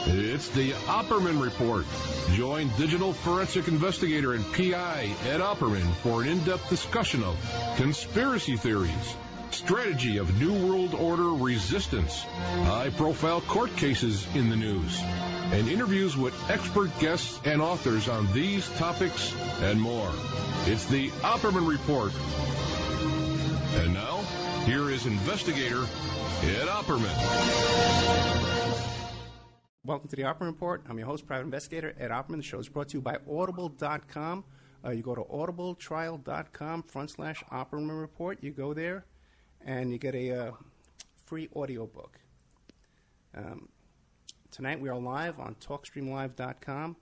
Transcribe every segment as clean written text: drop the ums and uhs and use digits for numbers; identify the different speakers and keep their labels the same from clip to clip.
Speaker 1: It's the Opperman Report. Join digital forensic investigator and PI Ed Opperman for an in-depth discussion of conspiracy theories, strategy of New World Order resistance, high-profile court cases in the news, and interviews with expert guests and authors on these topics and more. It's the Opperman Report. And now, here is investigator Ed Opperman.
Speaker 2: Welcome to the Opperman Report. I'm your host, private investigator Ed Opperman. The show is brought to you by Audible.com. You go to audibletrial.com/Opperman Report. You go there, and you get a free audiobook. Tonight we are live on TalkStreamLive.com,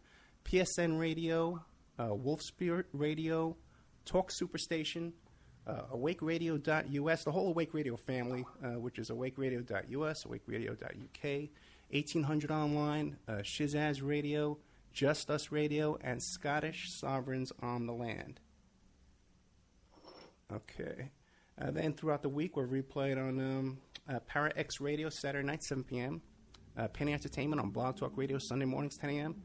Speaker 2: PSN Radio, Wolf Spirit Radio, Talk Superstation, AwakeRadio.us, the whole Awake Radio family, which is AwakeRadio.us, AwakeRadio.uk, 1800 Online, Shizaz Radio, Just Us Radio, and Scottish Sovereigns on the Land. Okay. Then throughout the week, we're replayed on Para X Radio, Saturday night, 7 p.m., Penny Entertainment on Blog Talk Radio, Sunday mornings, 10 a.m.,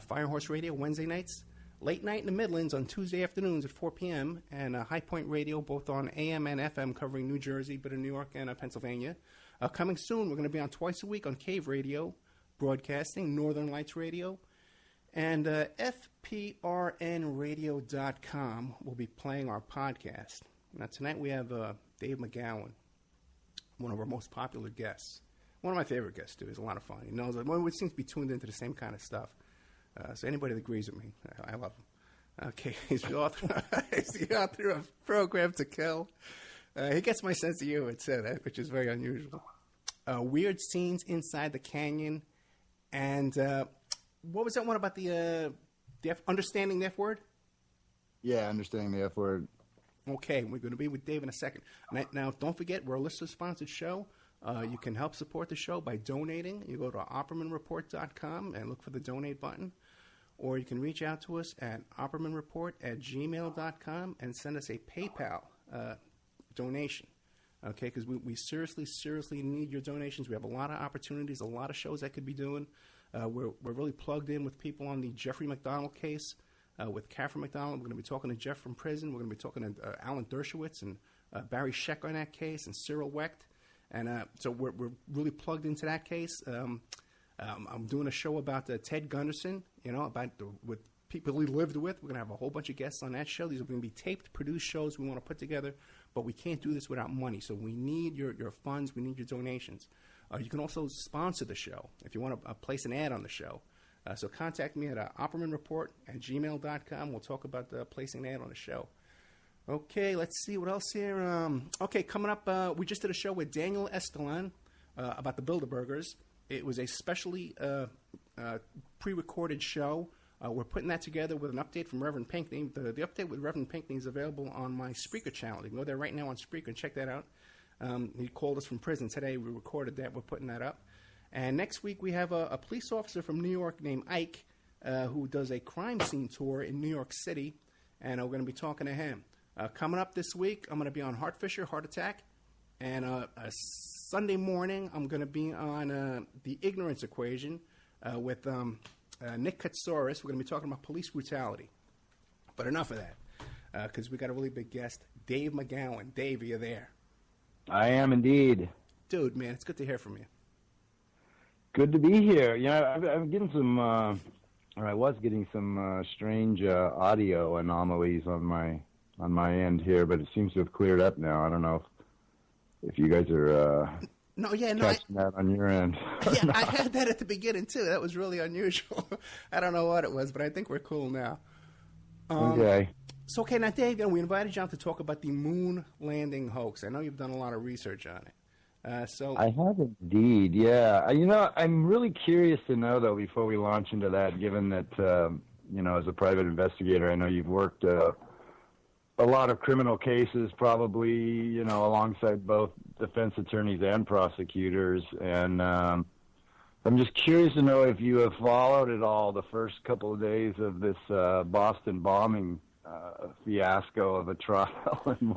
Speaker 2: Firehorse Radio, Wednesday nights, Late Night in the Midlands on Tuesday afternoons at 4 p.m., and High Point Radio, both on AM and FM, covering New Jersey, bit of New York, and Pennsylvania. Coming soon, we're going to be on twice a week on Cave Radio, broadcasting, Northern Lights Radio, and FPRNradio.com will be playing our podcast. Now, tonight we have Dave McGowan, one of our most popular guests. One of my favorite guests, too. He's a lot of fun. He knows that we seem to be tuned into the same kind of stuff. So anybody that agrees with me, I love him. Okay, he's the author of Program to Kill. He gets my sense of humor, which is very unusual. Weird Scenes Inside the Canyon. And what was that one about the understanding the F word?
Speaker 3: Yeah, understanding the F word.
Speaker 2: Okay, we're going to be with Dave in a second. Now, don't forget, we're a listener-sponsored show. You can help support the show by donating. You go to OppermanReport.com and look for the donate button. Or you can reach out to us at OppermanReport@gmail.com and send us a PayPal donation. Okay, because we seriously need your donations. We have a lot of opportunities, a lot of shows that could be doing. We're really plugged in with people on the Jeffrey McDonald case, with Catherine McDonald. We're going to be talking to Jeff from prison. We're going to be talking to Alan Dershowitz and Barry Scheck on that case, and Cyril Wecht. And so we're really plugged into that case. I'm doing a show about Ted Gunderson, with people he lived with. We're going to have a whole bunch of guests on that show. These are going to be taped, produced shows we want to put together, but we can't do this without money. So we need your funds. We need your donations. You can also sponsor the show if you want to place an ad on the show. So contact me at OppermanReport@gmail.com. We'll talk about placing an ad on the show. Okay, let's see what else here. Okay, coming up, we just did a show with Daniel Estelan about the Bilderbergers. It was a specially pre-recorded show. We're putting that together with an update from Reverend Pinkney. The update with Reverend Pinkney is available on my Spreaker channel. You can go there right now on Spreaker and check that out. He called us from prison today. We recorded that. We're putting that up. And next week we have a police officer from New York named Ike who does a crime scene tour in New York City, and we're going to be talking to him. Coming up this week, I'm going to be on Heart Attack, and Sunday morning, I'm going to be on The Ignorance Equation with Nick Katsouris. We're going to be talking about police brutality. But enough of that, because we got a really big guest, Dave McGowan. Dave, are you there?
Speaker 3: I am indeed.
Speaker 2: Dude, man, it's good to hear from you.
Speaker 3: Good to be here. I'm getting some, I was getting some strange audio anomalies on my end here, but it seems to have cleared up now. I don't know if you guys are catching that on your end.
Speaker 2: Yeah, I had that at the beginning, too. That was really unusual. I don't know what it was, but I think we're cool now.
Speaker 3: Okay.
Speaker 2: So, now, Dave, we invited you on to talk about the Moon Landing Hoax. I know you've done a lot of research on it.
Speaker 3: I have indeed, yeah. I'm really curious to know, though, before we launch into that, given that, as a private investigator, I know you've worked a lot of criminal cases, probably, alongside both defense attorneys and prosecutors. And I'm just curious to know if you have followed at all the first couple of days of this Boston bombing fiasco of a trial and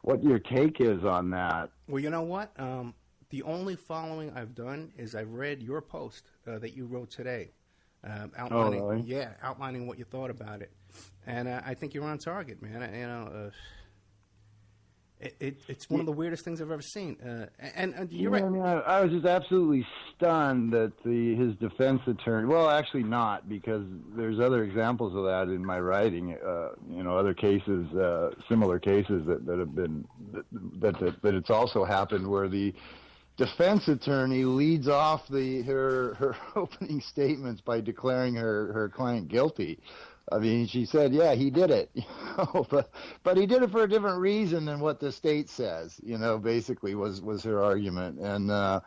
Speaker 3: what your take is on that.
Speaker 2: Well, you know what? The only following I've done is I've read your post that you wrote today, outlining,
Speaker 3: really?
Speaker 2: outlining what you thought about it, and I think you're on target, man. It's one of the weirdest things I've ever seen, and you're right.
Speaker 3: I mean, I was just absolutely stunned that his defense attorney. Well, actually, not, because there's other examples of that in my writing. Other cases, similar cases that have been that it's also happened where the defense attorney leads off her opening statements by declaring her client guilty. I mean, she said, yeah, he did it, but he did it for a different reason than what the state says, basically was her argument. And,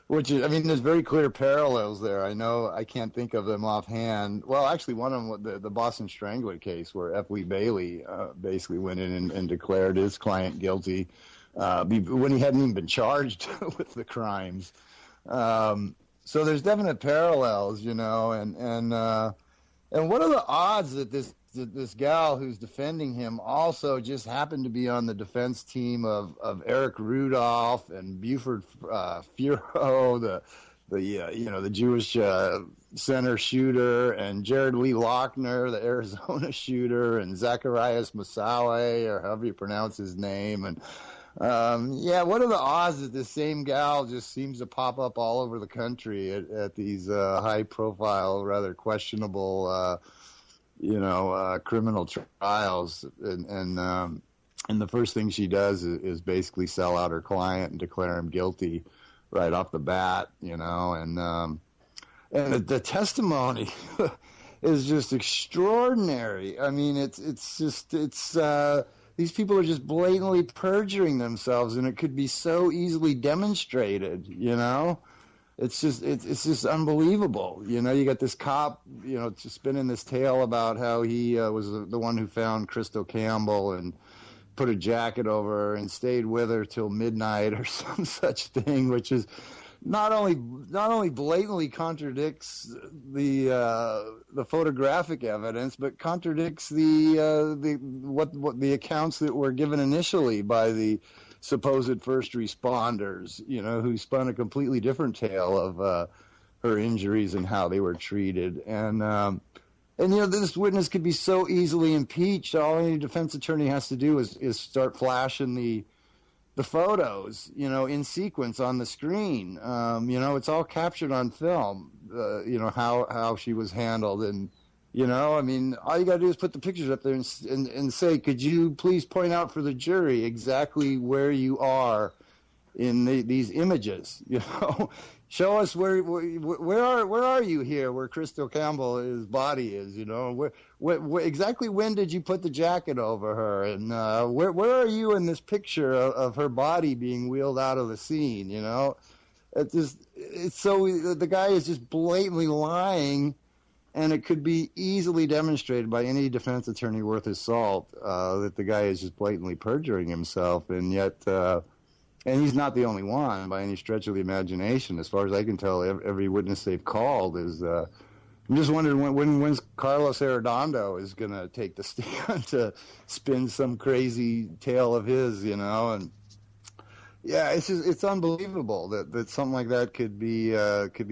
Speaker 3: which is, I mean, there's very clear parallels there. I know I can't think of them offhand. Well, actually, one of them, the Boston Strangler case, where F. Lee Bailey basically went in and declared his client guilty when he hadn't even been charged with the crimes. So there's definite parallels, and what are the odds that this gal who's defending him also just happened to be on the defense team of Eric Rudolph and Buford Furo, the Jewish center shooter, and Jared Lee Lochner, the Arizona shooter, and Zacharias Moussaoui, or however you pronounce his name, and what are the odds that this same gal just seems to pop up all over the country at these high-profile, rather questionable, criminal trials, and the first thing she does is basically sell out her client and declare him guilty right off the bat, and the testimony is just extraordinary. I mean, it's these people are just blatantly perjuring themselves, and it could be so easily demonstrated, It's just unbelievable. You got this cop, just spinning this tale about how he was the one who found Crystal Campbell and put a jacket over her and stayed with her till midnight or some such thing, which is not only blatantly contradicts the photographic evidence, but contradicts the accounts that were given initially by the supposed first responders, who spun a completely different tale of her injuries and how they were treated. And this witness could be so easily impeached. All any defense attorney has to do is start flashing the photos, in sequence on the screen. It's all captured on film, how she was handled. And, I mean, all you got to do is put the pictures up there and say, could you please point out for the jury exactly where you are in these images, Show us where are you here where Crystal Campbell's body is, where exactly when did you put the jacket over her, and where are you in this picture of her body being wheeled out of the scene, it's so the guy is just blatantly lying, and it could be easily demonstrated by any defense attorney worth his salt that the guy is just blatantly perjuring himself, and yet and he's not the only one by any stretch of the imagination. As far as I can tell, every witness they've called is. I'm just wondering when's Carlos Arredondo is going to take the stand to spin some crazy tale of his, And yeah, it's unbelievable that something like that could be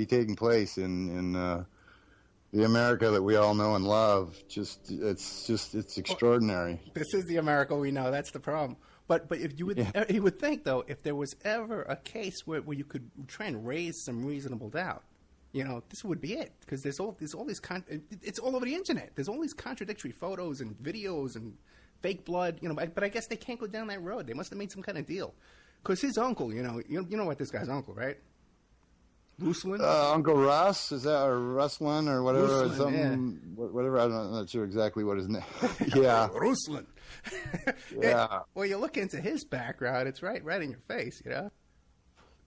Speaker 3: taking place in the America that we all know and love. It's extraordinary.
Speaker 2: This is the America we know. That's the problem. But if you would think, though, if there was ever a case where you could try and raise some reasonable doubt, this would be it, because there's all these it's all over the internet. There's all these contradictory photos and videos and fake blood, But I guess they can't go down that road. They must have made some kind of deal, because his uncle, you know what this guy's uncle, right? Ruslan?
Speaker 3: Uncle Russ, is that, or Ruslan, or whatever,
Speaker 2: Ruslan,
Speaker 3: something, whatever. I'm not sure exactly what his name. Yeah,
Speaker 2: Ruslan.
Speaker 3: Yeah.
Speaker 2: Well, you look into his background; it's right in your face,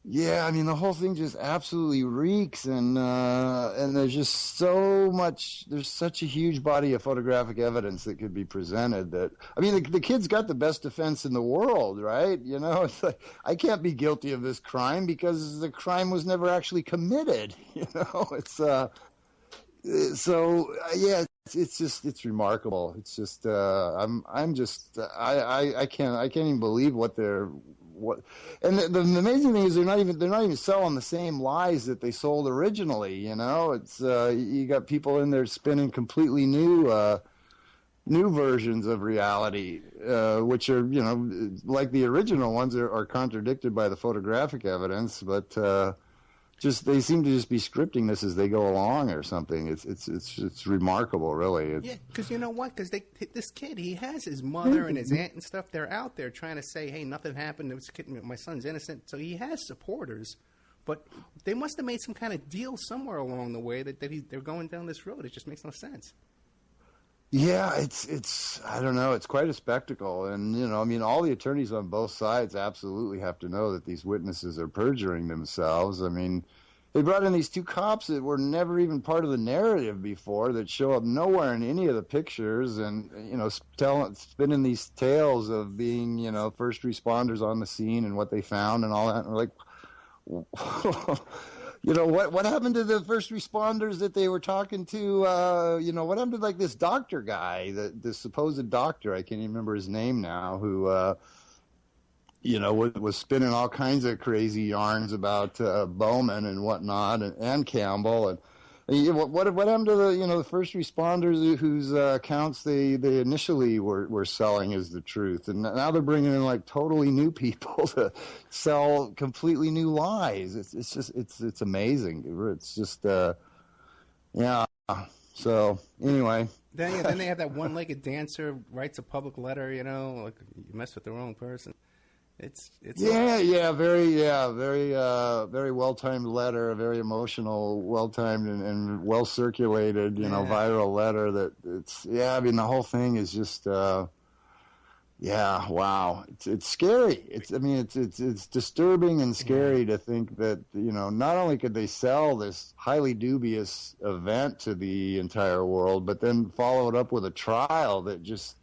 Speaker 3: Yeah, I mean, the whole thing just absolutely reeks, and there's just so much. There's such a huge body of photographic evidence that could be presented. That, I mean, the kid's got the best defense in the world, right? It's like, I can't be guilty of this crime because the crime was never actually committed. It's so yeah. it's remarkable. It's just I can't even believe what. And the amazing thing is they're not even selling the same lies that they sold originally. You know, it's you got people in there spinning completely new versions of reality, which are, you know, like the original ones are contradicted by the photographic evidence, but just they seem to just be scripting this as they go along or something. It's remarkable, really.
Speaker 2: Yeah, because you know what? Because this kid, he has his mother and his aunt and stuff. They're out there trying to say, "Hey, nothing happened. It was a kid. My son's innocent." So he has supporters, but they must have made some kind of deal somewhere along the way that they're going down this road. It just makes no sense.
Speaker 3: Yeah, it's I don't know. It's quite a spectacle, and you know, I mean, all the attorneys on both sides absolutely have to know that these witnesses are perjuring themselves. I mean, they brought in these two cops that were never even part of the narrative before, that show up nowhere in any of the pictures, and you know, spinning these tales of being, you know, first responders on the scene and what they found and all that. And we're like, you know, what happened to the first responders that they were talking to? You know, what happened to, like, this doctor guy, this supposed doctor, I can't even remember his name now, who, you know, was spinning all kinds of crazy yarns about Bowman and whatnot, and Campbell. And what happened to the, you know, the first responders whose accounts they initially were selling as the truth, and now they're bringing in like totally new people to sell completely new lies. It's just it's amazing. It's just yeah. So anyway.
Speaker 2: Then they have that one-legged dancer writes a public letter. You know, like, you mess with the wrong person. It's very well-timed letter, a very emotional, well-timed and well-circulated, you know, viral letter that I mean, the whole thing is just, wow. It's scary. It's disturbing and scary to think that, you know, not only could they sell this highly dubious event to the entire world, but then follow it up with a trial that just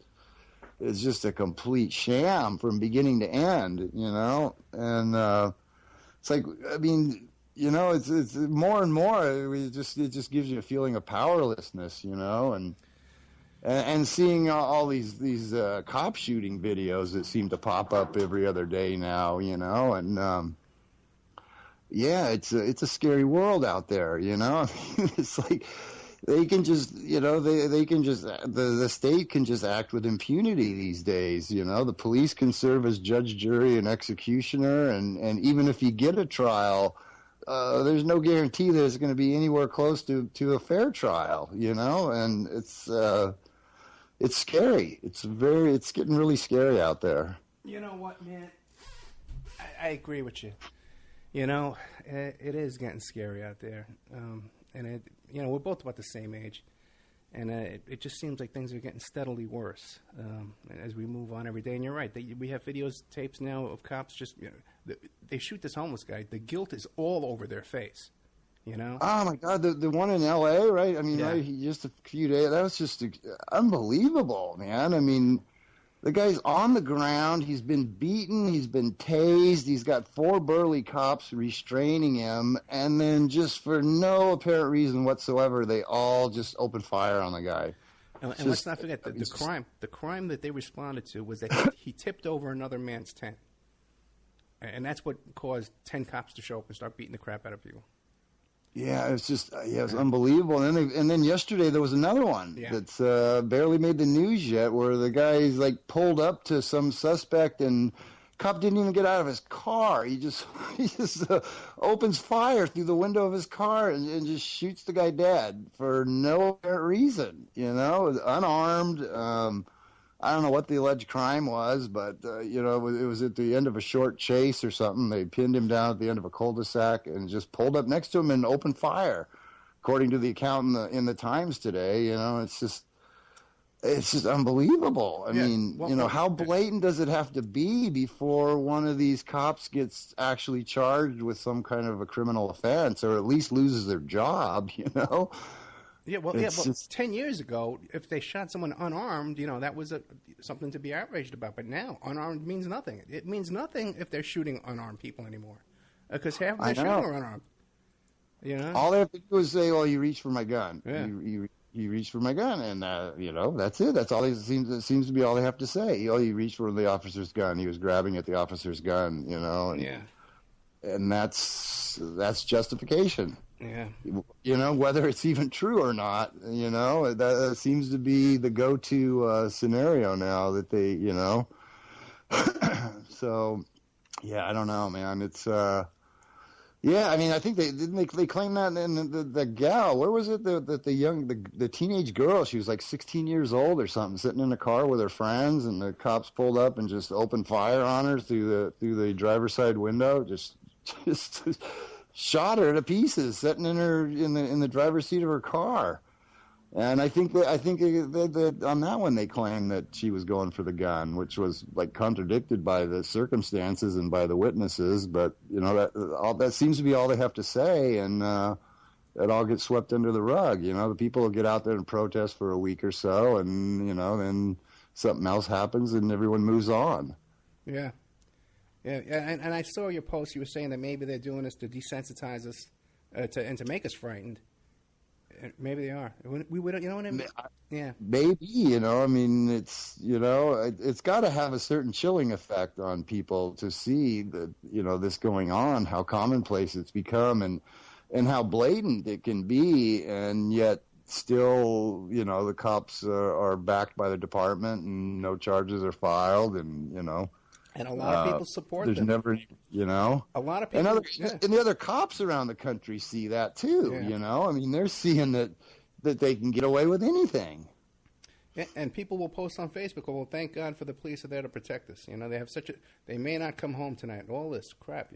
Speaker 2: is just a complete sham from beginning to end, you know? And it's like, I mean, you know, it's more and more, it just gives you a feeling of powerlessness, you know? And seeing all these cop shooting videos that seem to pop up every other day now, you know? And yeah, it's a scary world out there, you know? It's like, they can just, you know, they can just, the state can just act with impunity these days, you know. The police can serve as judge, jury, and executioner, and even if you get a trial, there's no guarantee that it's going to be anywhere close to a fair trial, you know. And it's scary. It's getting really scary out there. You know what, man? I agree with you. You know, it is getting scary out there. And you know, we're both about the same age, and it just seems like things are getting steadily worse as we move on every day. And you're right; we have tapes now of cops just, you know, they shoot this homeless guy. The guilt is all over their face, you know.
Speaker 3: Oh my God, the one in L.A., right? I mean, just a few days. That was just unbelievable, man. I mean, the guy's on the ground. He's been beaten. He's been tased. He's got 4 burly cops restraining him. And then just for no apparent reason whatsoever, they all just open fire on the guy.
Speaker 2: And let's not forget the crime that they responded to was that he tipped over another man's tent. And that's what caused 10 cops to show up and start beating the crap out of people.
Speaker 3: Yeah, it's just it was unbelievable. And then yesterday there was another one that's barely made the news yet, where the guy's like pulled up to some suspect and cop didn't even get out of his car. He just opens fire through the window of his car and just shoots the guy dead for no apparent reason. You know, unarmed. I don't know what the alleged crime was, but, you know, it was at the end of a short chase or something. They pinned him down at the end of a cul-de-sac and just pulled up next to him and opened fire, according to the account in the Times today. You know, it's just unbelievable. I mean, you know, how blatant does it have to be before one of these cops gets actually charged with some kind of a criminal offense, or at least loses their job, you know?
Speaker 2: Yeah, well, just 10 years ago, if they shot someone unarmed, you know, that was something to be outraged about. But now, unarmed means nothing. It means nothing if they're shooting unarmed people anymore, because half of the shooting are unarmed. You know,
Speaker 3: all they have to do is say, "Well, you reached for my gun.
Speaker 2: Yeah.
Speaker 3: You he reached for my gun, and that's it. That's all. It seems to be all they have to say. He reached for the officer's gun. He was grabbing at the officer's gun. And that's justification.
Speaker 2: Yeah.
Speaker 3: Whether it's even true or not. That seems to be the go-to scenario now that they. So, yeah, I don't know, man. It's. Yeah, I mean, I think they claim that, and the gal, where was it? The teenage girl, she was like 16 years old or something, sitting in a car with her friends, and the cops pulled up and just opened fire on her through the driver's side window, just shot her to pieces, sitting in the driver's seat of her car. And I think that on that one they claimed that she was going for the gun, which was like contradicted by the circumstances and by the witnesses. But that seems to be all they have to say, and it all gets swept under the rug. The people will get out there and protest for a week or so, and then something else happens, and everyone moves on.
Speaker 2: Yeah. And I saw your post. You were saying that maybe they're doing this to desensitize us, and to make us frightened. Maybe they are. We don't, you know what I mean? Yeah.
Speaker 3: Maybe, I mean, it's, it's got to have a certain chilling effect on people to see that, this going on, how commonplace it's become, and how blatant it can be, and yet still, the cops are backed by the department, and no charges are filed, and,
Speaker 2: And a lot of people support them.
Speaker 3: There's never,
Speaker 2: A lot of people.
Speaker 3: And the other cops around the country see that too, I mean, they're seeing that they can get away with anything.
Speaker 2: Yeah, and people will post on Facebook, well, thank God for the police are there to protect us. They have they may not come home tonight. All this crap,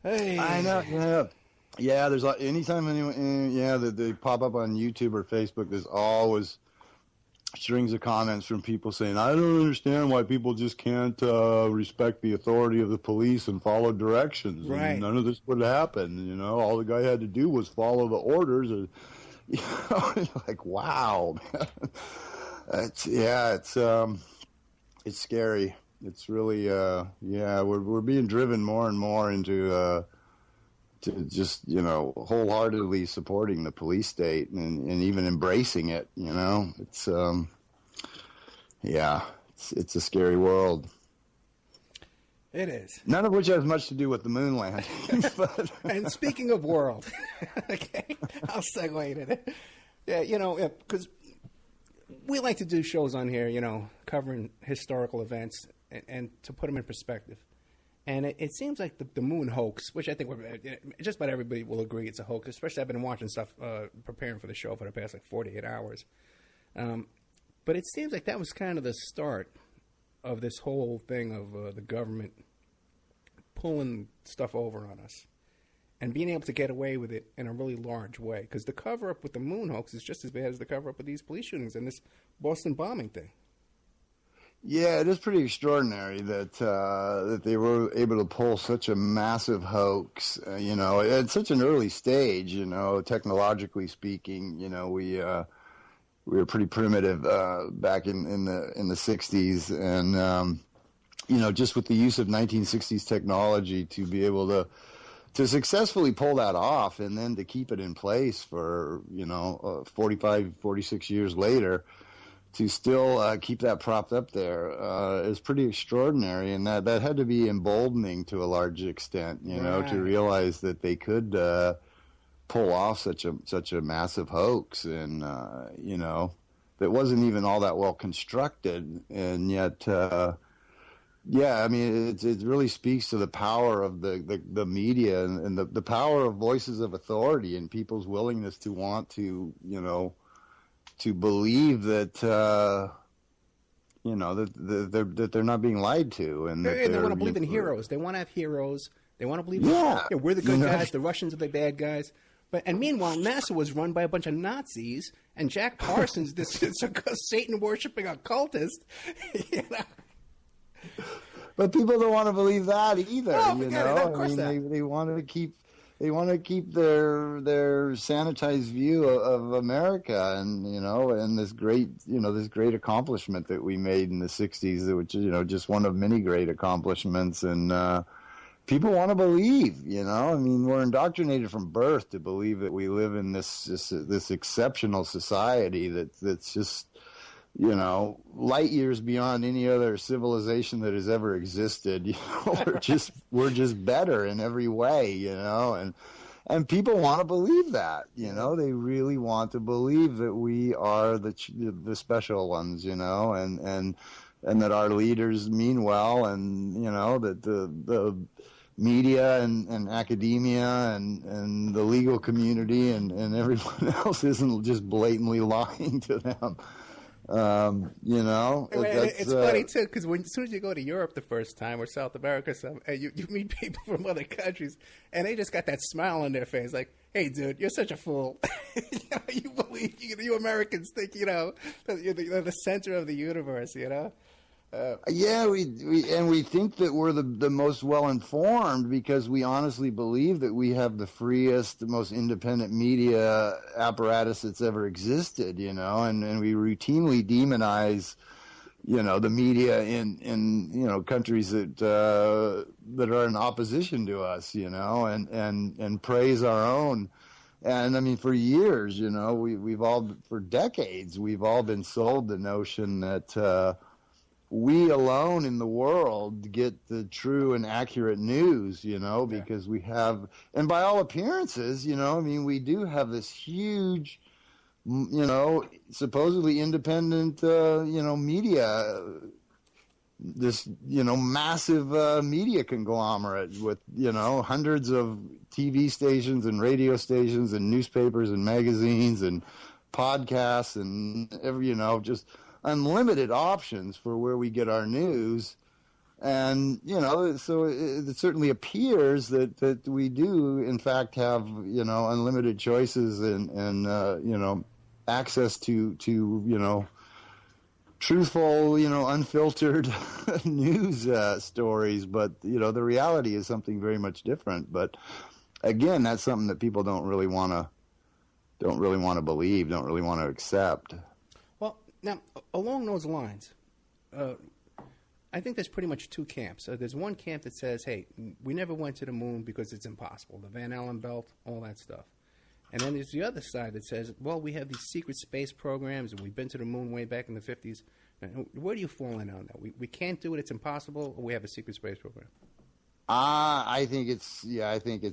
Speaker 2: Hey.
Speaker 3: I know, yeah. Yeah, there's anytime that they pop up on YouTube or Facebook, there's always strings of comments from people saying, I don't understand why people just can't respect the authority of the police and follow directions.
Speaker 2: Right.
Speaker 3: And none of this would happen. All the guy had to do was follow the orders. And, like, wow, man. It's scary. It's really, we're being driven more and more into to just, wholeheartedly supporting the police state and even embracing it, It's, it's a scary world.
Speaker 2: It is.
Speaker 3: None of which has much to do with the moon landing. But
Speaker 2: And speaking of world, okay, I'll segue into it. Yeah, because we like to do shows on here, covering historical events and to put them in perspective. And it seems like the moon hoax, which I think just about everybody will agree it's a hoax, especially I've been watching stuff, preparing for the show for the past 48 hours. But it seems like that was kind of the start of this whole thing of the government pulling stuff over on us and being able to get away with it in a really large way. Because the cover-up with the moon hoax is just as bad as the cover-up with these police shootings and this Boston bombing thing.
Speaker 3: Yeah, it is pretty extraordinary that they were able to pull such a massive hoax, at such an early stage, technologically speaking. We were pretty primitive back in the 60s, and just with the use of 1960s technology to be able to successfully pull that off, and then to keep it in place for 45, 46 years later. To still keep that propped up there is pretty extraordinary, and that had to be emboldening to a large extent,
Speaker 2: Right.
Speaker 3: to realize that they could pull off such a massive hoax, and that wasn't even all that well constructed, and yet, I mean, it really speaks to the power of the media and the power of voices of authority and people's willingness to want to, to believe that that they're not being lied to, and
Speaker 2: they want to believe in heroes. They want to have heroes. They want to believe we're the good guys. The Russians are the bad guys. And meanwhile, NASA was run by a bunch of Nazis, and Jack Parsons, this Satan worshipping occultist.
Speaker 3: But people don't want to believe that either.
Speaker 2: Oh, forget it. Of course not.
Speaker 3: They want to keep. They want to keep their sanitized view of America, and and this great accomplishment that we made in the 60s, which is just one of many great accomplishments, and people want to believe, you know. I mean, we're indoctrinated from birth to believe that we live in this exceptional society that's just, you know, light years beyond any other civilization that has ever existed. You know, we're just better in every way, you know, and people want to believe that, you know. They really want to believe that we are the special ones, you know, and that our leaders mean well, and, you know, that the media and academia and the legal community and everyone else isn't just blatantly lying to them. You know,
Speaker 2: it's funny too, because as soon as you go to Europe the first time, or South America, you meet people from other countries, and they just got that smile on their face, like, "Hey, dude, you're such a fool. You know, you believe you Americans think, you know, you're the center of the universe, you know."
Speaker 3: Yeah, we think that we're the most well informed because we honestly believe that we have the freest, the most independent media apparatus that's ever existed, you know, and we routinely demonize, you know, the media in you know, countries that are in opposition to us, you know, and praise our own. And I mean, for years, you know, for decades, we've all been sold the notion that we alone in the world get the true and accurate news, you know, because we have, and by all appearances, you know, I mean, we do have this huge, you know, supposedly independent, you know, media, this, you know, massive media conglomerate with, you know, hundreds of TV stations and radio stations and newspapers and magazines and podcasts and every, you know, just unlimited options for where we get our news. And, you know, so it certainly appears that we do, in fact, have, you know, unlimited choices and you know, access to, you know, truthful, you know, unfiltered news stories. But, you know, the reality is something very much different. But again, that's something that people don't really want to believe, don't really want to accept.
Speaker 2: Now, along those lines, I think there's pretty much two camps. There's one camp that says, hey, we never went to the moon because it's impossible. The Van Allen belt, all that stuff. And then there's the other side that says, well, we have these secret space programs, and we've been to the moon way back in the 50s. Where do you fall in on that? We can't do it, it's impossible, or we have a secret space program?
Speaker 3: I think it's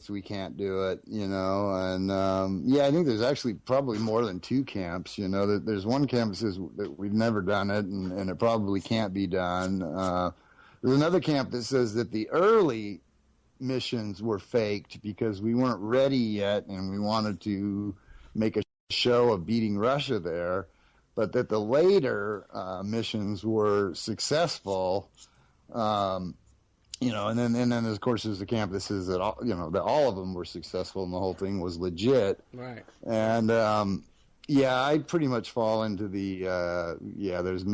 Speaker 3: we can't do it, you know, and yeah, I think there's actually probably more than two camps, you know. There's one camp that says that we've never done it and it probably can't be done. There's another camp that says that the early missions were faked because we weren't ready yet and we wanted to make a show of beating Russia there, but that the later missions were successful. You know, and then of course there's the camp that says that all of them were successful and the whole thing was legit.
Speaker 2: Right.
Speaker 3: And yeah, I pretty much fall into the there's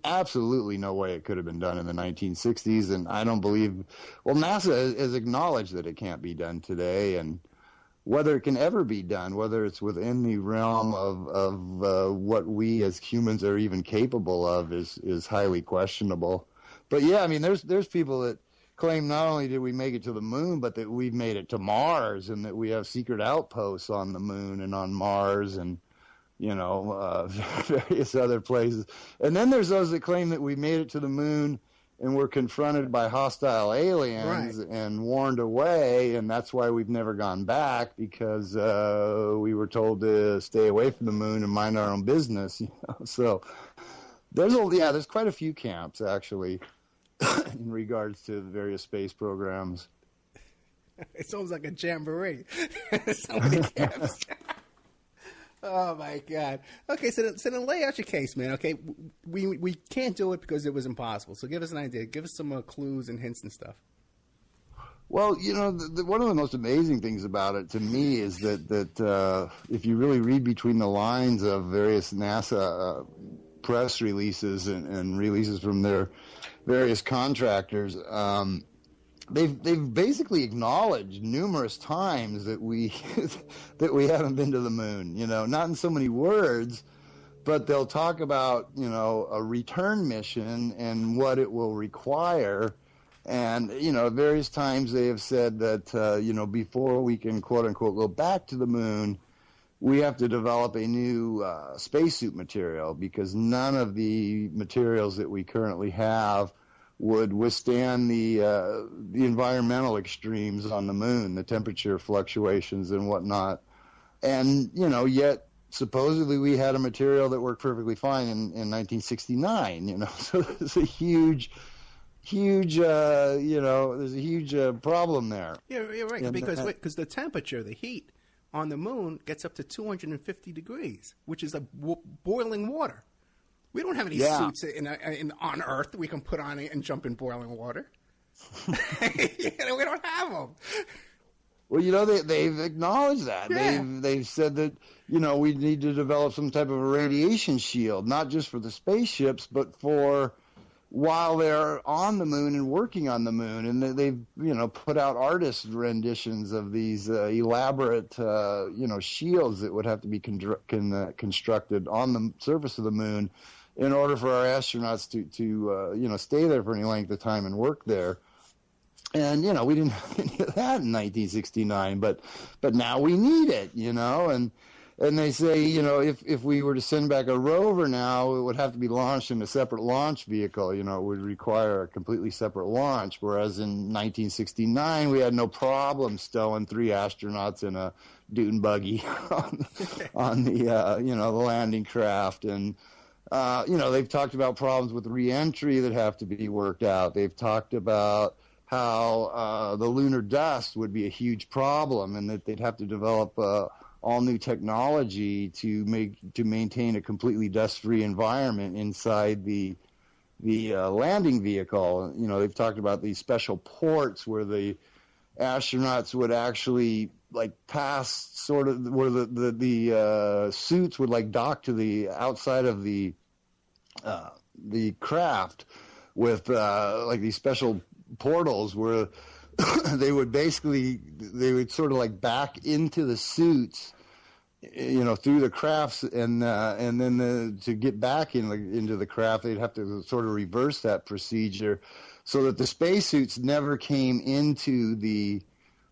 Speaker 3: absolutely no way it could have been done in the 1960s, and I don't believe. Well, NASA has acknowledged that it can't be done today, and whether it can ever be done, whether it's within the realm of what we as humans are even capable of, is highly questionable. But yeah, I mean, there's people that claim not only did we make it to the moon, but that we've made it to Mars, and that we have secret outposts on the moon and on Mars, and, you know, various other places. And then there's those that claim that we made it to the moon and we're confronted by hostile aliens, right, and warned away, and that's why we've never gone back, because we were told to stay away from the moon and mind our own business. You know? So there's quite a few camps, actually, in regards to the various space programs.
Speaker 2: It sounds like a jamboree. So many camps. Oh, my God. Okay, so then lay out your case, man. Okay, we can't do it because it was impossible. So give us an idea. Give us some clues and hints and stuff.
Speaker 3: Well, you know, one of the most amazing things about it to me is that if you really read between the lines of various NASA press releases and releases from their various contractors, they've basically acknowledged numerous times that we that we haven't been to the moon. You know, not in so many words, but they'll talk about, you know, a return mission and what it will require. And, at various times they have said that, before we can, quote unquote, go back to the moon, we have to develop a new spacesuit material, because none of the materials that we currently have would withstand the environmental extremes on the moon, the temperature fluctuations and whatnot. And, yet supposedly we had a material that worked perfectly fine in 1969, so there's a huge, there's a huge problem there.
Speaker 2: Yeah, you're right, because the temperature, the heat on the moon gets up to 250 degrees, which is boiling water. We don't have any suits on Earth we can put on and jump in boiling water. We don't have them.
Speaker 3: Well, they've acknowledged that. Yeah. They've said that, we need to develop some type of a radiation shield, not just for the spaceships, but for while they're on the moon and working on the moon. And they've, put out artist renditions of these elaborate, shields that would have to be constructed on the surface of the moon in order for our astronauts to stay there for any length of time and work there. And, we didn't have any of that in 1969, but now we need it, and they say, if we were to send back a rover now, it would have to be launched in a separate launch vehicle, it would require a completely separate launch, whereas in 1969, we had no problem stowing 3 astronauts in a dune buggy on the, the landing craft. And, they've talked about problems with re-entry that have to be worked out. They've talked about how the lunar dust would be a huge problem, and that they'd have to develop all new technology to maintain a completely dust-free environment inside the landing vehicle. They've talked about these special ports where the astronauts would actually pass sort of where the suits would dock to the outside of the craft with these special portals where they would sort of back into the suits, through the crafts, and then to get back into the craft, they'd have to sort of reverse that procedure so that the spacesuits never came into the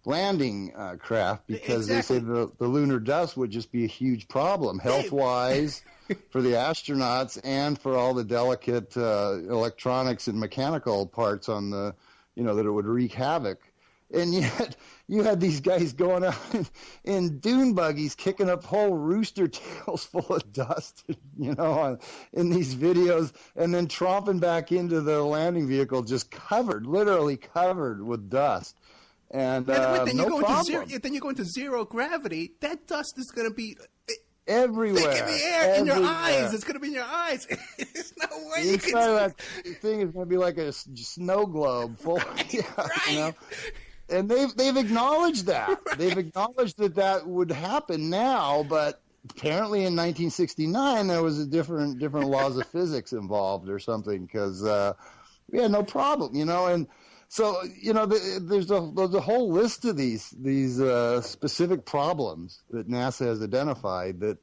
Speaker 3: landing craft, because Exactly. They say the lunar dust would just be a huge problem health-wise for the astronauts and for all the delicate electronics and mechanical parts on the, that it would wreak havoc. And yet you had these guys going out in dune buggies kicking up whole rooster tails full of dust, in these videos, and then tromping back into the landing vehicle just literally covered with dust. And then you go into zero gravity.
Speaker 2: That dust is going to be
Speaker 3: everywhere.
Speaker 2: Thick in the air, in your eyes. It's going to be in your eyes. There's no way you can.
Speaker 3: That thing is going to be like a snow globe full.
Speaker 2: Right.
Speaker 3: And they've acknowledged that. Right. They've acknowledged that would happen now, but apparently in 1969 there was a different laws of physics involved or something, because we had no problem, and. So, there's a whole list of these specific problems that NASA has identified that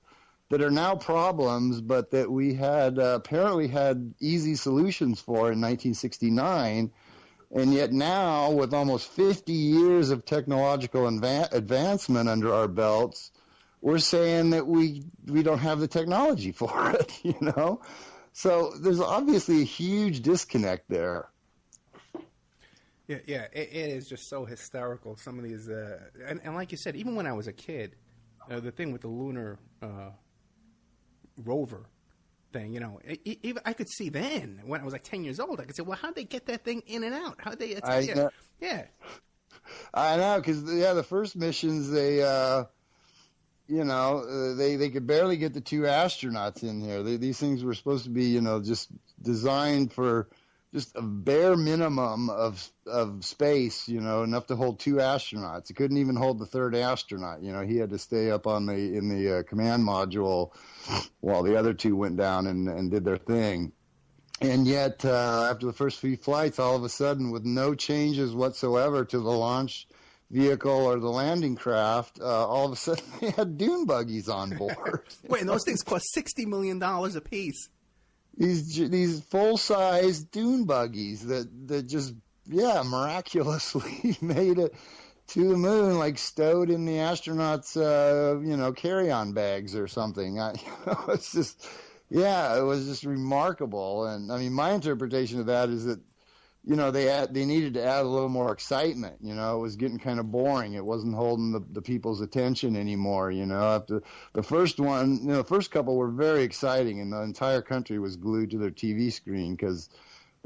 Speaker 3: are now problems, but that we had apparently had easy solutions for in 1969. And yet now, with almost 50 years of technological advancement under our belts, we're saying that we don't have the technology for it, So there's obviously a huge disconnect there.
Speaker 2: Yeah, it is just so hysterical. Some of these, and like you said, even when I was a kid, the thing with the lunar rover thing, even I could see then when I was 10 years old, I could say, well, how'd they get that thing in and out? How'd they? Yeah,
Speaker 3: I know, because the first missions they could barely get the 2 astronauts in there. These things were supposed to be, just designed for just a bare minimum of space, enough to hold 2 astronauts. It couldn't even hold the 3rd astronaut. He had to stay up in the command module while the other 2 went down and did their thing. And yet, after the first few flights, all of a sudden, with no changes whatsoever to the launch vehicle or the landing craft, all of a sudden they had dune buggies on board.
Speaker 2: Wait, and those things cost $60 million a piece.
Speaker 3: These full-size dune buggies that just miraculously made it to the moon, like stowed in the astronauts, carry-on bags or something. It's just, it was just remarkable. And I mean, my interpretation of that is that, they needed to add a little more excitement. It was getting kind of boring. It wasn't holding the people's attention anymore. After the first one, the first couple were very exciting, and the entire country was glued to their TV screen because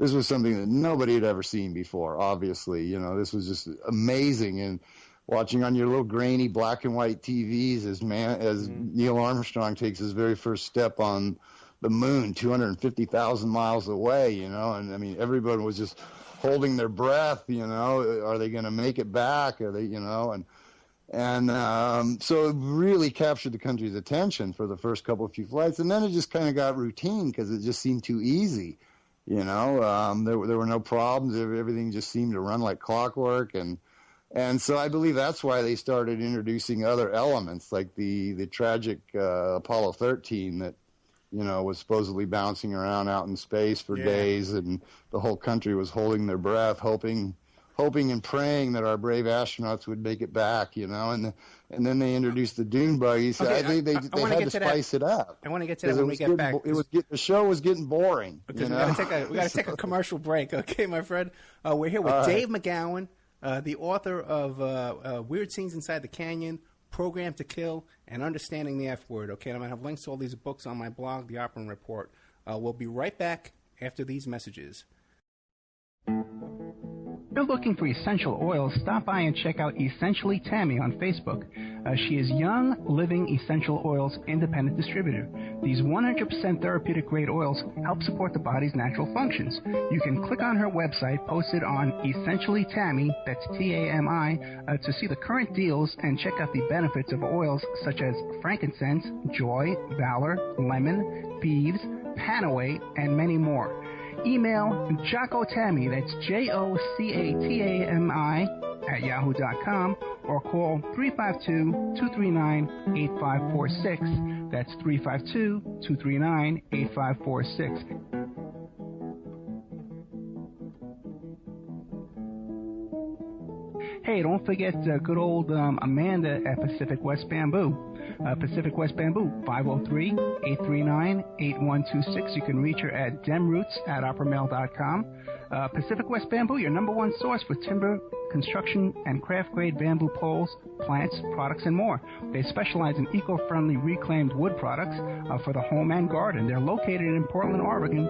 Speaker 3: this was something that nobody had ever seen before. Obviously, this was just amazing. And watching on your little grainy black and white TVs as Neil Armstrong takes his very first step on the moon, 250,000 miles away, and I mean, everybody was just holding their breath, are they going to make it back? Are they, so it really captured the country's attention for the first few flights. And then it just kind of got routine because it just seemed too easy, there were no problems. Everything just seemed to run like clockwork. And so I believe that's why they started introducing other elements like the tragic Apollo 13 that, was supposedly bouncing around out in space for days, and the whole country was holding their breath, hoping and praying that our brave astronauts would make it back, and then they introduced the dune buggies.
Speaker 2: Okay,
Speaker 3: they had to spice it up.
Speaker 2: I want to get to that when we get back.
Speaker 3: The show was getting boring.
Speaker 2: Because we got to take a commercial break. Okay, my friend. We're here with Dave McGowan, the author of Weird Scenes Inside the Canyon, Program to Kill, and Understanding the F Word. Okay, I'm going to have links to all these books on my blog, The Opperman Report. We'll be right back after these messages.
Speaker 4: If you're looking for essential oils, stop by and check out Essentially Tammy on Facebook. She is Young Living Essential Oils Independent Distributor. These 100% therapeutic grade oils help support the body's natural functions. You can click on her website posted on Essentially Tammy, that's T-A-M-I, to see the current deals and check out the benefits of oils such as frankincense, joy, valor, lemon, thieves, panaway, and many more. Email Jocotami, that's Jocatami, @yahoo.com, or call 352-239-8546. That's 352-239-8546. Hey, don't forget good old Amanda at Pacific West Bamboo. Pacific West Bamboo, 503-839-8126. You can reach her at demroots@oppermail.com. Pacific West Bamboo, your number one source for timber, construction, and craft-grade bamboo poles, plants, products, and more. They specialize in eco-friendly reclaimed wood products for the home and garden. They're located in Portland, Oregon,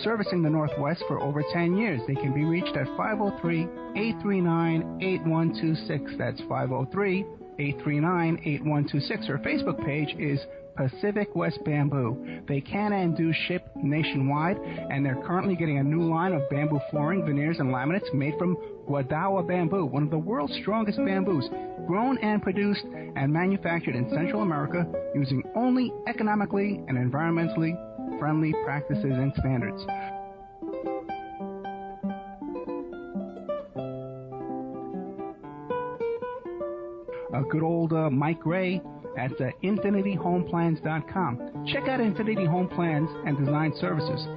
Speaker 4: servicing the Northwest for over 10 years. They can be reached at 503-839-8126. That's 503-839-8126. Her Facebook page is Pacific West Bamboo. They can and do ship nationwide, and they're currently getting a new line of bamboo flooring, veneers, and laminates made from Guadawa bamboo, one of the world's strongest bamboos, grown and produced and manufactured in Central America using only economically and environmentally friendly practices and standards. Good old Mike Ray at infinityhomeplans.com. Check out Infinity Home Plans and Design Services,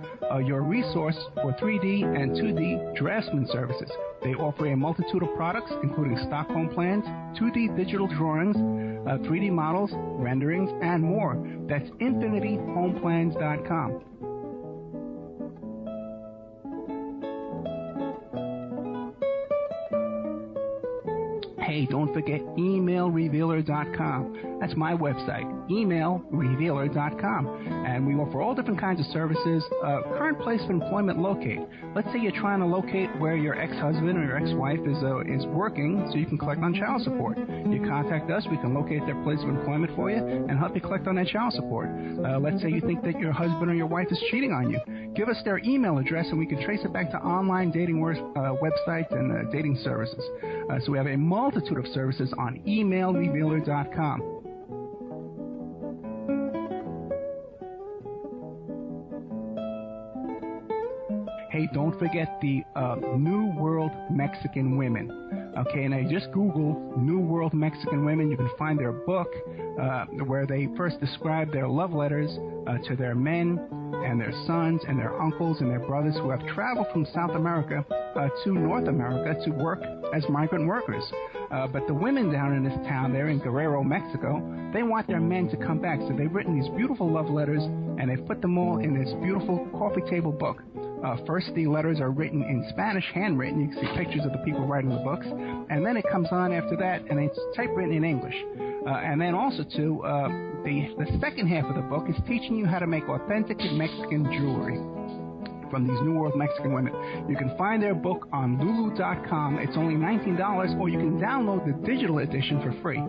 Speaker 4: your resource for 3D and 2D draftsman services. They offer a multitude of products, including stock home plans, 2D digital drawings, 3D models, renderings, and more. That's infinityhomeplans.com. Hey, don't forget emailrevealer.com. That's my website, emailrevealer.com. And we offer all different kinds of services. Current place of employment locate. Let's say you're trying to locate where your ex-husband or your ex-wife is working so you can collect on child support. You contact us, we can locate their place of employment for you and help you collect on that child support. Let's say you think that your husband or your wife is cheating on you. Give us their email address and we can trace it back to online dating websites and dating services. So we have a multitude of services on emailrevealer.com. Hey, don't forget the New World Mexican Women. Okay, and I just Google New World Mexican Women. You can find their book where they first describe their love letters to their men and their sons and their uncles and their brothers who have traveled from South America to North America to work as migrant workers. But the women down in this town, they're in Guerrero, Mexico, they want their men to come back. So they've written these beautiful love letters, and they've put them all in this beautiful coffee table book. First, the letters are written in Spanish, handwritten. You can see pictures of the people writing the books. And then it comes on after that, and it's typewritten in English. And then also, too, the second half of the book is teaching you how to make authentic Mexican jewelry from these New World Mexican women. You can find their book on lulu.com. It's only $19, or you can download the digital edition for free.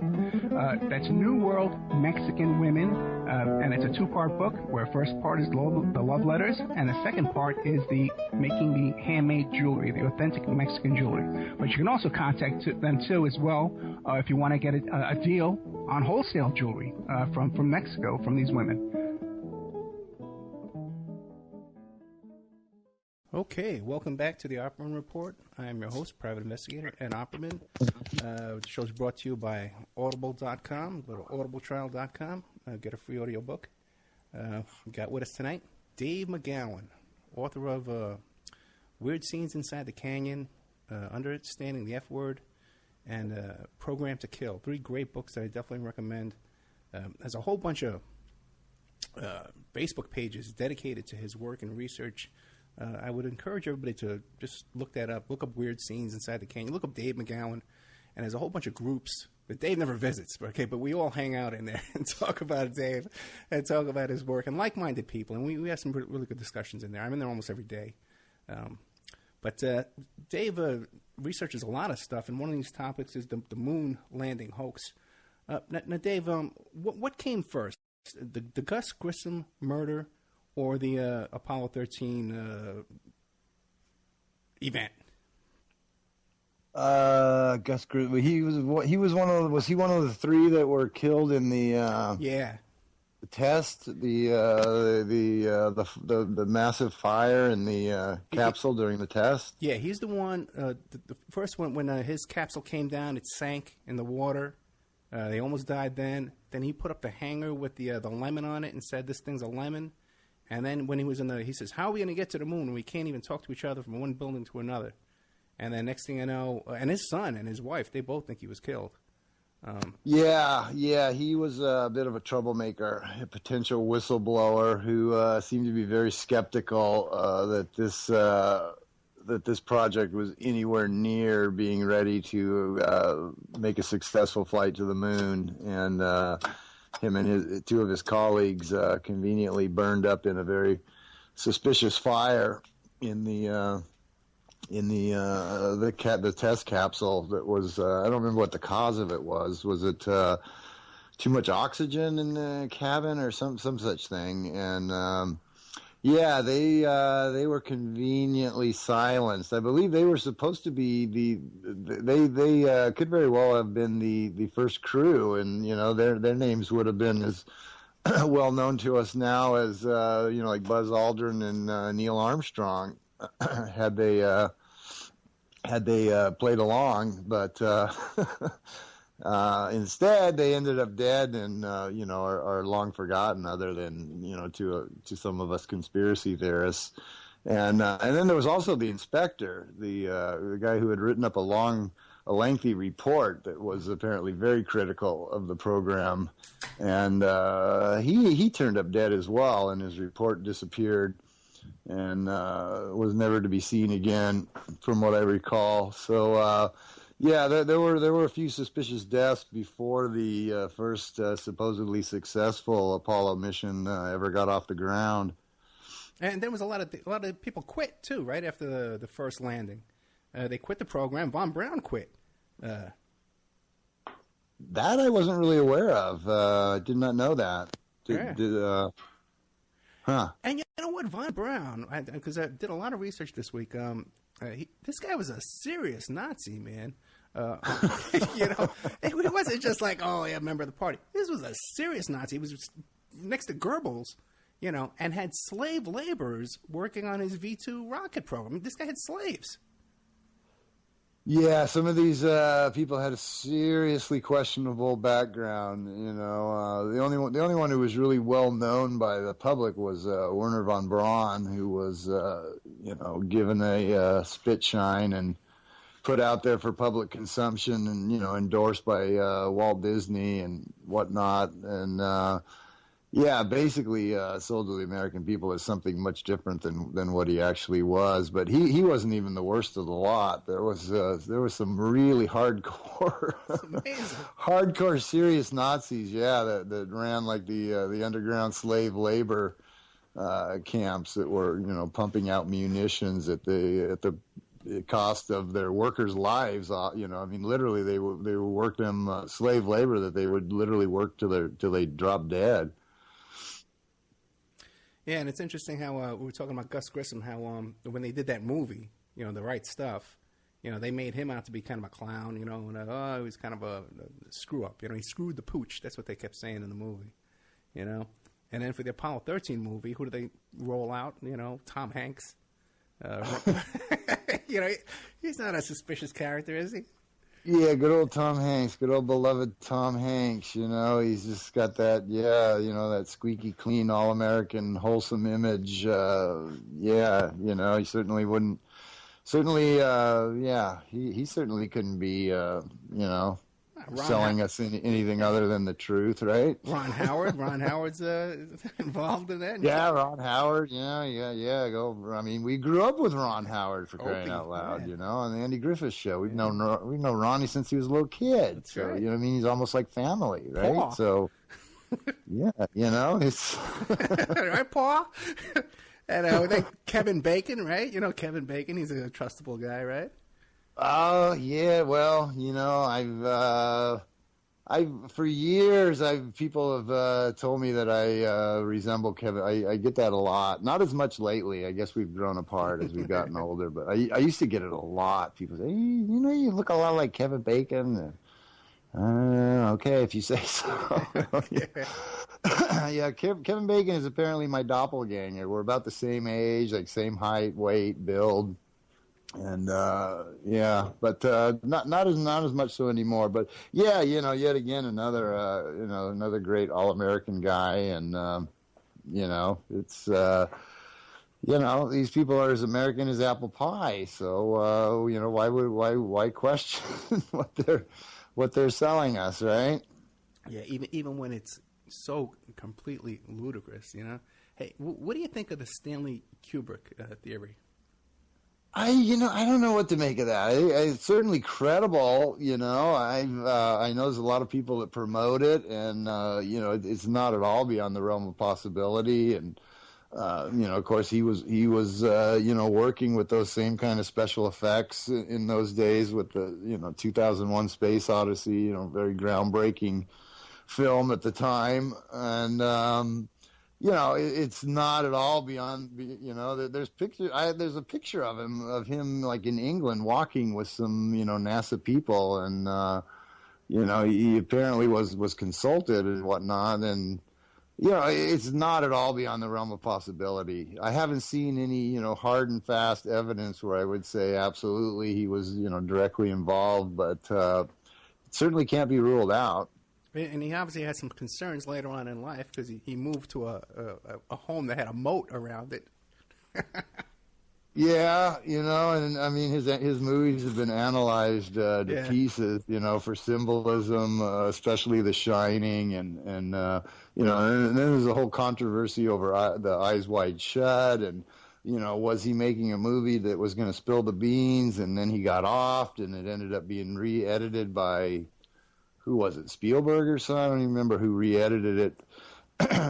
Speaker 4: That's New World Mexican Women, and it's a two-part book where first part is the love letters, and the second part is the making the handmade jewelry, the authentic Mexican jewelry. But you can also contact them too as well if you want to get a deal on wholesale jewelry from Mexico from these women.
Speaker 2: Okay, welcome back to the Opperman Report. I am your host, Private Investigator Ed Opperman. The show is brought to you by Audible.com. Go to audibletrial.com, get a free audio book. We got with us tonight Dave McGowan, author of Weird Scenes Inside the Canyon, Understanding the F Word, and Program to Kill. 3 great books that I definitely recommend. There's a whole bunch of Facebook pages dedicated to his work and research. I would encourage everybody to just look that up. Look up Weird Scenes Inside the Canyon. Look up Dave McGowan. And there's a whole bunch of groups that Dave never visits, okay? But we all hang out in there and talk about Dave and talk about his work and like-minded people. And we have some really good discussions in there. I'm in there almost every day. But Dave researches a lot of stuff, and one of these topics is the Moon Landing Hoax. Now, Dave, what came first, the Gus Grissom murder or the Apollo 13 event?
Speaker 3: Gus Grissom. He was one of the 3 that were killed in the the test, the massive fire in the capsule during the test.
Speaker 2: Yeah, he's the one. The first one, when his capsule came down, it sank in the water. They almost died then. Then he put up the hanger with the lemon on it and said, "This thing's a lemon." And then when he was he says, "How are we going to get to the moon when we can't even talk to each other from one building to another?" And then next thing you know, and his son and his wife, they both think he was killed.
Speaker 3: Yeah, he was a bit of a troublemaker, a potential whistleblower who seemed to be very skeptical that this project was anywhere near being ready to make a successful flight to the moon. And him and 2 of his colleagues conveniently burned up in a very suspicious fire in the test capsule. That was I don't remember what the cause of it was. Was it too much oxygen in the cabin or some such thing? And they were conveniently silenced. I believe they were supposed to be they could very well have been the first crew, and their names would have been as well known to us now as like Buzz Aldrin and Neil Armstrong had they played along, but instead they ended up dead and are long forgotten, other than to some of us conspiracy theorists. And then there was also the inspector, the guy who had written up a lengthy report that was apparently very critical of the program, and he turned up dead as well, and his report disappeared and was never to be seen again, from what I recall. So there were a few suspicious deaths before the first supposedly successful Apollo mission ever got off the ground.
Speaker 2: And there was a lot of people quit too, right after the first landing. They quit the program. Von Braun quit.
Speaker 3: That I wasn't really aware of. I did not know that.
Speaker 2: And you know what, Von Braun, because I did a lot of research this week. This guy was a serious Nazi, man. It wasn't just like, oh, yeah, member of the party. This was a serious Nazi. He was next to Goebbels, and had slave laborers working on his V-2 rocket program. I mean, this guy had slaves.
Speaker 3: Yeah, some of these people had a seriously questionable background. The only one who was really well known by the public was Werner von Braun, who was given a spit shine and put out there for public consumption, and endorsed by Walt Disney and whatnot, and basically sold to the American people as something much different than what he actually was. But he wasn't even the worst of the lot. There was some really hardcore, hardcore serious Nazis, that ran like the underground slave labor camps that were pumping out munitions at the cost of their workers' lives. Literally they would work them slave labor that they would literally work till they dropped dead.
Speaker 2: Yeah, and it's interesting how we were talking about Gus Grissom, how when they did that movie, The Right Stuff, they made him out to be kind of a clown, and he was kind of a screw up. He screwed the pooch. That's what they kept saying in the movie, And then for the Apollo 13 movie, who did they roll out? Tom Hanks. He's not a suspicious character, is he?
Speaker 3: Yeah, good old Tom Hanks, good old beloved Tom Hanks. He's just got that, that squeaky clean, all-American, wholesome image. He certainly wouldn't. He certainly couldn't be, selling us anything other than the truth, right?
Speaker 2: Ron Howard's involved in that.
Speaker 3: Yeah, Ron Howard. Yeah. We grew up with Ron Howard, for crying out loud.
Speaker 2: Yeah.
Speaker 3: On the Andy Griffith Show. We've known Ronnie since he was a little kid.
Speaker 2: That's
Speaker 3: so
Speaker 2: right.
Speaker 3: he's almost like family, right?
Speaker 2: Paw.
Speaker 3: So yeah, it's
Speaker 2: right, Paul. And then Kevin Bacon, right? Kevin Bacon. He's a trustable guy, right?
Speaker 3: Oh, yeah. Well, I've for years, people have told me that I resemble Kevin. I get that a lot. Not as much lately. I guess we've grown apart as we've gotten older. But I used to get it a lot. People say, hey, you look a lot like Kevin Bacon. Okay, if you say so. Yeah, Kevin Bacon is apparently my doppelganger. We're about the same age, like same height, weight, build. And but not as much so anymore. But yeah, yet again another great all-American guy, and it's these people are as American as apple pie. So why question what they're selling us, right?
Speaker 2: Yeah, even when it's so completely ludicrous, Hey, what do you think of the Stanley Kubrick theory?
Speaker 3: I don't know what to make of that. It's certainly credible, I know there's a lot of people that promote it, and it's not at all beyond the realm of possibility. And of course, he was working with those same kind of special effects in those days with the 2001: Space Odyssey, very groundbreaking film at the time, and. It's not at all beyond. There's there's a picture of him like in England walking with some NASA people, and he apparently was consulted and whatnot, and it's not at all beyond the realm of possibility. I haven't seen any hard and fast evidence where I would say absolutely he was directly involved, but it certainly can't be ruled out.
Speaker 2: And he obviously had some concerns later on in life because he moved to a home that had a moat around it.
Speaker 3: Yeah, and I mean his movies have been analyzed to pieces, for symbolism, especially The Shining, and and then there's a whole controversy over the Eyes Wide Shut, and was he making a movie that was going to spill the beans, and then he got offed, and it ended up being re-edited by. Who was it? Spielberg or something? I don't even remember who re-edited it.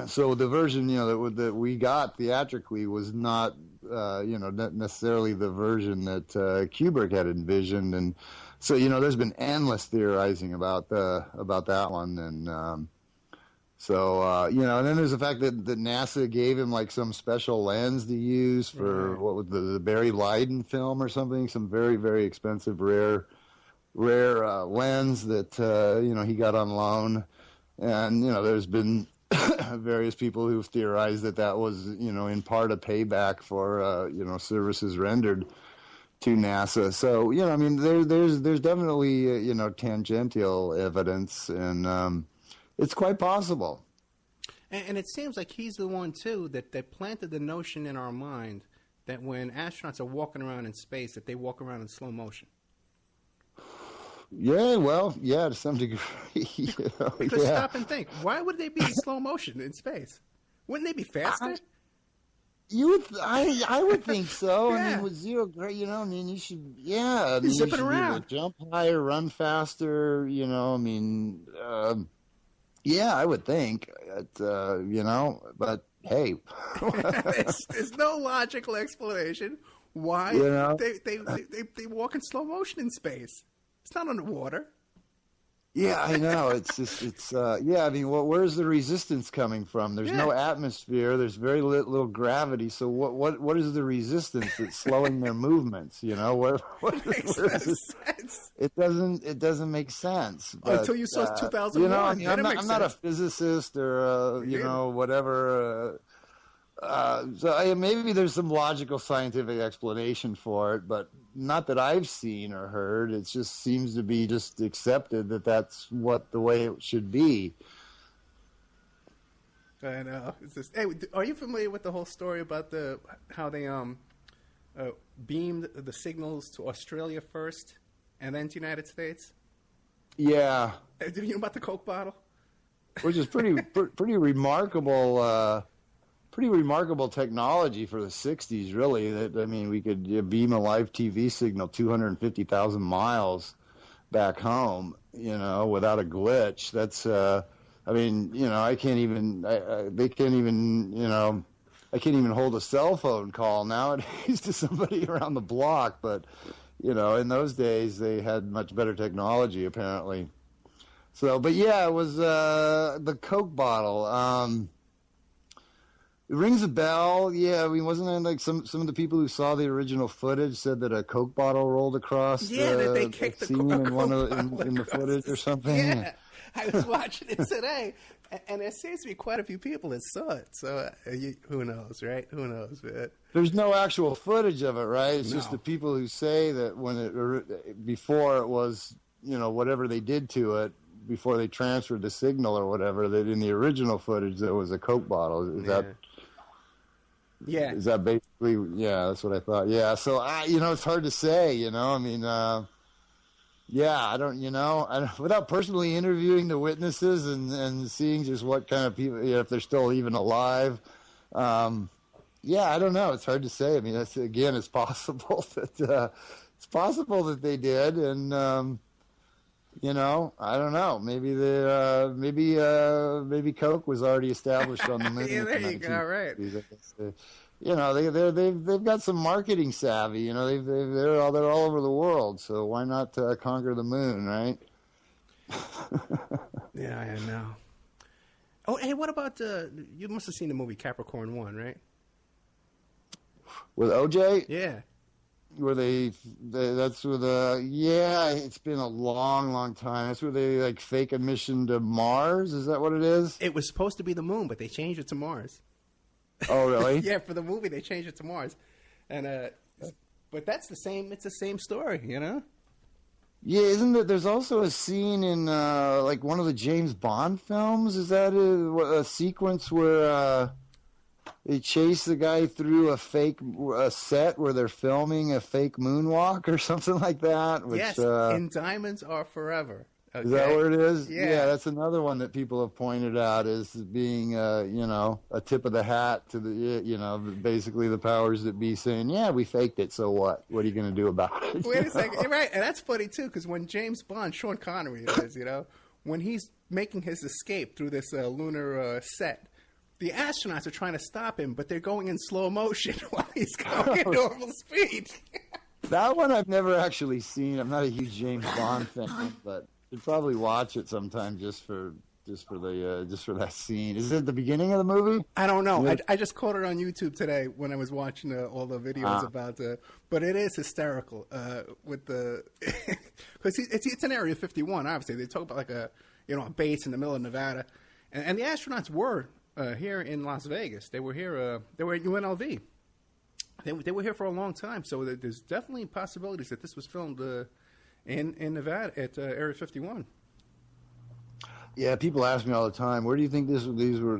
Speaker 3: So the version, that we got theatrically was not, not necessarily the version that Kubrick had envisioned, and so there's been endless theorizing about that one, and and then there's the fact that NASA gave him like some special lens to use for what was the Barry Lyndon film or something, some very, very expensive rare lens that he got on loan, and there's been various people who've theorized that was in part a payback for services rendered to NASA. So, I mean, there's definitely, tangential evidence, and it's quite possible.
Speaker 2: And it seems like he's the one, too, that planted the notion in our mind that when astronauts are walking around in space, that they walk around in slow motion.
Speaker 3: Yeah, well, yeah, to some degree.
Speaker 2: Because stop and think. Why would they be in slow motion in space? Wouldn't they be faster?
Speaker 3: I would think so.
Speaker 2: Yeah.
Speaker 3: I mean, with zero, I mean, you should, I mean,
Speaker 2: zipping
Speaker 3: you should
Speaker 2: around.
Speaker 3: be able to jump higher, run faster, I mean, I would think, but hey.
Speaker 2: There's no logical explanation why they walk in slow motion in space. It's not underwater.
Speaker 3: Yeah, I know. I mean, where's the resistance coming from? There's no atmosphere. There's very little gravity. So what is the resistance that's slowing their movements? What
Speaker 2: makes sense.
Speaker 3: It doesn't make sense. But,
Speaker 2: until you saw 2001.
Speaker 3: I mean, I'm not a physicist or whatever. So maybe there's some logical scientific explanation for it, but not that I've seen or heard. It just seems to be just accepted that that's the way it should be.
Speaker 2: I know. Hey, are you familiar with the whole story about how they beamed the signals to Australia first and then to the United States?
Speaker 3: Yeah.
Speaker 2: Did you know about the Coke bottle?
Speaker 3: Which is pretty remarkable. Pretty remarkable technology for the 60s, really. That, I mean, we could beam a live TV signal 250,000 miles back home, without a glitch. That's, I mean, I can't even, they can't even, I can't even hold a cell phone call nowadays to somebody around the block. But, in those days, they had much better technology, apparently. So, but yeah, it was the Coke bottle. It rings a bell. Yeah, I mean, wasn't there like some of the people who saw the original footage said that a Coke bottle rolled across?
Speaker 2: That they kicked the
Speaker 3: scene
Speaker 2: in
Speaker 3: the footage or something.
Speaker 2: Yeah, I was watching it today, and there seems to be quite a few people that saw it. So who knows, right? Who knows, man?
Speaker 3: There's no actual footage of it, right? It's just the people who say that before it was, whatever they did to it, before they transferred the signal or whatever, that in the original footage there was a Coke bottle. Is that?
Speaker 2: Yeah.
Speaker 3: Is that basically? Yeah, that's what I thought. Yeah. So it's hard to say. I mean, I don't. Without personally interviewing the witnesses and seeing just what kind of people, if they're still even alive. I don't know. It's hard to say. I mean, it's possible that they did, and I don't know. Maybe Coke was already established on the moon.
Speaker 2: Yeah, there you go. Right.
Speaker 3: They've got some marketing savvy. They're all over the world. So why not conquer the moon, right?
Speaker 2: Yeah, I know. Oh, hey, what about you must have seen the movie Capricorn 1, right?
Speaker 3: With OJ?
Speaker 2: Yeah.
Speaker 3: Where that's where it's been a long time. That's where they like fake a mission to Mars. Is that what it is?
Speaker 2: It was supposed to be the moon, but they changed it to Mars.
Speaker 3: Oh, really?
Speaker 2: Yeah, for the movie they changed it to Mars, and but that's the same. It's the same story, Yeah,
Speaker 3: isn't there? There's also a scene in like one of the James Bond films. Is that a sequence where they chase the guy through a set where they're filming a fake moonwalk or something like that? Which,
Speaker 2: yes, in Diamonds Are Forever. Okay.
Speaker 3: Is that where it is?
Speaker 2: Yeah,
Speaker 3: that's another one that people have pointed out as being, a tip of the hat to the, basically the powers that be saying, yeah, we faked it, so what? What are you going to do about it?
Speaker 2: Wait a second. You're right, and that's funny, too, because when James Bond, Sean Connery is, when he's making his escape through this lunar set, the astronauts are trying to stop him, but they're going in slow motion while he's going at normal speed.
Speaker 3: That one I've never actually seen. I'm not a huge James Bond fan, but I'd probably watch it sometime just for that scene. Is it the beginning of the movie?
Speaker 2: I don't know. Yeah. I just caught it on YouTube today when I was watching all the videos about but it is hysterical with the because it's an Area 51. Obviously, they talk about like a base in the middle of Nevada, and the astronauts were here in Las Vegas. They were here. They were at UNLV, They were here for a long time, so there's definitely possibilities that this was filmed in Nevada at Area 51.
Speaker 5: Yeah, people ask me all the time, where do you think these were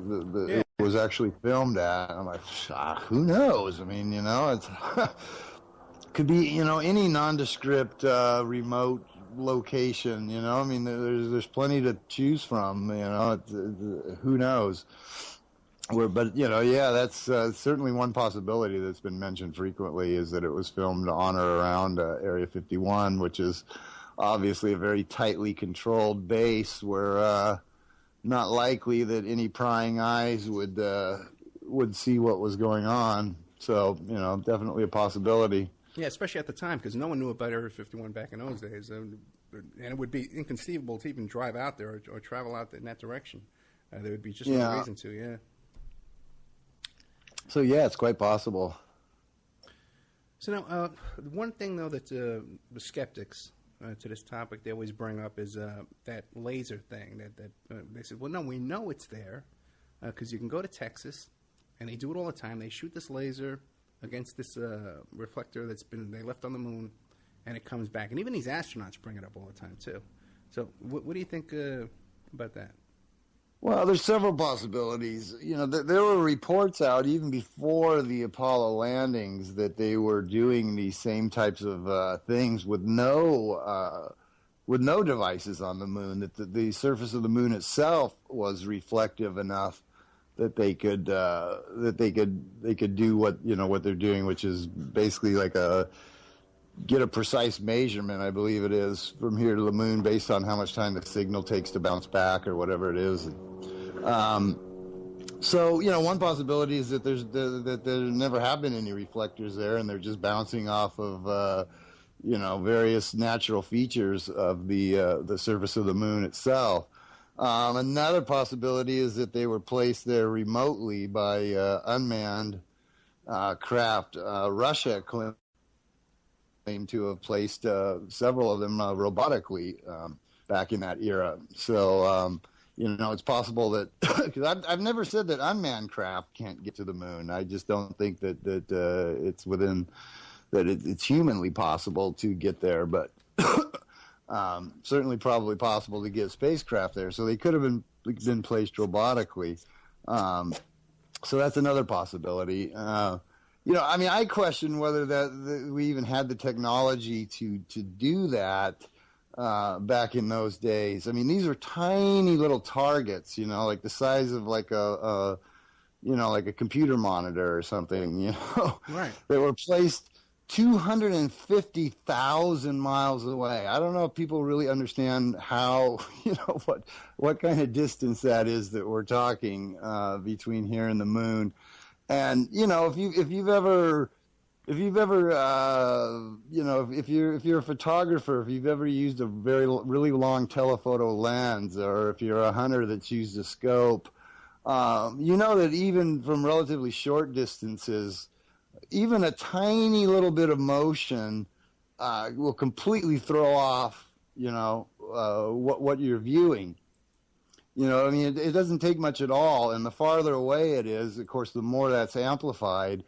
Speaker 5: it was actually filmed at? I'm like, who knows? I mean, it's could be any nondescript remote location. I mean, there's plenty to choose from. Who knows? But that's certainly one possibility that's been mentioned frequently, is that it was filmed on or around Area 51, which is obviously a very tightly controlled base where not likely that any prying eyes would see what was going on. So definitely a possibility.
Speaker 2: Yeah, especially at the time, because no one knew about Area 51 back in those days, and it would be inconceivable to even drive out there or travel out in that direction. There would be just no reason to. Yeah.
Speaker 5: So, yeah, it's quite possible.
Speaker 2: So now, one thing, though, that the skeptics to this topic, they always bring up is that laser thing. That they said, well, no, we know it's there because you can go to Texas, and they do it all the time. They shoot this laser against this reflector they left on the moon, and it comes back. And even these astronauts bring it up all the time, too. So what do you think about that?
Speaker 5: Well, there's several possibilities. There were reports out even before the Apollo landings that they were doing these same types of things with no devices on the moon. That the surface of the moon itself was reflective enough that they could do what they're doing, which is basically like get a precise measurement, I believe it is, from here to the moon based on how much time the signal takes to bounce back or whatever it is. So, one possibility is that that there never have been any reflectors there, and they're just bouncing off of, various natural features of the surface of the moon itself. Another possibility is that they were placed there remotely by unmanned craft. Russia claimed to have placed several of them robotically back in that era. So, it's possible that because I've never said that unmanned craft can't get to the moon. I just don't think that it's within that it's humanly possible to get there, but certainly probably possible to get spacecraft there. So they could have been placed robotically. So that's another possibility. I question whether that we even had the technology to do that back in those days. I mean, these are tiny little targets, like the size of like a computer monitor or something,
Speaker 2: Right.
Speaker 5: They were placed 250,000 miles away. I don't know if people really understand how, what kind of distance that is that we're talking between here and the moon. And if you're a photographer, if you've ever used a really long telephoto lens, or if you're a hunter that's used a scope, that even from relatively short distances, even a tiny little bit of motion will completely throw off, what you're viewing. It doesn't take much at all, and the farther away it is, of course, the more that's amplified.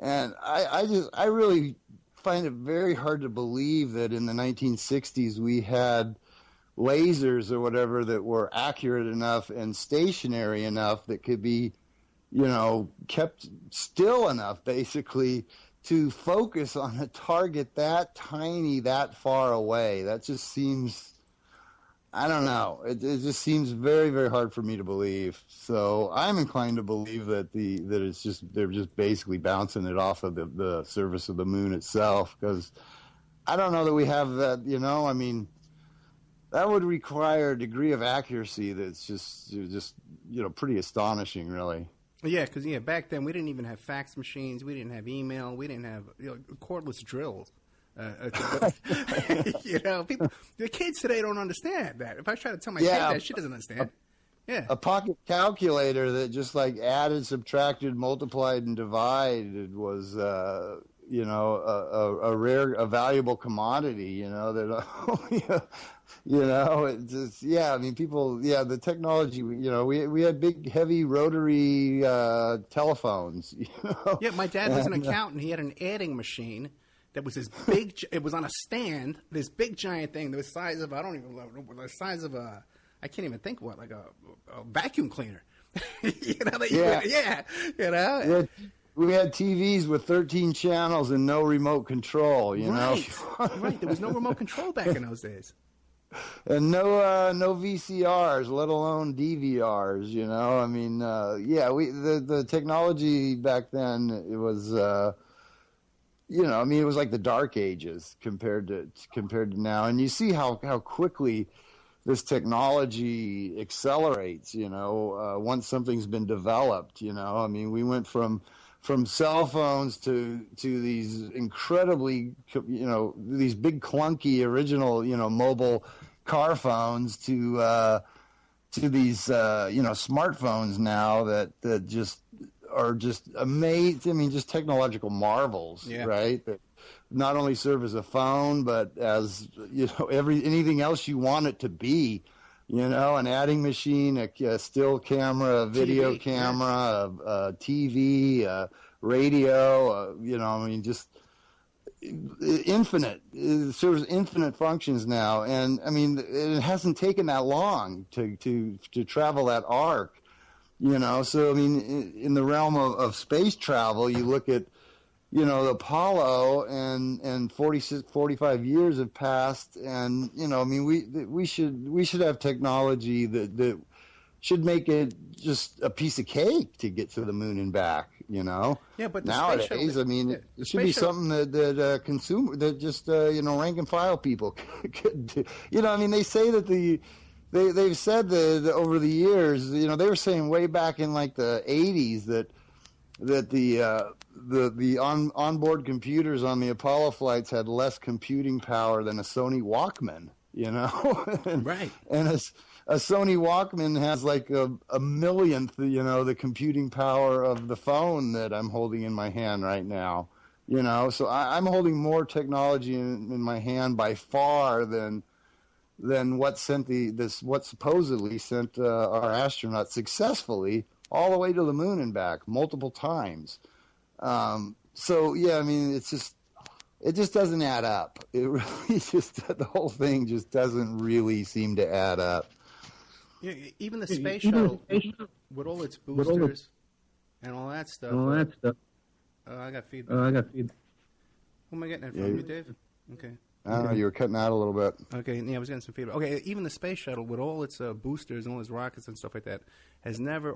Speaker 5: And I really find it very hard to believe that in the 1960s we had lasers or whatever that were accurate enough and stationary enough that could be, kept still enough, basically, to focus on a target that tiny, that far away. That just seems... I don't know. It just seems very, very hard for me to believe. So I'm inclined to believe that they're just basically bouncing it off of the surface of the moon itself, because I don't know that we have that. I mean, that would require a degree of accuracy that's just pretty astonishing, really.
Speaker 2: Yeah, because back then we didn't even have fax machines, we didn't have email, we didn't have cordless drills. People, the kids today don't understand that. If I try to tell my kid that, she doesn't understand.
Speaker 5: A pocket calculator that just like added, subtracted, multiplied, and divided was, a valuable commodity. That It's just, I mean, people, the technology, we had big, heavy rotary telephones,
Speaker 2: Yeah, my dad was an accountant. He had an adding machine that was this big, it was on a stand, this big giant thing, the size of, I don't even know, the size of I can't even think what, like a vacuum cleaner.
Speaker 5: Yeah. We had TVs with 13 channels and no remote control, know.
Speaker 2: Right, there was no remote control back in those days.
Speaker 5: And no VCRs, let alone DVRs, I mean, the technology back then, it was, I mean, it was like the dark ages compared to now. And you see how quickly this technology accelerates, once something's been developed, I mean, we went from cell phones to these incredibly, these big clunky original, mobile car phones to these, smartphones now that just are just amazing. I mean, just technological marvels, right? That not only serve as a phone, but as, anything else you want it to be. An adding machine, a still camera, a video camera, a TV, radio, I mean, just infinite. It serves infinite functions now. And, I mean, it hasn't taken that long to travel that arc, So, I mean, in the realm of space travel, you look at, the Apollo and 45 years have passed, and I mean, we should have technology that should make it just a piece of cake to get to the moon and back.
Speaker 2: Yeah, but
Speaker 5: nowadays, I mean, it should be something that consumer, that just rank and file people could do. I mean, they say that they've said that over the years, they were saying way back in like the 80s that the onboard computers on the Apollo flights had less computing power than a Sony Walkman,
Speaker 2: Right.
Speaker 5: And a Sony Walkman has like a millionth, the computing power of the phone that I'm holding in my hand right now, So I'm holding more technology in my hand by far than what supposedly sent our astronauts successly all the way to the moon and back multiple times. So I mean, it just doesn't add up. It really the whole thing just doesn't really seem to add up.
Speaker 2: Yeah, even the space shuttle with all its boosters and all that stuff. I got feedback. Who am I getting it from? You, Dave? Okay.
Speaker 5: I don't know, you were cutting out a little bit.
Speaker 2: Okay, yeah, I was getting some feedback. Okay, even the space shuttle with all its boosters and all its rockets and stuff like that has never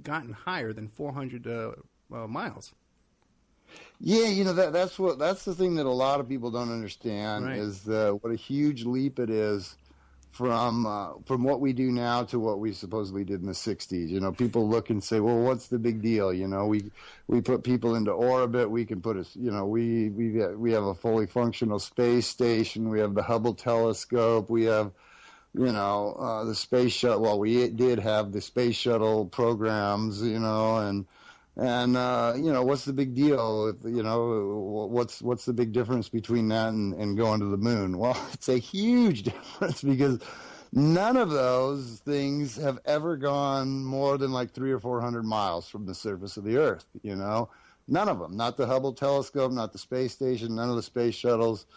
Speaker 2: gotten higher than 400 miles.
Speaker 5: Yeah, that's the thing that a lot of people don't understand, right, is what a huge leap it is from what we do now to what we supposedly did in the 60s. People look and say, well, what's the big deal? We put people into orbit. We can put us, we have a fully functional space station. We have the Hubble telescope. We have, the space shuttle. Well, we did have the space shuttle programs, and what's the big deal? What's the big difference between that and going to the moon? Well, it's a huge difference because none of those things have ever gone more than like 300 or 400 miles from the surface of the Earth. None of them. Not the Hubble telescope, not the space station, none of the space shuttles.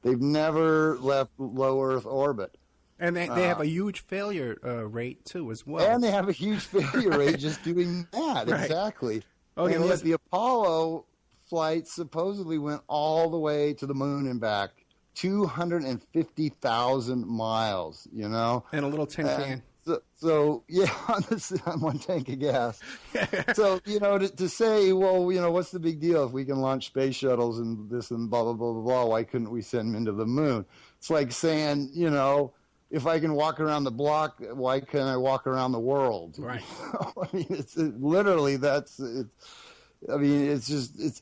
Speaker 5: They've never left low Earth orbit.
Speaker 2: And they have a huge failure rate, too, as well.
Speaker 5: And they have a huge failure rate just doing that, right. Exactly.
Speaker 2: Okay,
Speaker 5: and yet the Apollo flight supposedly went all the way to the moon and back, 250,000 miles,
Speaker 2: And a little tin can.
Speaker 5: So on one tank of gas. So, to say, well, what's the big deal if we can launch space shuttles and this and blah, blah, blah, blah, blah, why couldn't we send them into the moon? It's like saying, if I can walk around the block, why can't I walk around the world?
Speaker 2: Right.
Speaker 5: I mean, it's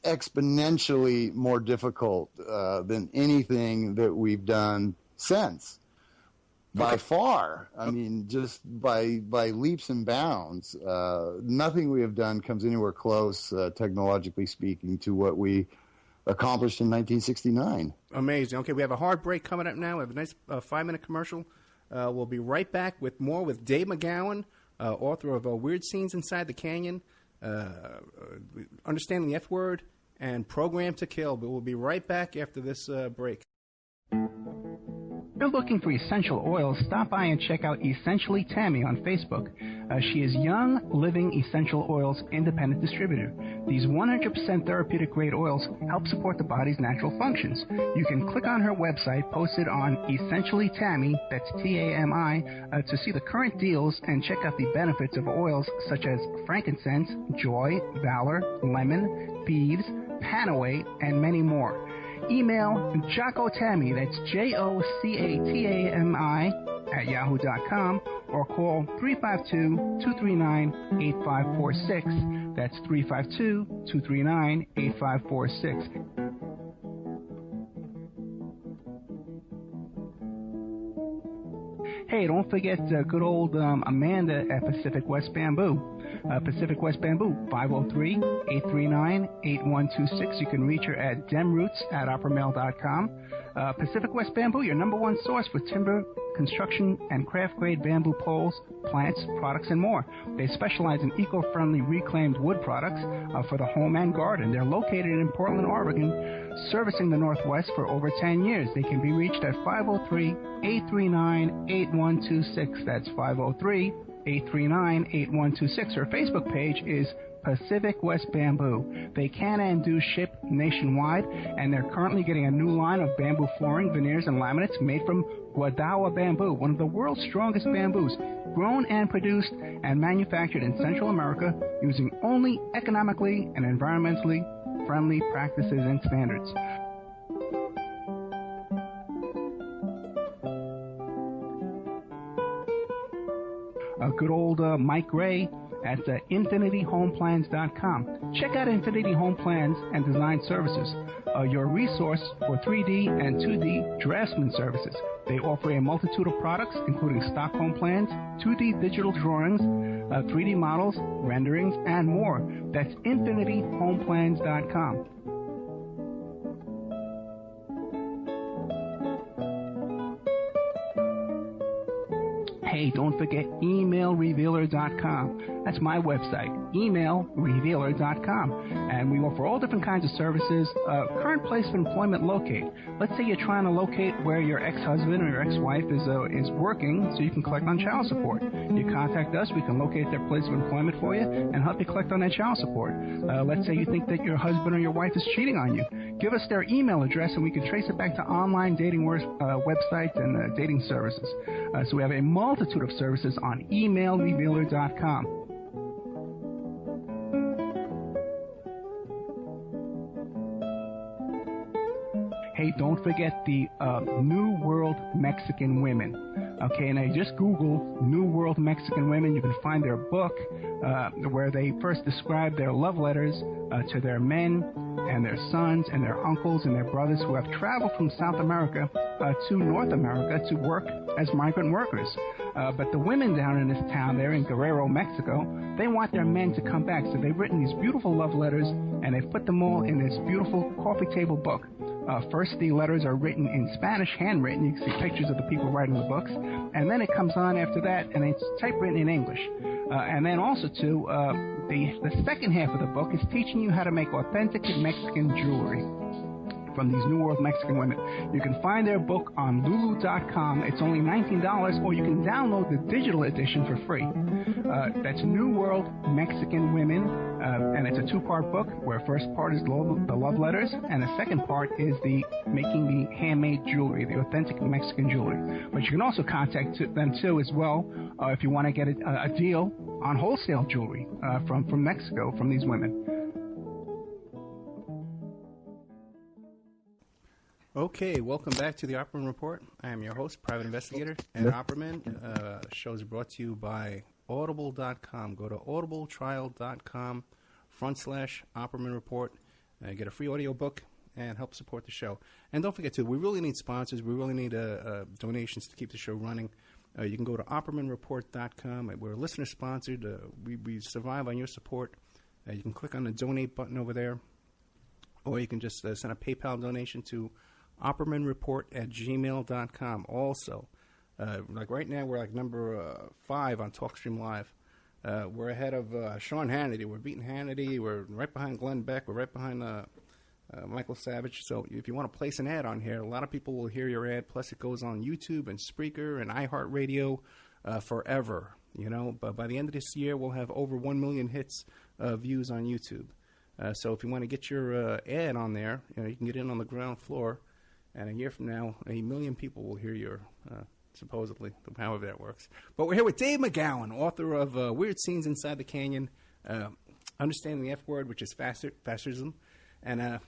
Speaker 5: exponentially more difficult than anything that we've done since. By far. I mean, just by leaps and bounds. Nothing we have done comes anywhere close, technologically speaking, to what we accomplished in 1969.
Speaker 2: Amazing. Okay, we have a hard break coming up now. We have a nice 5-minute commercial. We'll be right back with more with Dave McGowan, author of Weird Scenes Inside the Canyon, Understanding the F Word, and Program to Kill. But we'll be right back after this break.
Speaker 4: If you're looking for essential oils, stop by and check out Essentially Tammy on Facebook. She is Young Living Essential Oils Independent Distributor. These 100% therapeutic grade oils help support the body's natural functions. You can click on her website posted on Essentially Tammy, that's T-A-M-I, to see the current deals and check out the benefits of oils such as frankincense, joy, valor, lemon, beads, panaway, and many more. Email Jocotami, that's Jocatami, @yahoo.com, or call 352-239-8546. That's 352-239-8546. Hey, don't forget good old Amanda at Pacific West Bamboo. Pacific West Bamboo, 503-839-8126. You can reach her at demroots@oppermail.com. Pacific West Bamboo, your number one source for timber, construction, and craft-grade bamboo poles, plants, products, and more. They specialize in eco-friendly reclaimed wood products for the home and garden. They're located in Portland, Oregon, servicing the Northwest for over 10 years. They can be reached at 503-839-8126. That's 503-839-8126. Her Facebook page is Pacific West Bamboo. They can and do ship nationwide, and they're currently getting a new line of bamboo flooring, veneers, and laminates made from Guadawa bamboo, one of the world's strongest bamboos, grown and produced and manufactured in Central America using only economically and environmentally friendly practices and standards. Good old Mike Ray at infinityhomeplans.com. Check out Infinity Home Plans and Design Services, your resource for 3D and 2D draftsman services. They offer a multitude of products, including stock home plans, 2D digital drawings, 3D models, renderings, and more. That's infinityhomeplans.com. Hey, don't forget emailrevealer.com. That's my website, emailrevealer.com. And we offer all different kinds of services. Current place of employment locate. Let's say you're trying to locate where your ex-husband or your ex-wife is working so you can collect on child support. You contact us, we can locate their place of employment for you and help you collect on that child support. Let's say you think that your husband or your wife is cheating on you. Give us their email address and we can trace it back to online dating websites and dating services. So we have a multitude of services on emailrevealer.com. Hey, don't forget the New World Mexican Women. Okay, now you just Google New World Mexican Women. You can find their book where they first describe their love letters to their men and their sons and their uncles and their brothers who have traveled from South America to North America to work as migrant workers. But the women down in this town there in Guerrero, Mexico, they want their men to come back. So they've written these beautiful love letters and they've put them all in this beautiful coffee table book. First, the letters are written in Spanish, handwritten. You can see pictures of the people writing the books. And then it comes on after that, and it's typewritten in English. And then also, too, the second half of the book is teaching you how to make authentic Mexican jewelry from these New World Mexican Women. You can find their book on lulu.com. It's only $19, or you can download the digital edition for free. That's New World Mexican Women, and it's a two-part book where first part is the love letters, and the second part is the making the handmade jewelry, the authentic Mexican jewelry. But you can also contact them, too, as well, if you want to get a deal on wholesale jewelry from Mexico, from these women.
Speaker 2: Okay, welcome back to the Opperman Report. I am your host, Private Investigator, and Opperman. The show is brought to you by Audible.com. Go to audibletrial.com/Opperman Report. Get a free audio book and help support the show. And don't forget, too, we really need sponsors. We really need donations to keep the show running. You can go to OppermanReport.com. We're listener-sponsored. We survive on your support. You can click on the donate button over there. or you can just send a PayPal donation to oppermanreport@gmail.com. Also, like right now, we're like number 5 on TalkStream Live. We're ahead of Sean Hannity. We're beating Hannity. We're right behind Glenn Beck. We're right behind Michael Savage. So if you want to place an ad on here, a lot of people will hear your ad. Plus, it goes on YouTube and Spreaker and iHeartRadio forever. You know, but by the end of this year, we'll have over 1 million hits views on YouTube. So if you want to get your ad on there, you can get in on the ground floor, and a year from now, 1 million people will hear your, supposedly, however that works. But we're here with Dave McGowan, author of Weird Scenes Inside the Canyon, Understanding the F Word, which is Fascism, and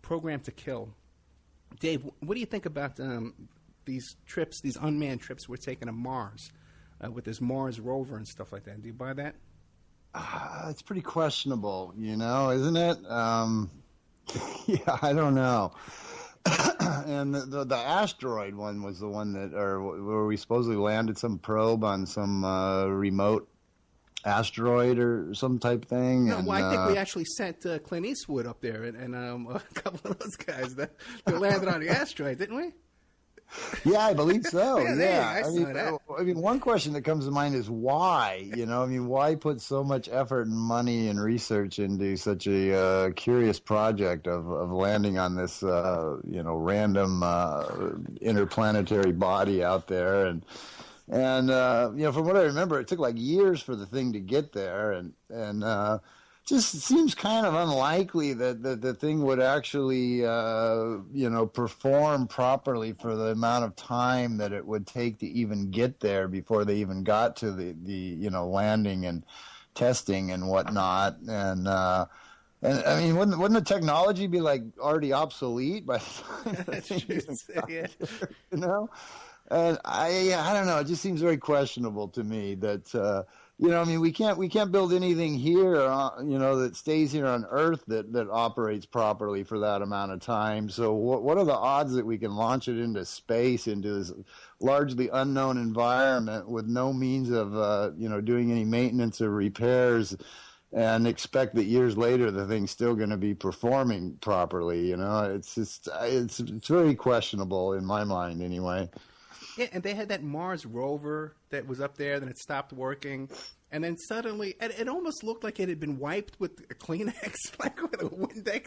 Speaker 2: Program to Kill. Dave, what do you think about these trips, these unmanned trips we're taking to Mars with this Mars rover and stuff like that? Do you buy that?
Speaker 5: It's pretty questionable, isn't it? Yeah, I don't know. And the asteroid one was the one where we supposedly landed some probe on some remote asteroid or some type thing.
Speaker 2: No, well, I think we actually sent Clint Eastwood up there and a couple of those guys that landed on the asteroid, didn't we?
Speaker 5: Yeah, I believe so.
Speaker 2: Yeah.
Speaker 5: I mean, one question that comes to mind is why? Why put so much effort and money and research into such a curious project of landing on this, random interplanetary body out there? And from what I remember, it took like years for the thing to get there, and just seems kind of unlikely that the thing would actually, perform properly for the amount of time that it would take to even get there before they even got to the landing and testing and whatnot. And I mean, wouldn't the technology be like already obsolete by the time
Speaker 2: That's true. Yeah.
Speaker 5: And I don't know. It just seems very questionable to me that. We can't build anything here, that stays here on Earth that operates properly for that amount of time. So what are the odds that we can launch it into space, into this largely unknown environment with no means of, doing any maintenance or repairs, and expect that years later the thing's still going to be performing properly? It's very questionable in my mind anyway.
Speaker 2: Yeah, and they had that Mars rover that was up there, then it stopped working, and then suddenly, it almost looked like it had been wiped with a Kleenex, like with a Windex.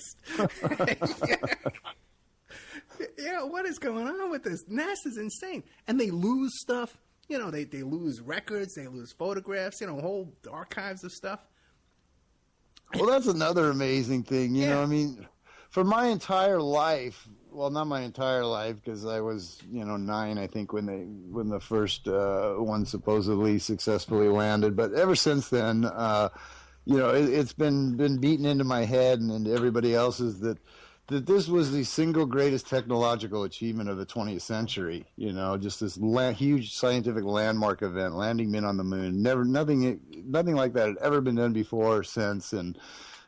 Speaker 2: Yeah, what is going on with this? NASA's insane. And they lose stuff. They lose records, they lose photographs, whole archives of stuff.
Speaker 5: Well, that's another amazing thing,
Speaker 2: Yeah.
Speaker 5: For my entire life, well, not my entire life, because I was, 9, I think, when the first one supposedly successfully landed. But ever since then, it's been beaten into my head and into everybody else's that this was the single greatest technological achievement of the 20th century. Just this huge scientific landmark event, landing men on the moon. Nothing like that had ever been done before or since, and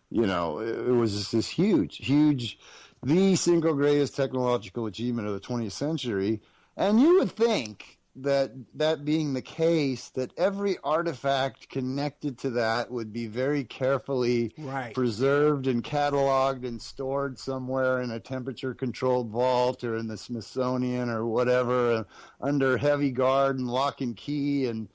Speaker 5: it was just this huge. The single greatest technological achievement of the 20th century. And you would think that being the case, that every artifact connected to that would be very carefully preserved and cataloged and stored somewhere in a temperature-controlled vault or in the Smithsonian or whatever, under heavy guard and lock and key and,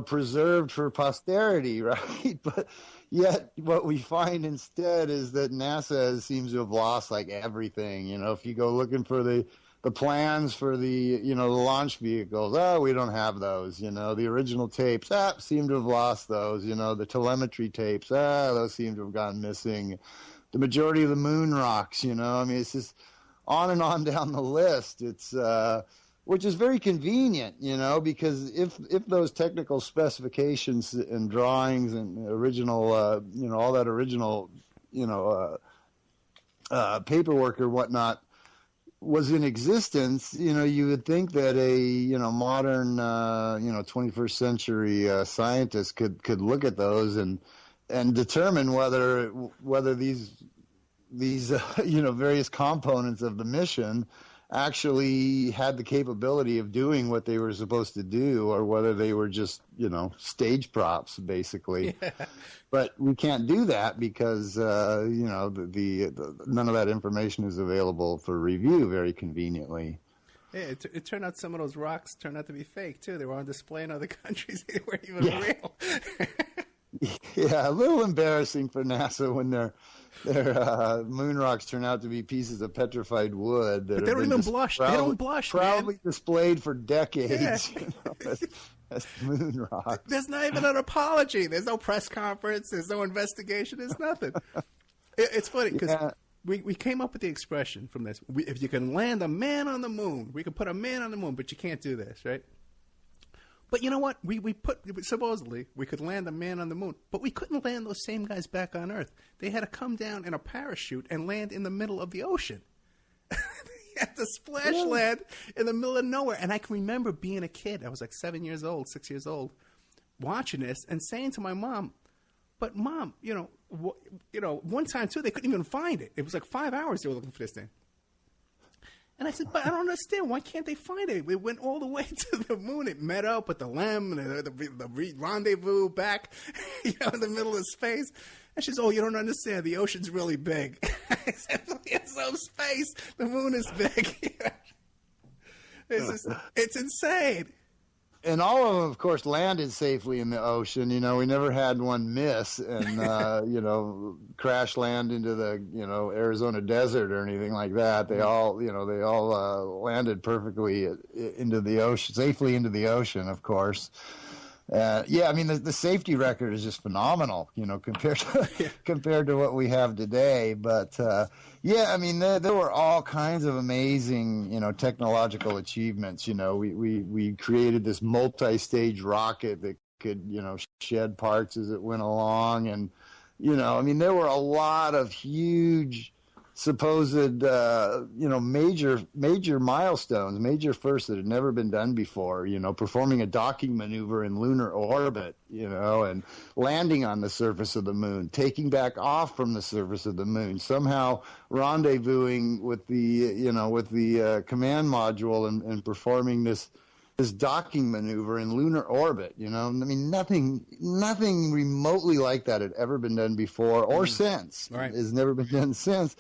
Speaker 5: preserved for posterity, right? But yet, what we find instead is that NASA seems to have lost like everything. If you go looking for the plans for the the launch vehicles, we don't have those. The original tapes, seem to have lost those. The telemetry tapes, those seem to have gone missing. The majority of the moon rocks. It's just on and on down the list. It's which is very convenient, because if those technical specifications and drawings and original, all that original, paperwork or whatnot was in existence, you would think that a, modern, 21st century scientist could look at those and determine whether these various components of the mission actually had the capability of doing what they were supposed to do, or whether they were just, stage props, basically. Yeah. But we can't do that because, none of that information is available for review very conveniently.
Speaker 2: Yeah, it turned out some of those rocks turned out to be fake, too. They were on display in other countries. They weren't even real.
Speaker 5: Yeah, a little embarrassing for NASA when their moon rocks turn out to be pieces of petrified wood. But
Speaker 2: they don't even blush. They don't blush,
Speaker 5: proudly
Speaker 2: man.
Speaker 5: Displayed for decades.
Speaker 2: Yeah.
Speaker 5: As moon rocks.
Speaker 2: There's not even an apology. There's no press conference. There's no investigation. There's nothing. It's funny because we came up with the expression from this. If you can land a man on the moon, we can put a man on the moon, but you can't do this, right? But you know what? Supposedly, we could land a man on the moon, but we couldn't land those same guys back on Earth. They had to come down in a parachute and land in the middle of the ocean. They had to splash land in the middle of nowhere. And I can remember being a kid. I was like 6 years old, watching this and saying to my mom, but Mom, one time, too, they couldn't even find it. It was like 5 hours they were looking for this thing. And I said, but I don't understand. Why can't they find it? We went all the way to the moon. It met up with the LEM, and the rendezvous back, in the middle of space. And she says, oh, you don't understand. The ocean's really big. I said, it's no space. The moon is big. It's insane.
Speaker 5: And all of them, of course, landed safely in the ocean. We never had one miss and, crash land into the, Arizona desert or anything like that. They all landed perfectly into the ocean, safely into the ocean, of course. The safety record is just phenomenal, compared to what we have today. But, there were all kinds of amazing, technological achievements. We created this multi-stage rocket that could, shed parts as it went along. And, there were a lot of huge supposed, major milestones, major firsts that had never been done before, performing a docking maneuver in lunar orbit, and landing on the surface of the moon, taking back off from the surface of the moon, somehow rendezvousing with the command module and performing this docking maneuver in lunar orbit, nothing remotely like that had ever been done before or since. Right. It's never been done since.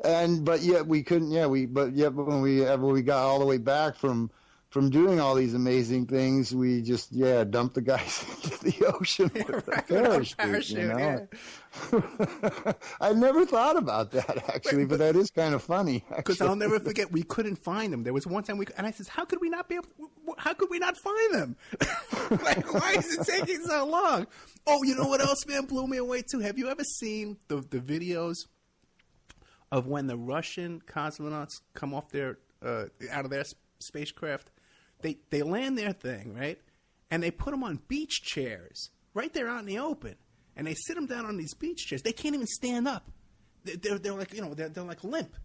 Speaker 5: But yet we couldn't, but when we got all the way back from doing all these amazing things, we just, dumped the guys into the ocean with a parachute, I never thought about that, actually, but that is kind of funny.
Speaker 2: Because I'll never forget, we couldn't find them. There was one time and I said, how could we not find them? Why is it taking so long? Oh, you know what else, man, blew me away, too? Have you ever seen the videos of when the Russian cosmonauts come off out of their spacecraft? They land their thing, right? And they put them on beach chairs right there out in the open. And they sit them down on these beach chairs. They can't even stand up. They're like, they're like limp.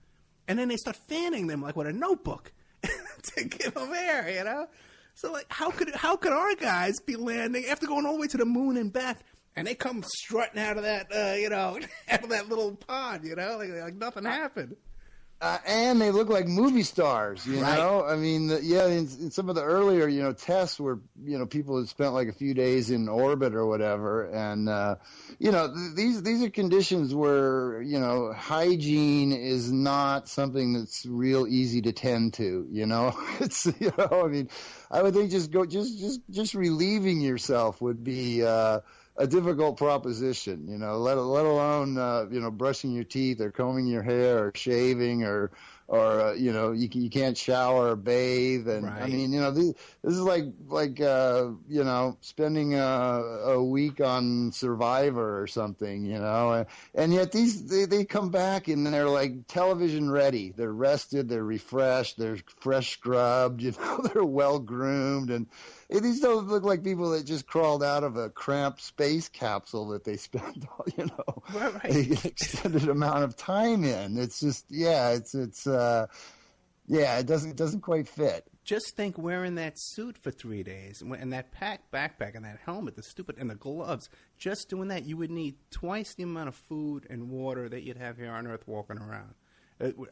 Speaker 2: And then they start fanning them like with a notebook to give them air, So like, how could our guys be landing after going all the way to the moon and back? And they come strutting out of that, out of that little pond, like nothing happened.
Speaker 5: And they look like movie stars,
Speaker 2: right.
Speaker 5: I mean, in some of the earlier, tests where, people had spent like a few days in orbit or whatever. And, these are conditions where, hygiene is not something that's real easy to tend to, It's, I would think just relieving yourself would be, a difficult proposition, let alone, brushing your teeth or combing your hair or shaving or you can't shower or bathe. And right. I mean, this is like spending a week on Survivor or something, and yet they come back and they're like television ready. They're rested, they're refreshed, they're fresh scrubbed, they're well groomed, and these don't look like people that just crawled out of a cramped space capsule that they spent,
Speaker 2: right.
Speaker 5: an extended amount of time in. It's just, it doesn't quite fit.
Speaker 2: Just think wearing that suit for 3 days and that backpack and that helmet, and the gloves. Just doing that, you would need twice the amount of food and water that you'd have here on Earth walking around.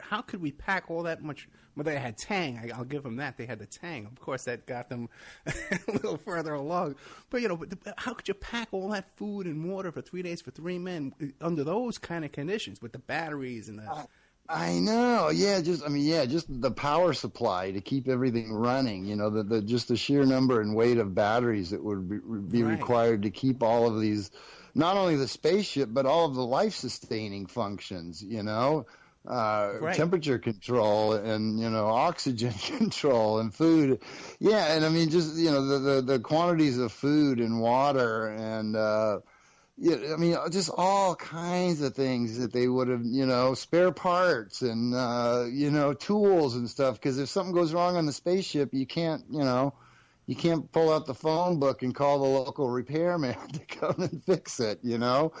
Speaker 2: How could we pack all that much? Well, they had Tang. I'll give them that. They had the Tang. Of course, that got them a little further along. But, how could you pack all that food and water for 3 days for 3 men under those kind of conditions with the batteries and the...
Speaker 5: I know, yeah, just the power supply to keep everything running. Just the sheer number and weight of batteries that would be required to keep all of these, not only the spaceship, but all of the life-sustaining functions. Temperature control and oxygen control and food. Yeah, and I mean just the quantities of food and water and. Just all kinds of things that they would have, spare parts and, tools and stuff. Because if something goes wrong on the spaceship, you can't pull out the phone book and call the local repairman to come and fix it, So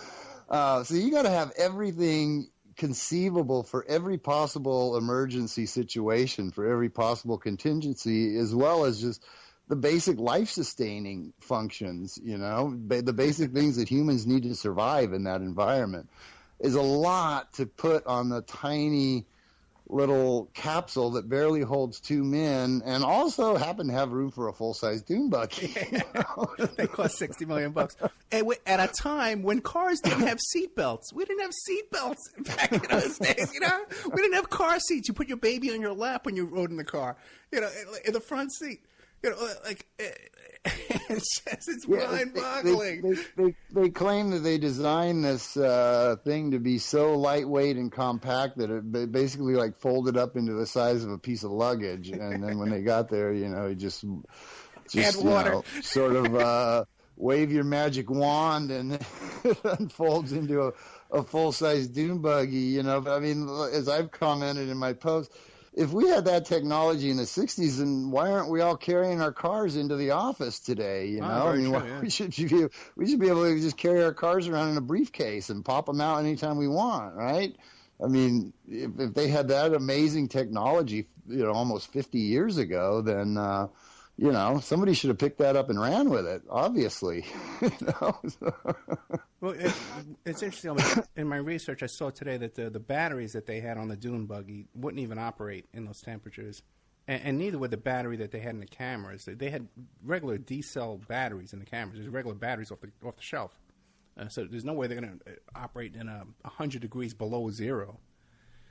Speaker 5: you got to have everything conceivable for every possible emergency situation, for every possible contingency, as well as just the basic life-sustaining functions, the basic things that humans need to survive in that environment is a lot to put on the tiny little capsule that barely holds 2 men and also happen to have room for a full-size dune buggy.
Speaker 2: They cost $60 million. And at a time when cars didn't have seatbelts. We didn't have seatbelts back in those days, We didn't have car seats. You put your baby on your lap when you rode in the car, in the front seat. It's mind-boggling.
Speaker 5: They claim that they designed this thing to be so lightweight and compact that it basically folded up into the size of a piece of luggage. And then when they got there, just
Speaker 2: add water.
Speaker 5: Sort of wave your magic wand and it unfolds into a full-size dune buggy. But I mean, as I've commented in my post, if we had that technology in the 60s, then why aren't we all carrying our cars into the office today? We should be able to just carry our cars around in a briefcase and pop them out anytime we want, right? I mean, if they had that amazing technology, almost 50 years ago, then somebody should have picked that up and ran with it, obviously.
Speaker 2: Well, it's interesting. In my research, I saw today that the batteries that they had on the dune buggy wouldn't even operate in those temperatures, and neither would the battery that they had in the cameras. They had regular D-cell batteries in the cameras. There's regular batteries off the shelf. So there's no way they're going to operate in 100 degrees below zero.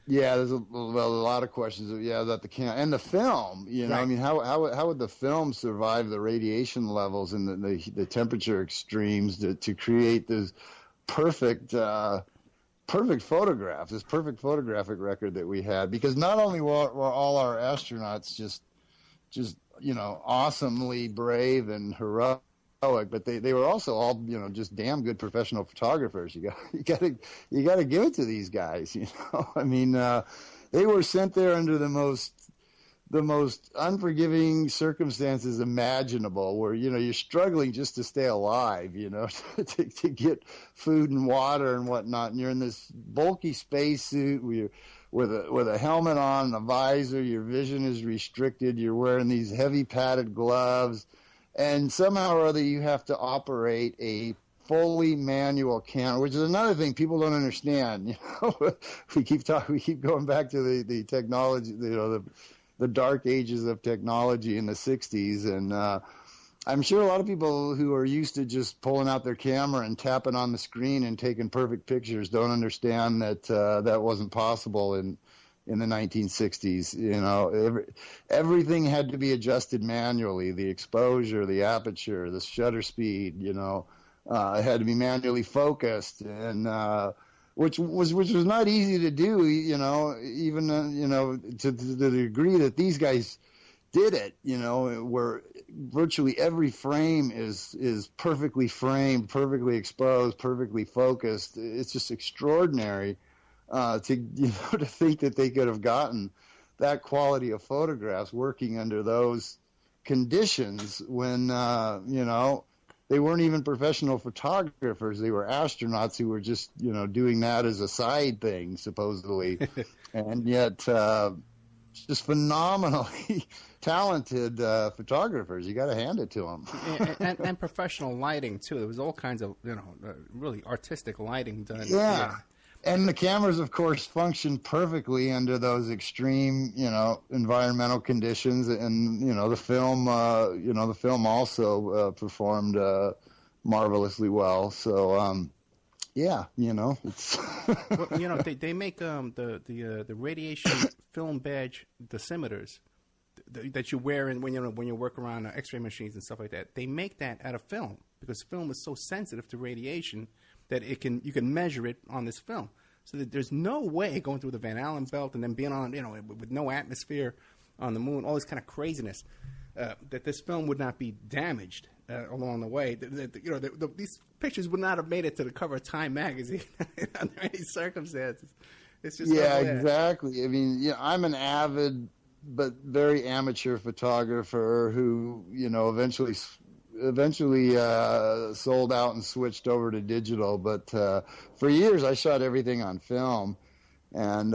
Speaker 5: Yeah, there's a lot of questions. About the camera and the film. Right. I mean, how would the film survive the radiation levels and the temperature extremes to create this perfect photographs, this perfect photographic record that we had? Because not only were all our astronauts just awesomely brave and heroic, but they were also all just damn good professional photographers. You got to give it to these guys. I mean, they were sent there under the most unforgiving circumstances imaginable, where you're struggling just to stay alive, to get food and water and whatnot, and you're in this bulky spacesuit with a helmet on and a visor. Your vision is restricted. You're wearing these heavy padded gloves. And somehow or other, you have to operate a fully manual camera, which is another thing people don't understand. We keep going back to the technology, the dark ages of technology in the 60s, and I'm sure a lot of people who are used to just pulling out their camera and tapping on the screen and taking perfect pictures don't understand that that wasn't possible in the 1960s. Everything had to be adjusted manually. The exposure, the aperture, the shutter speed, it had to be manually focused, and which was not easy to do, even to the degree that these guys did it, where virtually every frame is perfectly framed, perfectly exposed, perfectly focused. It's just extraordinary. To think that they could have gotten that quality of photographs working under those conditions when they weren't even professional photographers. They were astronauts who were just doing that as a side thing, supposedly, and yet just phenomenally talented photographers. You got to hand it to them.
Speaker 2: and professional lighting too. There was all kinds of really artistic lighting done.
Speaker 5: Yeah. And the cameras, of course, function perfectly under those extreme, environmental conditions. And the film also performed marvelously well. So, it's.
Speaker 2: Well, they make the radiation film badge dosimeters that you wear when you work around X-ray machines and stuff like that. They make that out of film because film is so sensitive to radiation that you can measure it on this film. So that there's no way going through the Van Allen belt and then being on, with no atmosphere on the moon, all this kind of craziness, that this film would not be damaged along the way. These pictures would not have made it to the cover of Time magazine under any circumstances. It's just
Speaker 5: exactly. I mean, I'm an avid but very amateur photographer who, eventually sold out and switched over to digital. But for years, I shot everything on film. And,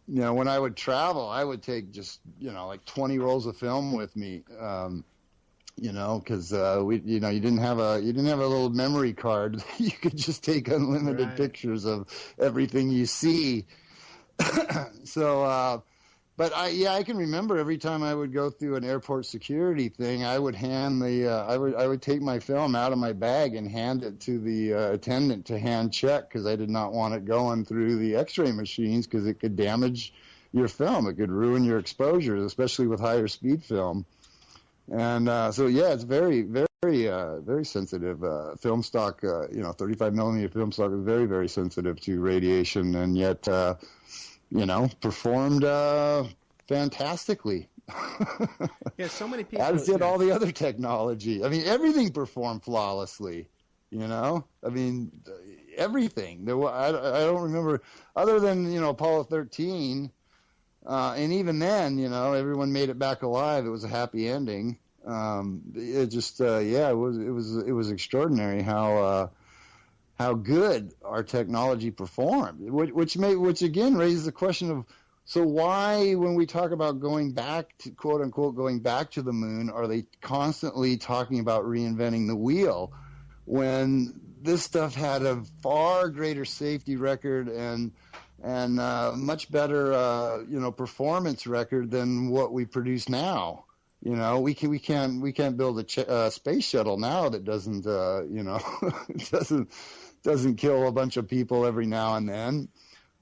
Speaker 5: when I would travel, I would take just, like 20 rolls of film with me, because you didn't have a little memory card. You could just take unlimited pictures of everything you see. So, but I can remember every time I would go through an airport security thing, I would hand I would take my film out of my bag and hand it to the attendant to hand check because I did not want it going through the X-ray machines because it could damage your film. It could ruin your exposures, especially with higher speed film. And it's very, very, very sensitive. Film stock, 35 millimeter film stock is very, very sensitive to radiation, and yet. Performed fantastically.
Speaker 2: Yeah, so many people.
Speaker 5: As did all the other technology. I mean, everything performed flawlessly. I mean, everything. I don't remember, other than Apollo 13, and even then, everyone made it back alive. It was a happy ending. It just, it was extraordinary how good our technology performed, which again raises the question of, so why, when we talk about going back to, quote unquote, going back to the moon, are they constantly talking about reinventing the wheel when this stuff had a far greater safety record and much better, performance record than what we produce now? We can't build a space shuttle now that doesn't, doesn't kill a bunch of people every now and then,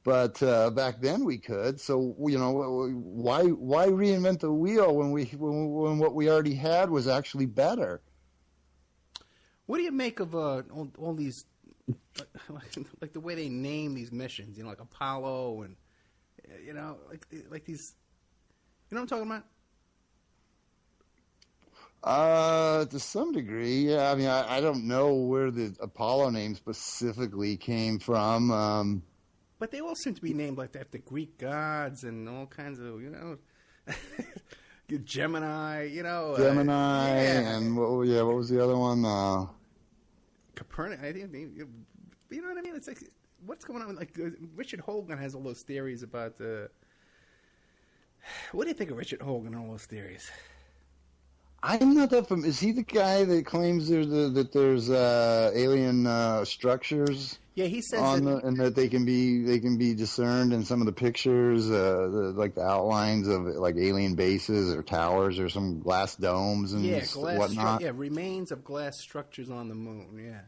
Speaker 5: but back then we could. So why reinvent the wheel when what we already had was actually better?
Speaker 2: What do you make of all these, like the way they name these missions? Like Apollo and like these. You know what I'm talking about?
Speaker 5: To some degree, yeah. I mean, I don't know where the Apollo name specifically came from.
Speaker 2: But they all seem to be named like that, the Greek gods and all kinds of, Gemini,
Speaker 5: Gemini, and what was the other one?
Speaker 2: Copernicus. I think, you know what I mean? It's like, what's going on? Like, Richard Hogan has all those theories about what do you think of Richard Hogan and all those theories?
Speaker 5: I'm not that familiar. Is he the guy that claims that there's alien structures?
Speaker 2: Yeah, he says
Speaker 5: and that they can be discerned in some of the pictures, like the outlines of like alien bases or towers or some glass domes and whatnot.
Speaker 2: Remains of glass structures on the moon. Yeah.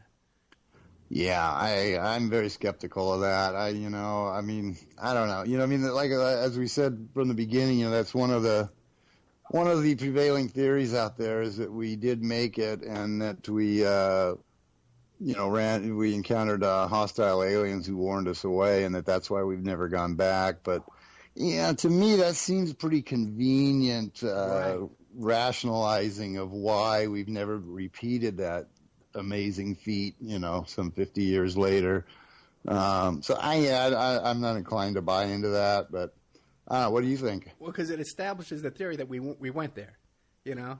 Speaker 5: Yeah, I'm very skeptical of that. I don't know. Like as we said from the beginning, that's one of the prevailing theories out there is that we did make it and that we encountered hostile aliens who warned us away and that's why we've never gone back. But yeah, to me that seems pretty convenient rationalizing of why we've never repeated that amazing feat, some 50 years later. I'm not inclined to buy into that, but what do you think?
Speaker 2: Well, because it establishes the theory that we went there,
Speaker 5: Yeah,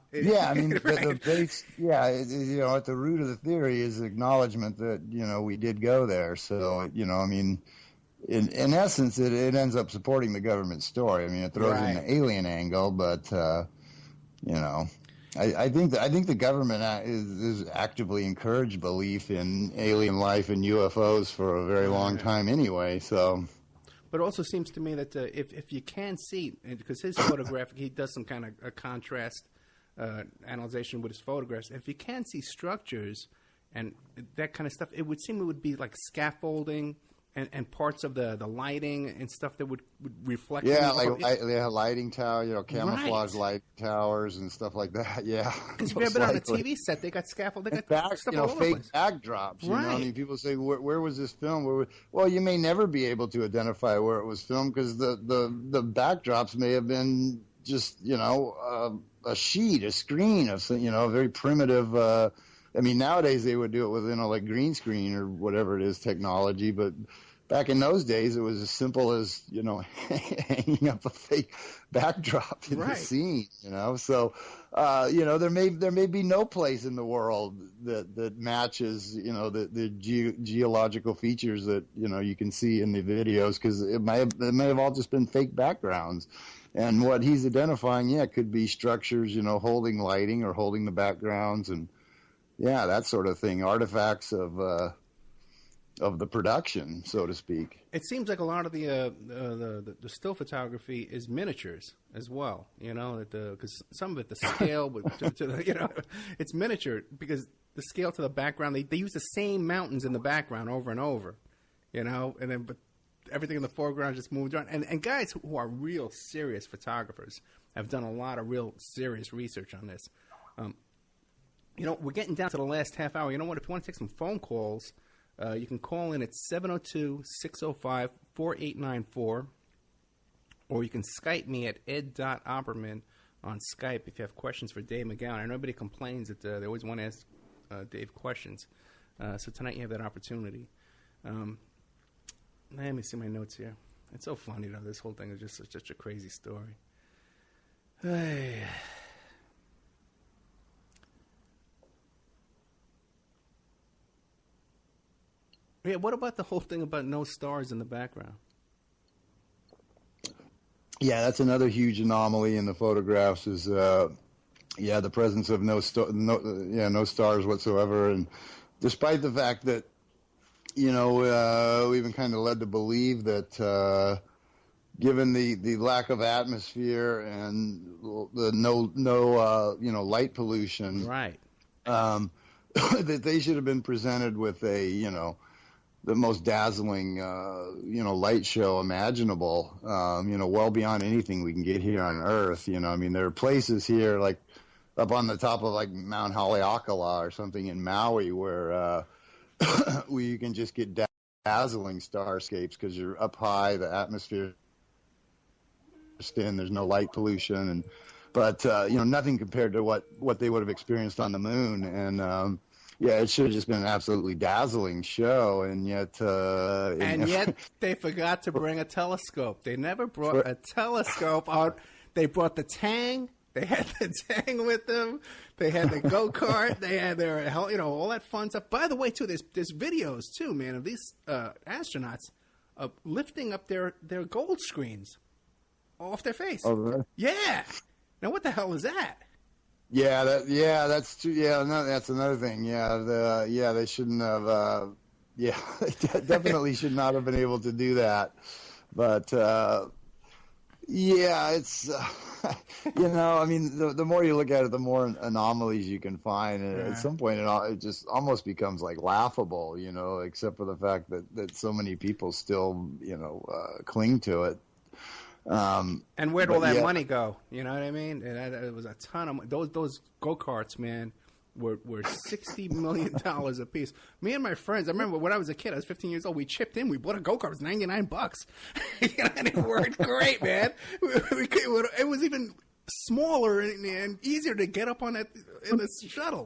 Speaker 5: I mean, the base, at the root of the theory is acknowledgement that, we did go there. So, I mean, in essence, it ends up supporting the government story. I mean, it throws in the alien angle, but, I think the government is actively encouraged belief in alien life and UFOs for a very long time anyway. So,
Speaker 2: but it also seems to me that if you can see, because his photograph, he does some kind of a contrast analyzation with his photographs. If you can see structures and that kind of stuff, it would seem it would be like scaffolding. And parts of the lighting and stuff that would reflect.
Speaker 5: Yeah, lighting tower, camouflage light towers and stuff like that. Yeah,
Speaker 2: because if you've ever been on a TV set, they got scaffold, they got stuff all over the place.
Speaker 5: Fake backdrops. You know, I mean, people say, "Where was this filmed?" Well, you may never be able to identify where it was filmed because the backdrops may have been just a sheet, a screen of a very primitive. I mean, nowadays they would do it with like green screen or whatever it is technology, but back in those days it was as simple as hanging up a fake backdrop in the scene. So there may be no place in the world that matches the geological features that you can see in the videos, because it may have all just been fake backgrounds. And what he's identifying, could be structures holding lighting or holding the backgrounds and. Yeah, that sort of thing. Artifacts of the production, so to speak.
Speaker 2: It seems like a lot of the still photography is miniatures as well. Because some of it, the scale it's miniature because the scale to the background. They use the same mountains in the background over and over, but everything in the foreground just moved around. And guys who are real serious photographers have done a lot of real serious research on this. We're getting down to the last half hour. You know what? If you want to take some phone calls, you can call in at 702-605-4894, or you can Skype me at ed.opperman on Skype if you have questions for Dave McGowan. I know everybody complains that they always want to ask Dave questions. So tonight you have that opportunity. Let me see my notes here. It's so funny, though. This whole thing is just such a crazy story. Hey. Yeah, what about the whole thing about no stars in the background?
Speaker 5: Yeah, that's another huge anomaly in the photographs. Is the presence of no stars whatsoever, and despite the fact that we've been kind of led to believe that given the lack of atmosphere and the no light pollution,
Speaker 2: right,
Speaker 5: that they should have been presented with the most dazzling, light show imaginable, well beyond anything we can get here on Earth. I mean, there are places here, like up on the top of like Mount Haleakala or something in Maui, where you can just get dazzling starscapes because you're up high, the atmosphere is thin, there's no light pollution, but nothing compared to what they would have experienced on the moon. And it should have just been an absolutely dazzling show, and yet
Speaker 2: they forgot to bring a telescope. They never brought a telescope out. They brought the Tang. They had the Tang with them. They had the go-kart. They had their all that fun stuff. By the way, too, there's videos too, man, of these astronauts lifting up their gold screens off their face.
Speaker 5: Oh, really?
Speaker 2: Yeah. Now what the hell is that?
Speaker 5: Yeah, that's true. Yeah, no, that's another thing. Yeah, they shouldn't have. They definitely should not have been able to do that. But it's I mean, the more you look at it, the more anomalies you can find, and at some point, it just almost becomes like laughable. Except for the fact that so many people still cling to it.
Speaker 2: And where'd all that money go? You know what I mean? It was a ton of those go-karts, man, were $60 million a piece. Me and my friends, I remember when I was a kid, I was 15 years old, we chipped in, we bought a go-kart, it was $99. And it worked great, man. It was even smaller and easier to get up on that in the shuttle.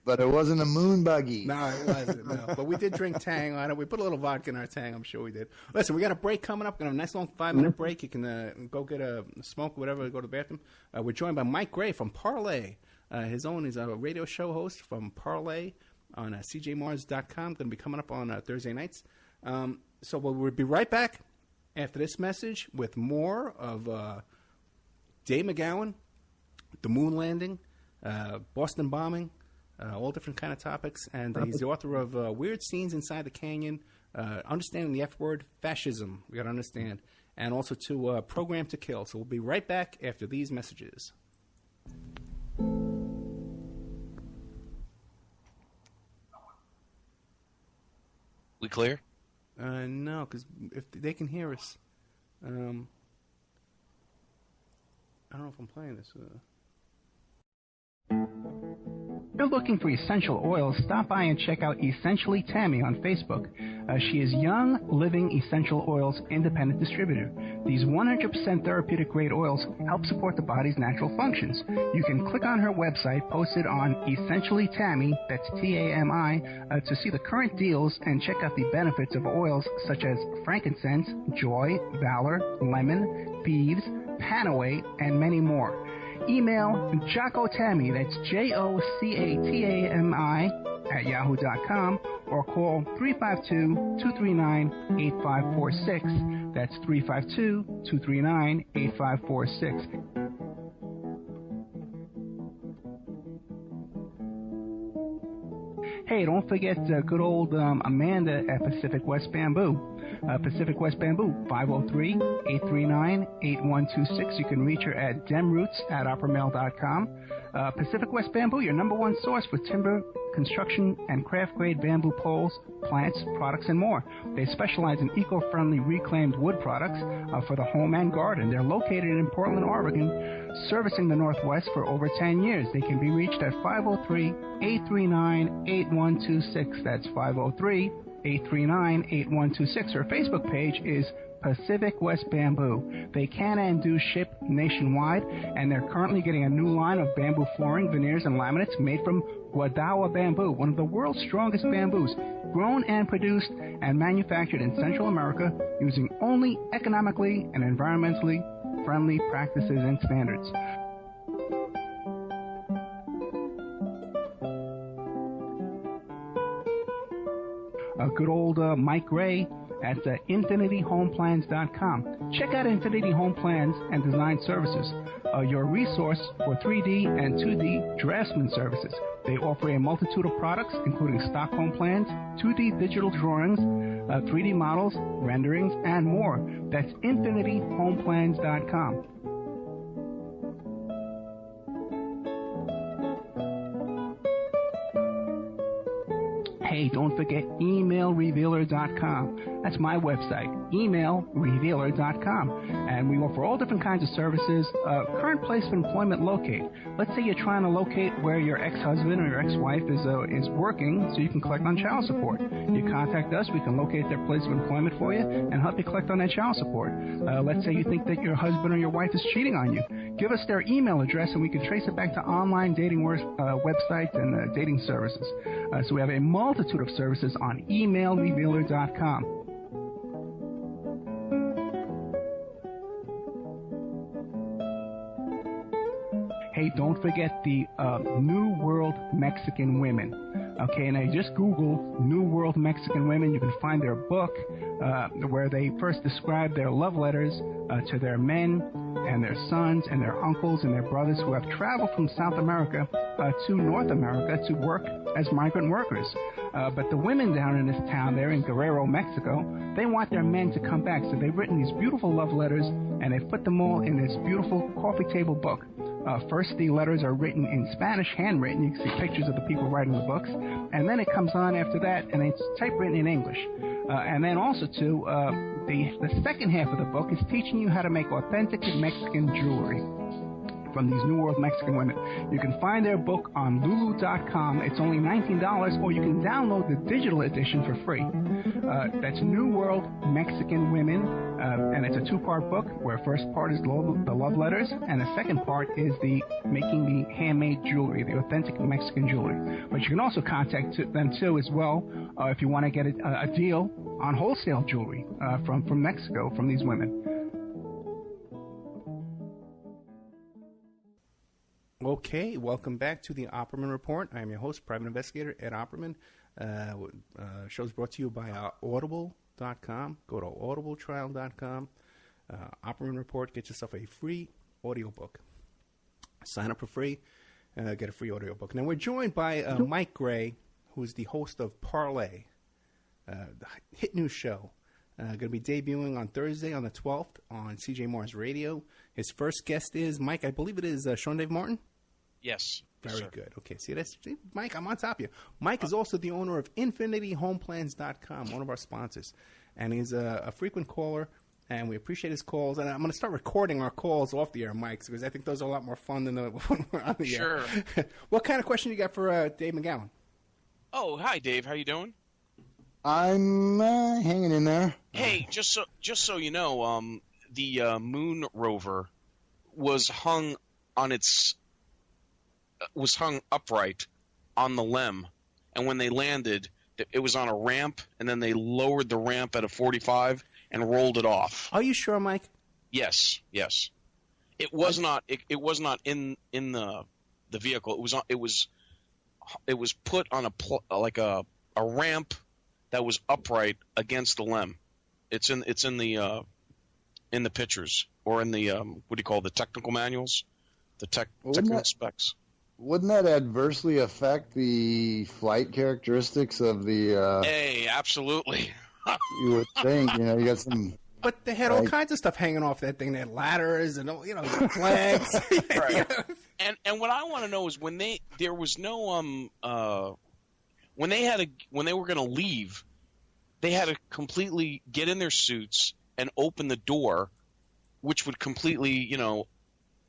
Speaker 5: But it wasn't a moon buggy.
Speaker 2: No, it wasn't. No, but we did drink Tang on it. We put a little vodka in our Tang. I'm sure we did. Listen, we got a break coming up. We're gonna have a nice long 5-minute break. You can go get a smoke, whatever. Go to the bathroom. We're joined by Mike Gray from Parlay. He's a radio show host from Parlay on cjmars.com. Going to be coming up on Thursday nights. So we'll be right back after this message with more of Dave McGowan the Moon Landing, Boston bombing, all different kind of topics. And he's the author of Weird Scenes Inside the Canyon, Understanding the F Word, Fascism, we got to understand, and also to Program to Kill. So we'll be right back after these messages.
Speaker 6: We clear?
Speaker 2: No, because if they can hear us, I don't know if I'm playing this.
Speaker 4: If you're looking for essential oils, stop by and check out Essentially Tammy on Facebook. She is Young Living Essential Oils Independent Distributor. These 100% therapeutic grade oils help support the body's natural functions. You can click on her website posted on Essentially Tammy, that's T-A-M-I, to see the current deals and check out the benefits of oils such as frankincense, joy, valor, lemon, beeves, panaway, and many more. Email Jocotami, that's Jocatami, @yahoo.com, or call 352-239-8546. That's 352-239-8546. Hey, don't forget good old Amanda at Pacific West Bamboo. Pacific West Bamboo, 503-839-8126. You can reach her at demroots@oppermail.com. Pacific West Bamboo, your number one source for timber, construction, and craft-grade bamboo poles, plants, products, and more. They specialize in eco-friendly reclaimed wood products for the home and garden. They're located in Portland, Oregon, servicing the Northwest for over 10 years. They can be reached at 503-839-8126. That's 503-839-8126. Her Facebook page is Pacific West Bamboo. They can and do ship nationwide, and they're currently getting a new line of bamboo flooring, veneers, and laminates made from Guadawa bamboo, one of the world's strongest bamboos, grown and produced and manufactured in Central America using only economically and environmentally friendly practices and standards. Good old Mike Ray at infinityhomeplans.com. Check out Infinity Home Plans and Design Services, your resource for 3D and 2D draftsman services. They offer a multitude of products, including stock home plans, 2D digital drawings, 3D models, renderings, and more. That's infinityhomeplans.com. Hey, don't forget emailrevealer.com. That's my website, emailrevealer.com. And we offer all different kinds of services. Current place of employment locate. Let's say you're trying to locate where your ex-husband or your ex-wife is working so you can collect on child support. You contact us, we can locate their place of employment for you and help you collect on that child support. Let's say you think that your husband or your wife is cheating on you. Give us their email address and we can trace it back to online dating websites and dating services. So we have a multitude of services on emailrevealer.com. Hey, don't forget the New World Mexican Women. Okay, and I just Google New World Mexican Women. You can find their book where they first describe their love letters to their men and their sons and their uncles and their brothers who have traveled from South America to North America to work as migrant workers. But the women down in this town there in Guerrero, Mexico, they want their men to come back. So they've written these beautiful love letters, and they've put them all in this beautiful coffee table book. First, the letters are written in Spanish, handwritten. You can see pictures of the people writing the books. And then it comes on after that, and it's typewritten in English. And then also, too, the second half of the book is teaching you how to make authentic Mexican jewelry from these New World Mexican Women. You can find their book on lulu.com. It's only $19, or you can download the digital edition for free. That's New World Mexican Women, and it's a two-part book where first part is the love letters, and the second part is the making the handmade jewelry, the authentic Mexican jewelry. But you can also contact them too as well if you want to get a deal on wholesale jewelry from Mexico from these women.
Speaker 2: Okay, welcome back to the Opperman Report. I am your host, Private Investigator Ed Opperman. Show's brought to you by audible.com. Go to audibletrial.com. Opperman Report, get yourself a free audiobook. Sign up for free, get a free audiobook. Now, we're joined by Mike Gray, who is the host of Parlay, the hit news show. Going to be debuting on Thursday on the 12th on CJ Mars Radio. His first guest is, Mike, I believe it is Sean Dave Martin?
Speaker 6: Yes.
Speaker 2: Very good. Okay, see, Mike, I'm on top of you. Mike is also the owner of InfinityHomeplans.com, one of our sponsors. And he's a frequent caller, and we appreciate his calls. And I'm going to start recording our calls off the air, Mike, because I think those are a lot more fun than when we're on the air. Sure. What kind of question you got for Dave McGowan?
Speaker 6: Oh, hi, Dave. How you doing?
Speaker 5: I'm hanging in there.
Speaker 6: Hey, just so you know, the Moon rover was hung upright on the LEM, and when they landed, it was on a ramp, and then they lowered the ramp at a 45 and rolled it off.
Speaker 2: Are you sure, Mike?
Speaker 6: Yes. It was not. It was not in the vehicle. It was put on a ramp that was upright against the LEM. It's in the pictures, or in the what do you call the technical manuals, the technical specs.
Speaker 5: Wouldn't that adversely affect the flight characteristics of the?
Speaker 6: Hey, absolutely.
Speaker 5: You would think, you got some.
Speaker 2: But they had all kinds of stuff hanging off that thing. They had ladders and flags.
Speaker 6: Right. And what I want to know is when they were going to leave, they had to completely get in their suits and open the door, which would completely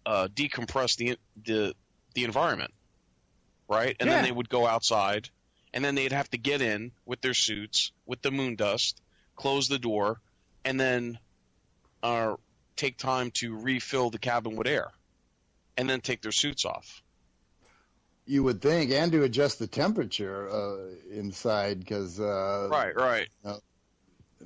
Speaker 6: decompress the environment, right? And then they would go outside, and then they'd have to get in with their suits, with the moon dust, close the door, and then take time to refill the cabin with air, and then take their suits off.
Speaker 5: You would think, and to adjust the temperature inside, because
Speaker 6: right.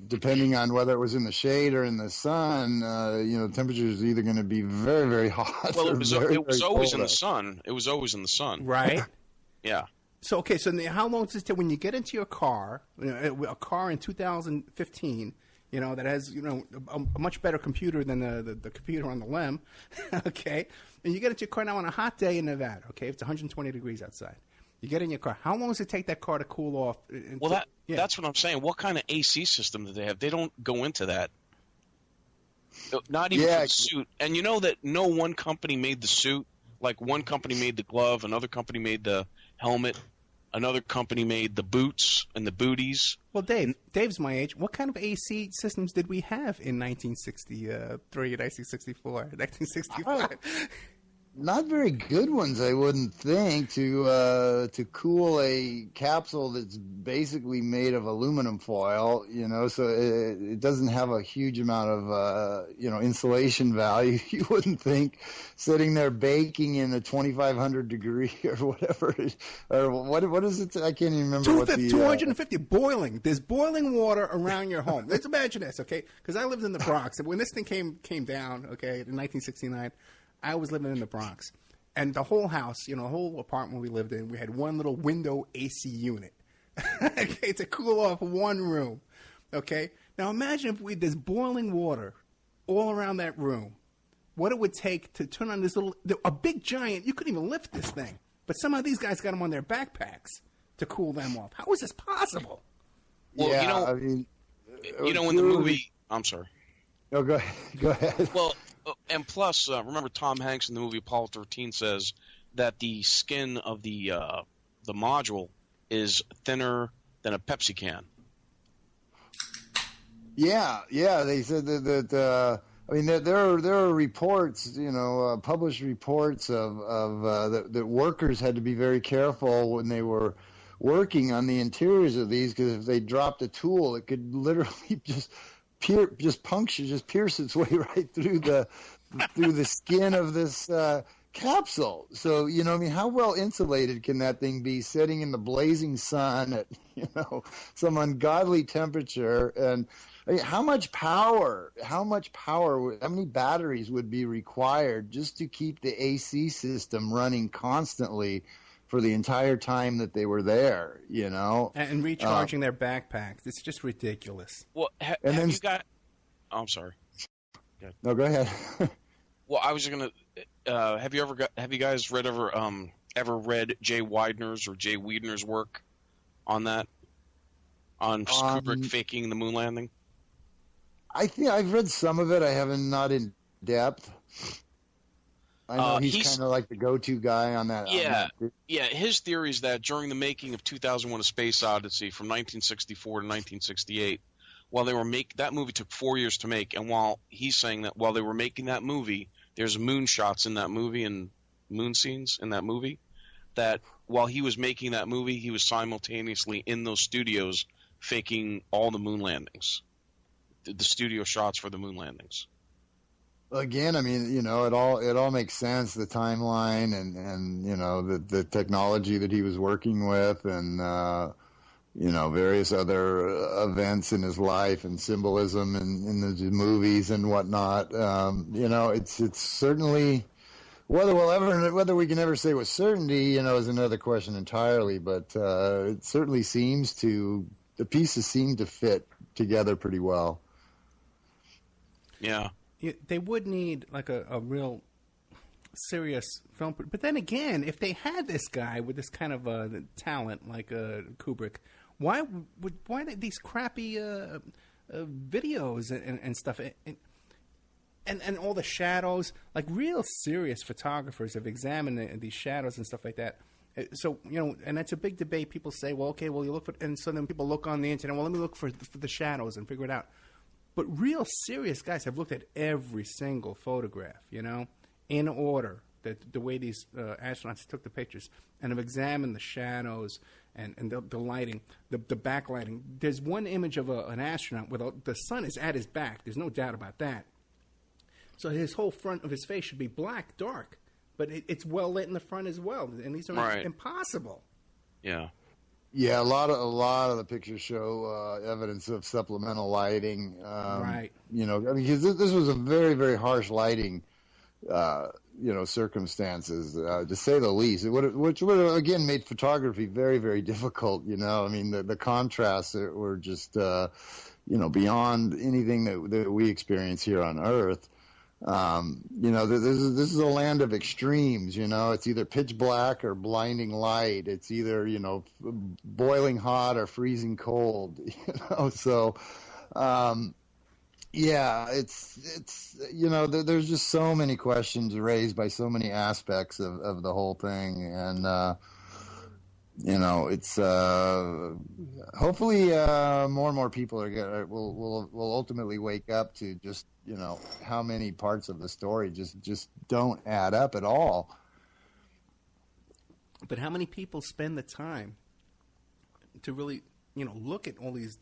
Speaker 5: Depending on whether it was in the shade or in the sun, the temperature is either going to be very, very hot.
Speaker 6: Well, it was always in the
Speaker 5: sun.
Speaker 6: sun. It was always in the sun.
Speaker 2: Right.
Speaker 6: Yeah.
Speaker 2: So how long does it take when you get into your car, a car in 2015, that has a much better computer than the computer on the LEM, okay? And you get into your car now on a hot day in Nevada, okay? It's 120 degrees outside. You get in your car. How long does it take that car to cool off?
Speaker 6: That's what I'm saying. What kind of AC system do they have? They don't go into that. Not even for the suit. And you know that no one company made the suit. Like one company made the glove, another company made the helmet, another company made the boots and the booties.
Speaker 2: Well, Dave's my age. What kind of AC systems did we have in 1963, 1964, 1965?
Speaker 5: Not very good ones, I wouldn't think, to cool a capsule that's basically made of aluminum foil, so it doesn't have a huge amount of, insulation value. You wouldn't think sitting there baking in a 2,500 degree or whatever, or what is it? I can't even remember
Speaker 2: 250 boiling. There's boiling water around your home. Let's imagine this, okay? Because I lived in the Bronx, and when this thing came down, okay, in 1969. I was living in the Bronx, and the whole house, the whole apartment we lived in, we had one little window AC unit, okay, to cool off one room, okay? Now imagine if there's boiling water all around that room, what it would take to turn on a big giant, you couldn't even lift this thing, but somehow these guys got them on their backpacks to cool them off. How is this possible?
Speaker 6: Well, in the movie, I'm sorry.
Speaker 5: No, go ahead.
Speaker 6: Well, and plus, remember Tom Hanks in the movie Apollo 13 says that the skin of the module is thinner than a Pepsi can.
Speaker 5: Yeah. They said that. There are reports, published reports of that workers had to be very careful when they were working on the interiors of these, because if they dropped a tool, it could literally just pierce its way right through the skin of this capsule. So, how well insulated can that thing be sitting in the blazing sun at, some ungodly temperature? And how much power, how many batteries would be required just to keep the AC system running constantly for the entire time that they were there,
Speaker 2: And recharging their backpacks. It's just ridiculous.
Speaker 6: Well, I'm sorry.
Speaker 5: No, go ahead.
Speaker 6: Well, I was going to have you guys ever read Jay Weidner's or Jay Weidner's work on that? On Kubrick faking the moon landing?
Speaker 5: I think I've read some of it. I haven't, not in depth. I know he's kind of like the go-to guy on that.
Speaker 6: Yeah, his theory is that during the making of 2001: A Space Odyssey from 1964 to 1968, while they were that movie took 4 years to make, and while he's saying that while they were making that movie, there's moon shots in that movie and moon scenes in that movie, that while he was making that movie, he was simultaneously in those studios faking all the moon landings, the studio shots for the moon landings.
Speaker 5: Again, I mean, it all makes sense, the timeline and the technology that he was working with, and various other events in his life and symbolism in the movies and whatnot. It's certainly, whether we can ever say with certainty, is another question entirely. But it certainly the pieces seem to fit together pretty well.
Speaker 6: Yeah.
Speaker 2: They would need like a real serious film. But then again, if they had this guy with this kind of talent like Kubrick, why these crappy videos and stuff? And all the shadows, like real serious photographers have examined these shadows and stuff like that. So, and that's a big debate. People say, well, okay, well, you look for, and so then people look on the internet, well, let me look for the shadows and figure it out. But real serious guys have looked at every single photograph, in order, the way these astronauts took the pictures, and have examined the shadows and the lighting, the backlighting. There's one image of an astronaut where the sun is at his back. There's no doubt about that. So his whole front of his face should be black, dark. But it's well lit in the front as well, and these are impossible.
Speaker 6: Yeah,
Speaker 5: yeah. A lot of the pictures show evidence of supplemental lighting.
Speaker 2: Right.
Speaker 5: Because this was a very, very harsh lighting, circumstances, to say the least. Which would have, again, made photography very, very difficult. The contrasts were just beyond anything that we experience here on Earth. This is a land of extremes. It's either pitch black or blinding light. It's either boiling hot or freezing cold. So it's there's just so many questions raised by so many aspects of the whole thing, and it's hopefully more and more people will ultimately wake up to just how many parts of the story just don't add up at all.
Speaker 2: But how many people spend the time to really look at all these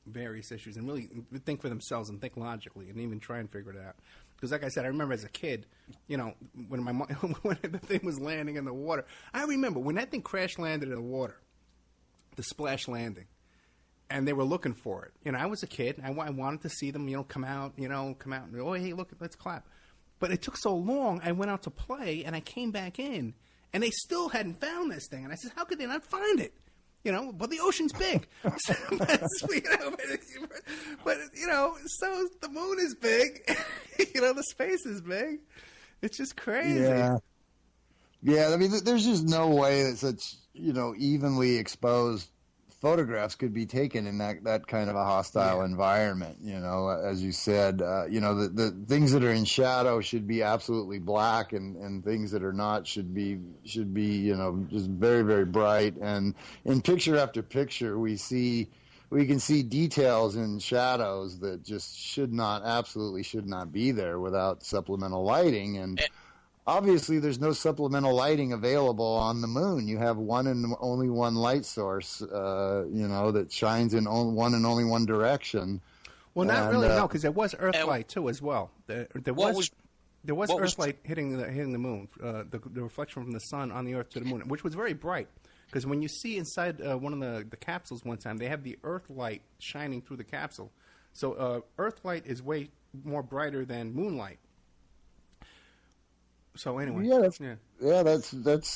Speaker 2: various issues and really think for themselves and think logically and even try and figure it out? Because like I said, I remember as a kid, when when the thing was landing in the water, I remember when that thing crash landed in the water, the splash landing, and they were looking for it. I was a kid. I wanted to see them, come out, and, oh, hey, look, let's clap. But it took so long, I went out to play, and I came back in, and they still hadn't found this thing. And I said, how could they not find it? But the ocean's big. But so the moon is big. The space is big. It's just crazy.
Speaker 5: Yeah, I mean, there's just no way that such, evenly exposed photographs could be taken in that kind of a hostile environment. As you said, the things that are in shadow should be absolutely black, and things that are not should be just very, very bright. And in picture after picture, we can see details in shadows that just absolutely should not be there without supplemental lighting. And obviously, there's no supplemental lighting available on the moon. You have one and only one light source, that shines in one and only one direction.
Speaker 2: Well, not really, no, because there was Earthlight too, as well. There was Earthlight hitting the moon, the reflection from the sun on the Earth to the moon, which was very bright. Because when you see inside one of the capsules one time, they have the Earthlight shining through the capsule. So Earthlight is way more brighter than moonlight. So anyway,
Speaker 5: that's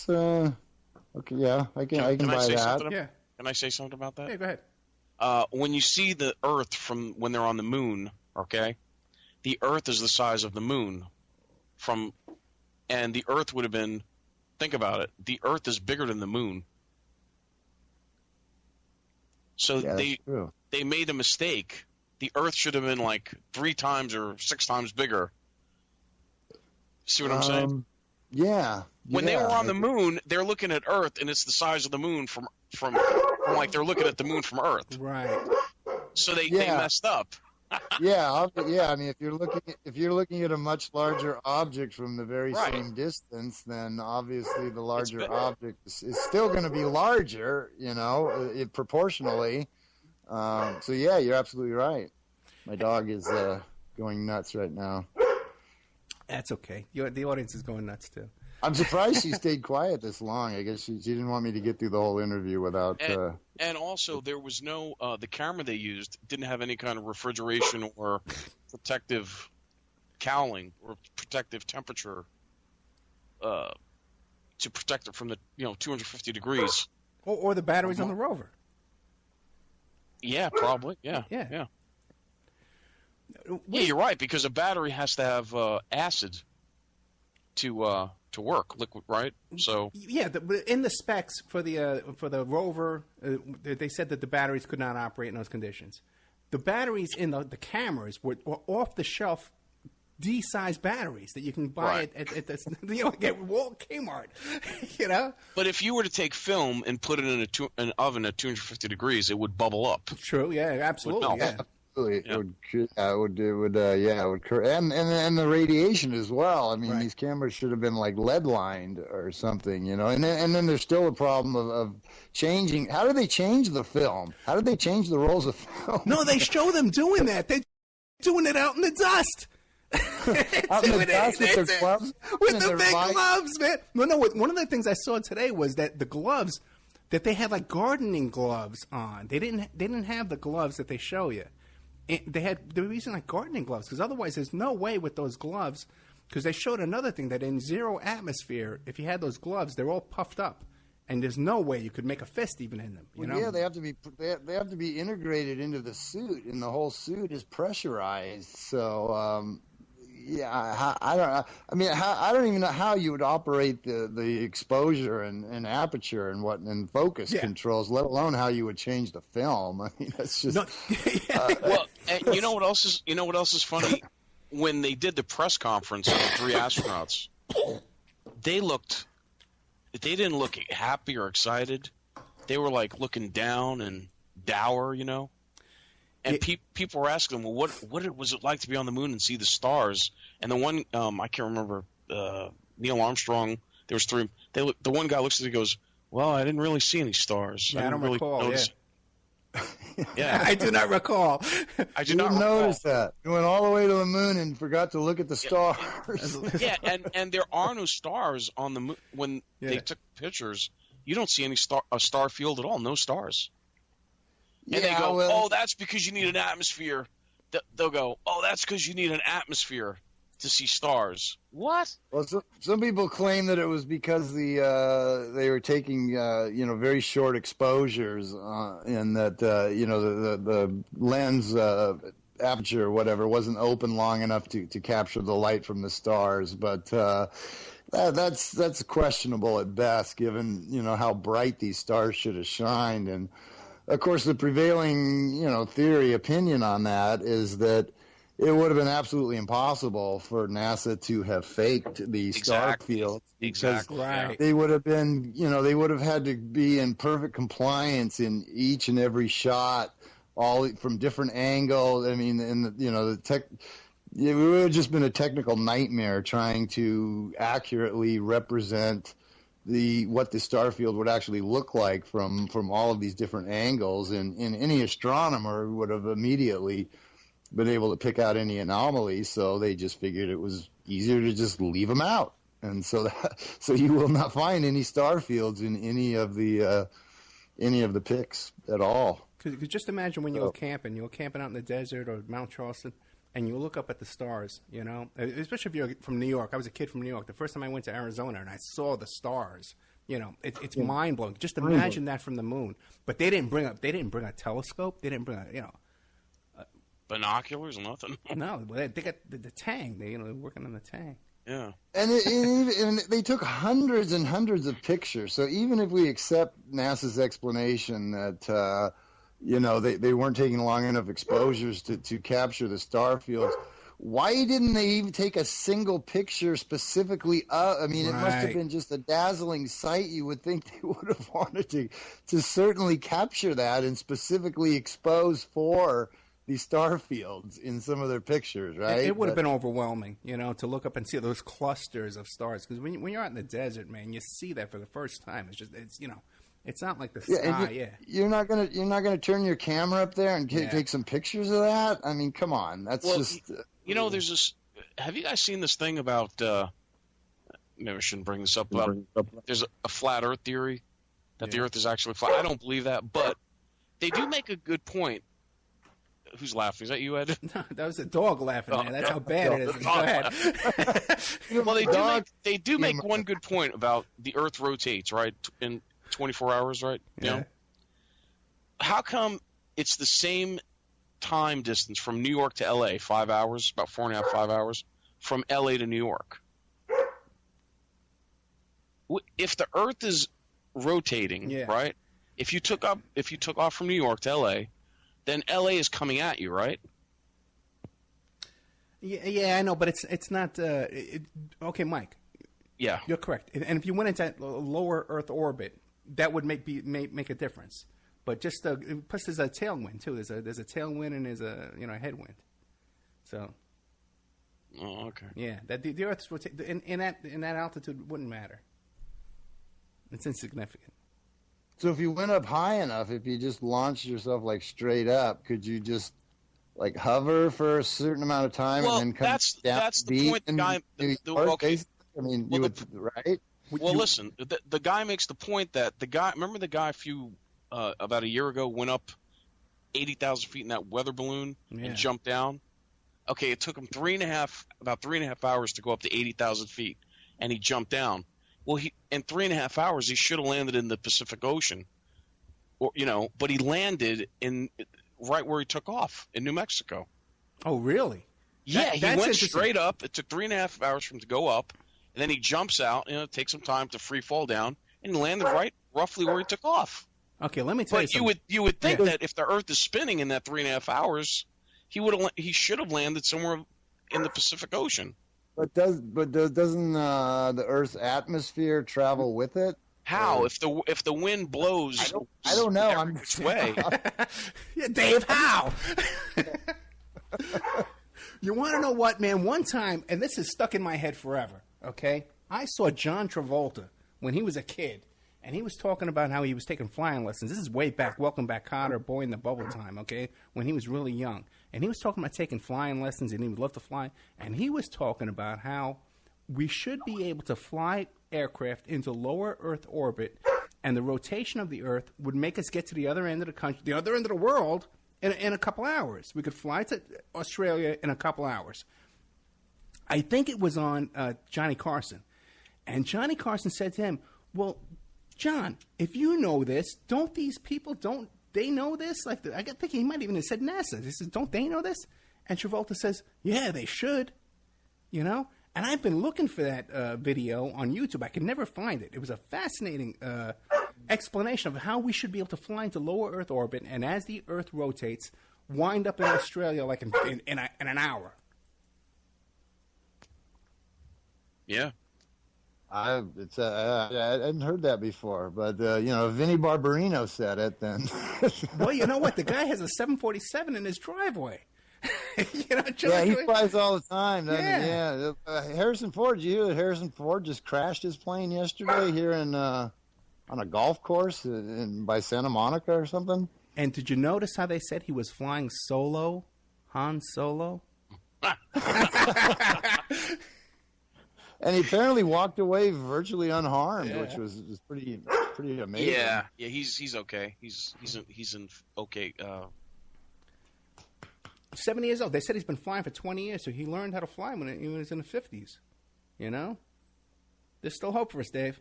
Speaker 5: okay. Yeah, I can buy that.
Speaker 6: Yeah. Can I say something about that?
Speaker 2: Yeah, go ahead.
Speaker 6: When you see the Earth from when they're on the moon, okay, the Earth is the size of the moon from and the Earth would have been. Think about it. The Earth is bigger than the Moon. So they made a mistake. The Earth should have been like 3 times or 6 times bigger. See what I'm saying?
Speaker 5: Yeah.
Speaker 6: When they were on the Moon, they're looking at Earth, and it's the size of the Moon from like they're looking at the Moon from Earth.
Speaker 2: Right.
Speaker 6: So they messed up.
Speaker 5: Yeah. I mean, if you're looking at a much larger object from the very same distance, then obviously the larger object is still going to be larger, proportionally. So yeah, you're absolutely right. My dog is going nuts right now.
Speaker 2: That's okay. The audience is going nuts too.
Speaker 5: I'm surprised she stayed quiet this long. I guess she didn't want me to get through the whole interview without.
Speaker 6: And also, there was no the camera they used didn't have any kind of refrigeration or protective cowling or protective temperature to protect it from the 250 degrees.
Speaker 2: Or the batteries on the rover.
Speaker 6: Yeah, probably. Yeah. Yeah, you're right, because a battery has to have acid to work, liquid, right? So
Speaker 2: yeah, in the specs for the rover, they said that the batteries could not operate in those conditions. The batteries in the cameras were off the shelf, D-size batteries that you can buy at the Kmart,
Speaker 6: But if you were to take film and put it in an oven at 250 degrees, it would bubble up.
Speaker 2: True. Yeah. Absolutely. Yeah.
Speaker 5: It would, and the radiation as well. I mean, these cameras should have been like lead lined or something, And then there's still a problem of changing. How do they change the film? How did they change the rolls of film?
Speaker 2: No, they show them doing that. They're doing it out in the dust.
Speaker 5: Out in the dust with their gloves,
Speaker 2: with the big gloves, man. No. One of the things I saw today was that the gloves that they had like gardening gloves on. They didn't have the gloves that they show you. They were using like gardening gloves because otherwise there's no way with those gloves, because they showed another thing that in zero atmosphere, if you had those gloves, they're all puffed up, and there's no way you could make a fist even in them.
Speaker 5: Yeah, they have to be integrated into the suit, and the whole suit is pressurized. So I don't even know how you would operate the exposure and aperture and focus controls, let alone how you would change the film. I mean, that's just
Speaker 6: well. And you know what else is funny? When they did the press conference of the 3 astronauts, they didn't look happy or excited. They were like looking down and dour, And people were asking them, well, what was it like to be on the moon and see the stars? And the one, I can't remember, Neil Armstrong, there was 3. The one guy looks at it and goes, well, I didn't really see any stars.
Speaker 2: Yeah, I don't
Speaker 6: really
Speaker 2: recall.
Speaker 6: notice.
Speaker 2: Yeah. I do not recall.
Speaker 6: I do not
Speaker 5: notice that. You went all the way to the moon and forgot to look at the stars.
Speaker 6: Yeah, and there are no stars on the moon. When they took pictures, you don't see a star field at all, no stars. And they go, oh, that's because you need an atmosphere. They'll go, oh, that's because you need an atmosphere to see stars. What?
Speaker 5: Well, some people claim that it was because they were taking very short exposures, and that the lens aperture or whatever wasn't open long enough to capture the light from the stars. But that's questionable at best, given how bright these stars should have shined. And of course, the prevailing opinion on that is that it would have been absolutely impossible for NASA to have faked the star field.
Speaker 6: Exactly.
Speaker 2: Right.
Speaker 5: They would have been, they would have had to be in perfect compliance in each and every shot, all from different angles. I mean, it would have just been a technical nightmare trying to accurately represent what the star field would actually look like from all of these different angles. And any astronomer would have immediately been able to pick out any anomalies, so they just figured it was easier to just leave them out, and so you will not find any star fields in any of the pics at all.
Speaker 2: Because just imagine when you go camping, out in the desert or Mount Charleston, and you look up at the stars, especially if you're from New York. I was a kid from New York. The first time I went to Arizona and I saw the stars, it's mind blowing. Just imagine that from the moon. But they didn't bring a telescope. They didn't bring
Speaker 6: binoculars, nothing.
Speaker 2: No, they got the tang. They're working on the tang.
Speaker 6: Yeah.
Speaker 5: And they took hundreds and hundreds of pictures. So even if we accept NASA's explanation that, they weren't taking long enough exposures to capture the star fields, why didn't they even take a single picture specifically? It must have been just a dazzling sight. You would think they would have wanted to certainly capture that and specifically expose for these star fields in some of their pictures, right?
Speaker 2: It would have been overwhelming, to look up and see those clusters of stars. Because when you're out in the desert, man, you see that for the first time. It's not like the sky.
Speaker 5: You're not gonna turn your camera up there and take some pictures of that. I mean, come on, that's just.
Speaker 6: There's this. Have you guys seen this thing about? Maybe I shouldn't bring this up. There's a flat Earth theory that the Earth is actually flat. I don't believe that, but they do make a good point. Who's laughing? Is that you, Ed?
Speaker 2: No, that was a dog laughing, man. That's how bad it is. Go ahead.
Speaker 6: Well, they do make one good point about the Earth rotates, right, in 24 hours, right?
Speaker 2: Yeah.
Speaker 6: How come it's the same time distance from New York to L.A., 5 hours, about 4.5, 5 hours, from L.A. to New York? If the Earth is rotating, right? If you took off from New York to L.A., then L.A. is coming at you, right?
Speaker 2: Yeah, I know, but it's not. Okay, Mike.
Speaker 6: Yeah,
Speaker 2: you're correct. And if you went into lower Earth orbit, that would make a difference. But just plus, there's a tailwind too. There's a tailwind and there's a headwind. So.
Speaker 6: Oh, okay.
Speaker 2: Yeah, that the Earth's in that altitude wouldn't matter. It's insignificant.
Speaker 5: So if you went up high enough, if you just launched yourself like straight up, could you just like hover for a certain amount of time and then come down?
Speaker 6: That's the point.
Speaker 5: Right?
Speaker 6: Well, listen, the guy makes the point that remember the guy about a year ago went up 80,000 feet in that weather balloon and jumped down. Okay, it took him about 3.5 hours to go up to 80,000 feet, and he jumped down. Well, in 3.5 hours, he should have landed in the Pacific Ocean, but he landed right where he took off in New Mexico.
Speaker 2: Oh, really?
Speaker 6: Yeah, he went straight up. It took 3.5 hours for him to go up, and then he jumps out. It takes some time to free fall down, and he landed right roughly where he took off.
Speaker 2: Okay, let me tell you something.
Speaker 6: You would think that if the Earth is spinning in that 3.5 hours, he should have landed somewhere in the Pacific Ocean.
Speaker 5: But doesn't the Earth's atmosphere travel with it?
Speaker 6: How? If the wind blows,
Speaker 5: I don't know. I'm
Speaker 6: which way.
Speaker 2: Yeah, Dave, how? You want to know what, man? One time, and this is stuck in my head forever. Okay, I saw John Travolta when he was a kid, and he was talking about how he was taking flying lessons. This is way back. Welcome Back, Kotter, Boy in the Bubble time. Okay, when he was really young. And he was talking about taking flying lessons, and he would love to fly. And he was talking about how we should be able to fly aircraft into lower Earth orbit, and the rotation of the Earth would make us get to the other end of the country, the other end of the world, in a couple hours. We could fly to Australia in a couple hours. I think it was on Johnny Carson. And Johnny Carson said to him, well, John, if you know this, don't these people, they know this? I think he might even have said NASA. He says, don't they know this? And Travolta says, yeah, they should. And I've been looking for that video on YouTube. I could never find it. It was a fascinating explanation of how we should be able to fly into lower Earth orbit, and as the Earth rotates, wind up in Australia like in an hour.
Speaker 6: Yeah.
Speaker 5: I hadn't heard that before, but if Vinnie Barbarino said it, then.
Speaker 2: Well, you know what? The guy has a 747 in his driveway.
Speaker 5: Yeah, he flies all the time. Yeah. Harrison Ford. Did you hear that Harrison Ford just crashed his plane yesterday here on a golf course by Santa Monica or something?
Speaker 2: And did you notice how they said he was flying solo, Han Solo?
Speaker 5: And he apparently walked away virtually unharmed, which was pretty amazing.
Speaker 6: Yeah, he's okay. He's in okay.
Speaker 2: 70 years old. They said he's been flying for 20 years, so he learned how to fly when he was in the 50s. There's still hope for us, Dave.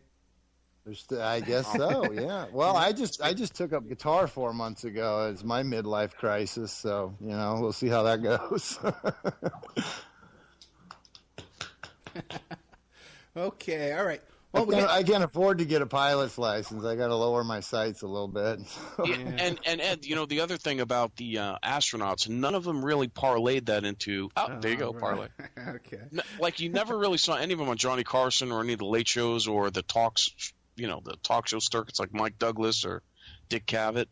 Speaker 5: I guess so. Yeah. Well, I just took up guitar 4 months ago as my midlife crisis, so we'll see how that goes.
Speaker 2: Okay, all right.
Speaker 5: I
Speaker 2: Well,
Speaker 5: I can't afford to get a pilot's license. I got to lower my sights a little bit.
Speaker 6: Yeah. And Ed, the other thing about the astronauts, none of them really parlayed that into. Oh, there you go,
Speaker 2: right.
Speaker 6: parlay.
Speaker 2: Okay.
Speaker 6: Like you never really saw any of them on Johnny Carson or any of the late shows or the talks, the talk show circuits like Mike Douglas or Dick Cavett.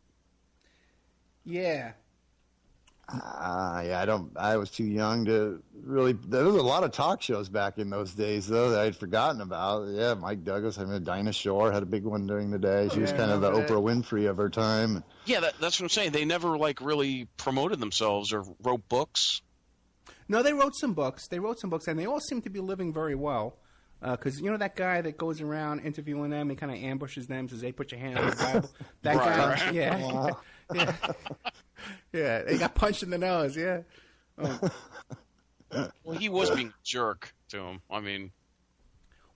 Speaker 2: Yeah.
Speaker 5: Yeah, I was too young to really. There was a lot of talk shows back in those days, though, that I'd forgotten about. Yeah, Mike Douglas. I mean, Dinah Shore had a big one during the day. She was kind of the Oprah Winfrey of her time.
Speaker 6: Yeah, that's what I'm saying. They never really promoted themselves or wrote books.
Speaker 2: No, they wrote some books. And they all seem to be living very well. Because that guy that goes around interviewing them and kind of ambushes them, says, "Hey, put your hand on the Bible." That guy,
Speaker 6: right.
Speaker 2: Yeah.
Speaker 5: Wow.
Speaker 2: Yeah. Yeah, they got punched in the nose, yeah. Oh.
Speaker 6: Well, he was being a jerk to him. I mean...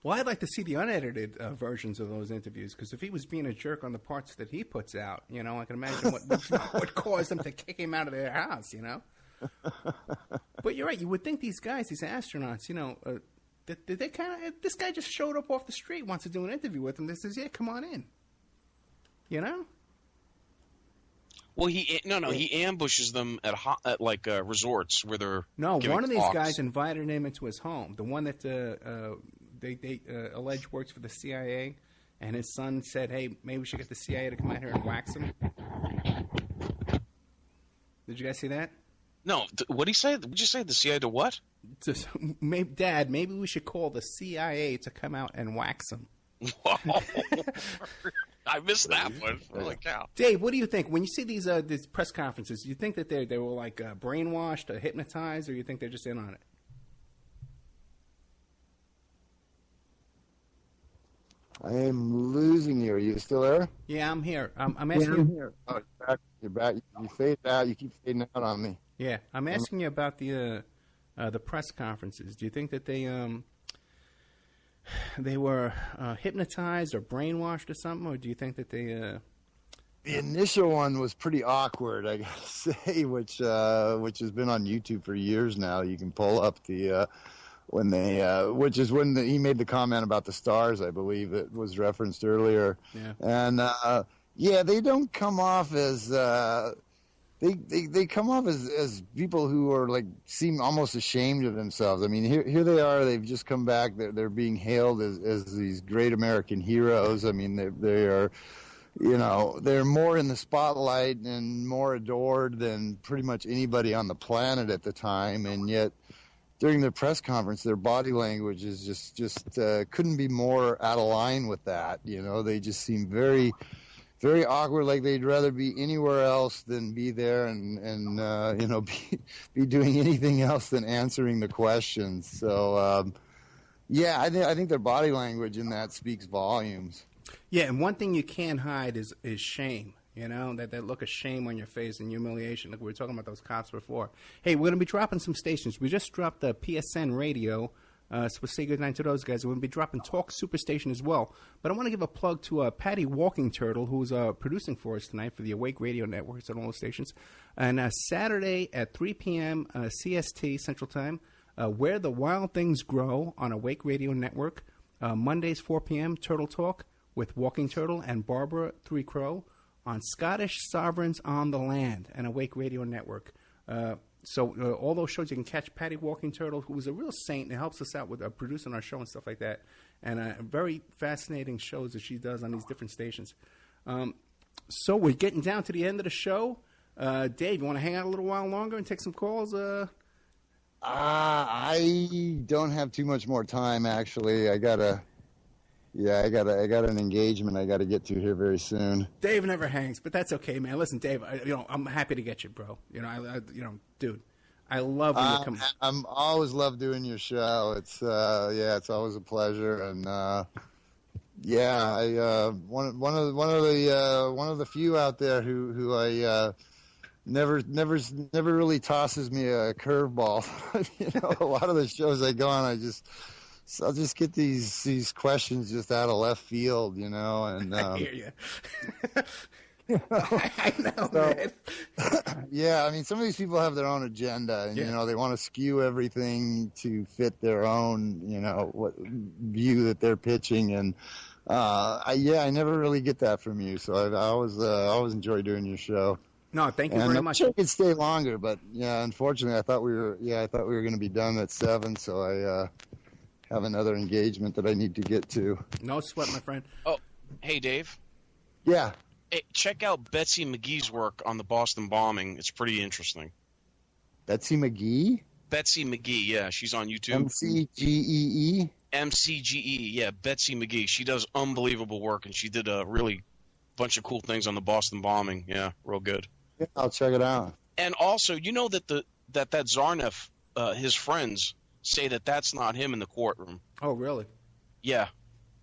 Speaker 2: Well, I'd like to see the unedited versions of those interviews, because if he was being a jerk on the parts that he puts out, I can imagine what caused them to kick him out of their house, But you're right, you would think these guys, these astronauts, did they kind of... This guy just showed up off the street, wants to do an interview with him. They says, yeah, come on in.
Speaker 6: Well, he ambushes them at resorts where they're
Speaker 2: one of these
Speaker 6: talks.
Speaker 2: guys invited him into his home. The one that they allege works for the CIA, and his son said, "Hey, maybe we should get the CIA to come out here and wax him." Did you guys see that?
Speaker 6: No, what did he say? Would you say the CIA to what?
Speaker 2: Dad, maybe we should call the CIA to come out and wax him.
Speaker 6: Whoa. I missed that one. Holy cow.
Speaker 2: Dave, what do you think? When you see these press conferences, do you think that they were like brainwashed or hypnotized, or you think they're just in on it?
Speaker 5: I am losing you. Are you still there?
Speaker 2: Yeah, I'm here. I'm asking you.
Speaker 5: Here. Oh, you're back. You fade out. You keep fading out on me.
Speaker 2: Yeah, I'm asking you about the press conferences. Do you think that they were hypnotized or brainwashed or something, or do you think that they...
Speaker 5: The initial one was pretty awkward, I gotta say, which has been on YouTube for years now. You can pull up the which is when he made the comment about the stars, I believe it was referenced earlier.
Speaker 2: Yeah.
Speaker 5: And they don't come off as they come off as people who are seem almost ashamed of themselves. I mean, here they are. They've just come back. They're being hailed as these great American heroes. I mean, they are, they're more in the spotlight and more adored than pretty much anybody on the planet at the time. And yet, during the press conference, their body language is just couldn't be more out of line with that. They just seem very, very awkward, like they'd rather be anywhere else than be there and be doing anything else than answering the questions. So, I think their body language in that speaks volumes.
Speaker 2: Yeah, and one thing you can't hide is shame. That look of shame on your face and humiliation. Like we were talking about those cops before. Hey, we're going to be dropping some stations. We just dropped the PSN radio. So we'll say goodnight to those guys. We're going to be dropping Talk Superstation as well. But I want to give a plug to Patty Walking Turtle, who's producing for us tonight for the Awake Radio Networks at all the stations. And Saturday at 3 p.m. CST Central Time, Where the Wild Things Grow on Awake Radio Network. Mondays 4 p.m. Turtle Talk with Walking Turtle and Barbara Three Crow on Scottish Sovereigns on the Land and Awake Radio Network. So all those shows, you can catch Patty Walking Turtle, who is a real saint and helps us out with producing our show and stuff like that. And very fascinating shows that she does on these different stations. So we're getting down to the end of the show. Dave, you want to hang out a little while longer and take some calls?
Speaker 5: I don't have too much more time, actually. I got an engagement I got to get to here very soon.
Speaker 2: Dave never hangs, but that's okay, man. Listen, Dave, I'm happy to get you, bro. Dude, I love when you come.
Speaker 5: I'm always love doing your show. It's it's always a pleasure, and one of the few out there who I never really tosses me a curveball. A lot of the shows I go on, I'll just get these questions just out of left field, and
Speaker 2: I hear you. I know,
Speaker 5: So,
Speaker 2: man.
Speaker 5: yeah, I mean, some of these people have their own agenda, and they want to skew everything to fit their own, what view that they're pitching, and I never really get that from you. So I always enjoy doing your show.
Speaker 2: No, thank you very much.
Speaker 5: I'm sure I could stay longer, but unfortunately, I thought we were going to be done at 7, so I have another engagement that I need to get to.
Speaker 2: No sweat, my friend.
Speaker 6: Oh, hey, Dave.
Speaker 5: Yeah.
Speaker 6: Hey, check out Betsy McGee's work on the Boston bombing. It's pretty interesting.
Speaker 5: Betsy McGee?
Speaker 6: Betsy McGee, yeah, she's on YouTube.
Speaker 5: McGee?
Speaker 6: McGee, yeah, Betsy McGee. She does unbelievable work, and she did a really bunch of cool things on the Boston bombing. Yeah, real good.
Speaker 5: Yeah, I'll check it out.
Speaker 6: And also, you know that that Zarnev, his friends say that that's not him in the courtroom.
Speaker 2: Oh, really?
Speaker 6: Yeah,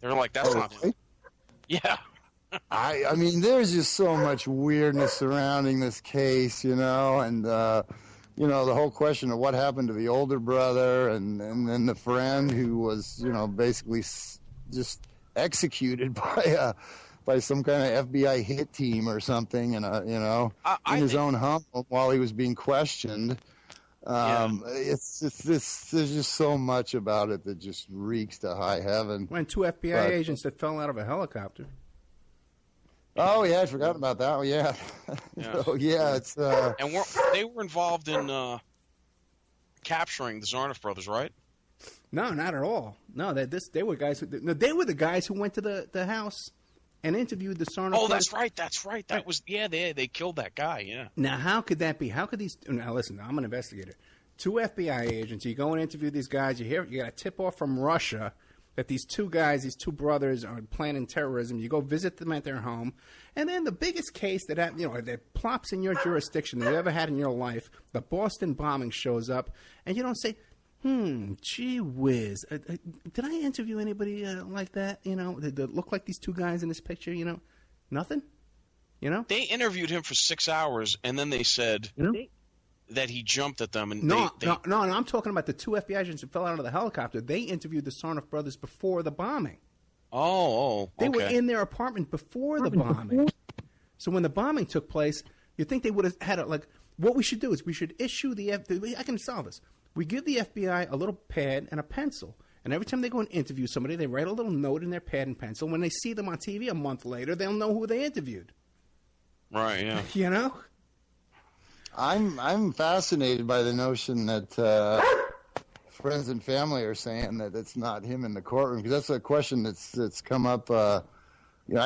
Speaker 6: they're like, that's not him. Yeah.
Speaker 5: I mean, there's just so much weirdness surrounding this case, and the whole question of what happened to the older brother, and then the friend who was, basically just executed by some kind of FBI hit team or something, in his own home while he was being questioned. It's there's just so much about it that just reeks to high heaven.
Speaker 2: And 2 FBI agents that fell out of a helicopter.
Speaker 5: Oh yeah, I forgot about that. Yeah. So it's
Speaker 6: and they were involved in capturing the Zarnev brothers, right?
Speaker 2: No, not at all. No, they were guys. They were the guys who went to the house and interviewed the Zarnev brothers.
Speaker 6: Oh, that's right. That was they killed that guy. Yeah.
Speaker 2: Now, how could that be? How could these? Now, listen. I'm an investigator. 2 FBI agents. You go and interview these guys. You got a tip off from Russia that these 2 guys, these 2 brothers, are planning terrorism. You go visit them at their home, and then the biggest case that plops in your jurisdiction that you ever had in your life, the Boston bombing, shows up, and you don't say, gee whiz, did I interview anybody like that? That look like these 2 guys in this picture? Nothing.
Speaker 6: They interviewed him for 6 hours, and then they said that he jumped at them. And
Speaker 2: no, I'm talking about the 2 FBI agents who fell out of the helicopter. They interviewed the Zarnev brothers before the bombing.
Speaker 6: Oh,
Speaker 2: They were in their apartment before the bombing. So when the bombing took place, you'd think they would have had what we should do is we should issue the FBI. I can solve this. We give the FBI a little pad and a pencil. And every time they go and interview somebody, they write a little note in their pad and pencil. When they see them on TV a month later, they'll know who they interviewed.
Speaker 6: Right, yeah.
Speaker 5: I'm fascinated by the notion that friends and family are saying that it's not him in the courtroom, because that's a question that's come up. I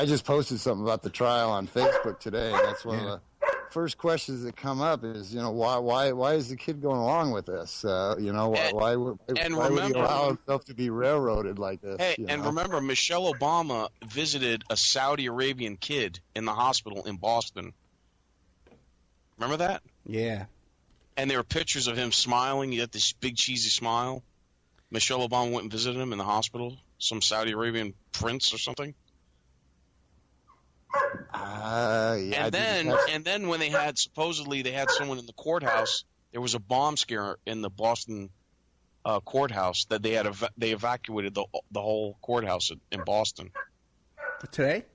Speaker 5: just posted something about the trial on Facebook today, and that's one of the first questions that come up is, why is the kid going along with this? Why would he allow himself to be railroaded like this?
Speaker 6: Hey, remember, Michelle Obama visited a Saudi Arabian kid in the hospital in Boston. Remember that?
Speaker 2: Yeah.
Speaker 6: And there were pictures of him smiling. He had this big cheesy smile. Michelle Obama went and visited him in the hospital. Some Saudi Arabian prince or something. And then when they had someone in the courthouse, there was a bomb scare in the Boston courthouse that they evacuated the whole courthouse in Boston.
Speaker 2: Today?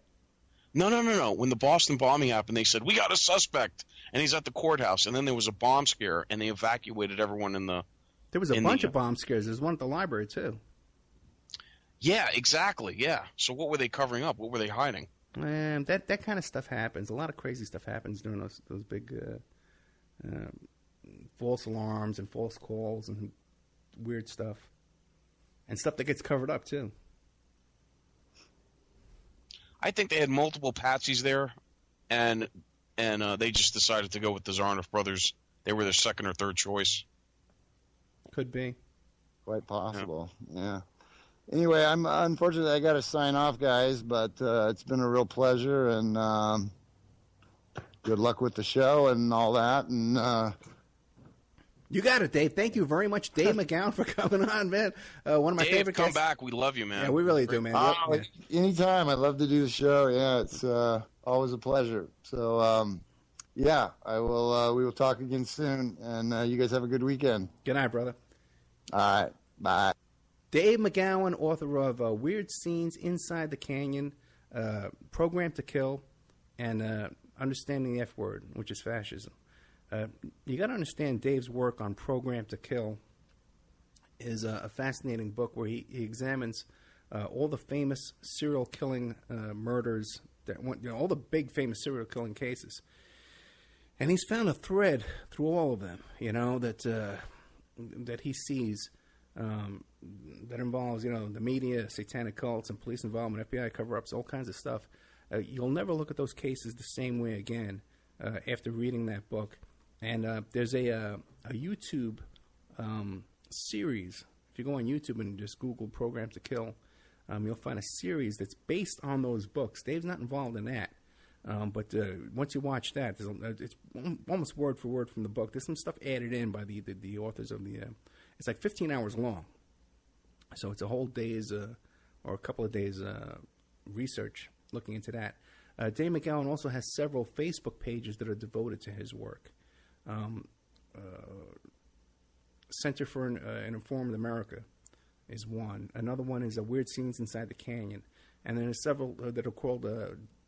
Speaker 6: No. When the Boston bombing happened, they said, we got a suspect, and he's at the courthouse. And then there was a bomb scare, and they evacuated everyone in the...
Speaker 2: There was a bunch of bomb scares. There's one at the library, too.
Speaker 6: Yeah, exactly, yeah. So what were they covering up? What were they hiding?
Speaker 2: That kind of stuff happens. A lot of crazy stuff happens during those big false alarms and false calls and weird stuff. And stuff that gets covered up, too.
Speaker 6: I think they had multiple patsies there, and they just decided to go with the Zarnev brothers. They were their second or third choice.
Speaker 2: Could be.
Speaker 5: Quite possible, yeah. Anyway, unfortunately I got to sign off, guys, but it's been a real pleasure, and good luck with the show and all that. And
Speaker 2: you got it, Dave. Thank you very much, Dave McGowan, for coming on, man. One of my favorite guys.
Speaker 6: Come back. We love you, man.
Speaker 2: Yeah, we really do, man.
Speaker 5: Anytime. I'd love to do the show. Yeah, it's always a pleasure. So, I will. We will talk again soon, and you guys have a good weekend.
Speaker 2: Good night, brother.
Speaker 5: All right. Bye.
Speaker 2: Dave McGowan, author of Weird Scenes Inside the Canyon, Program to Kill, and Understanding the F Word, which is fascism. You got to understand Dave's work on Program to Kill is a fascinating book where he examines all the famous serial killing murders, that went, all the big famous serial killing cases. And he's found a thread through all of them, that he sees that involves, the media, satanic cults, and police involvement, FBI cover-ups, all kinds of stuff. You'll never look at those cases the same way again after reading that book. And there's a YouTube series. If you go on YouTube and just Google Program to Kill, you'll find a series that's based on those books. Dave's not involved in that. But once you watch that, it's almost word for word from the book. There's some stuff added in by the authors of the... it's like 15 hours long. So it's a whole day's or a couple of days research looking into that. Dave McGowan also has several Facebook pages that are devoted to his work. Center for an Informed America is one. Another one is Weird Scenes Inside the Canyon. And then there's several that are called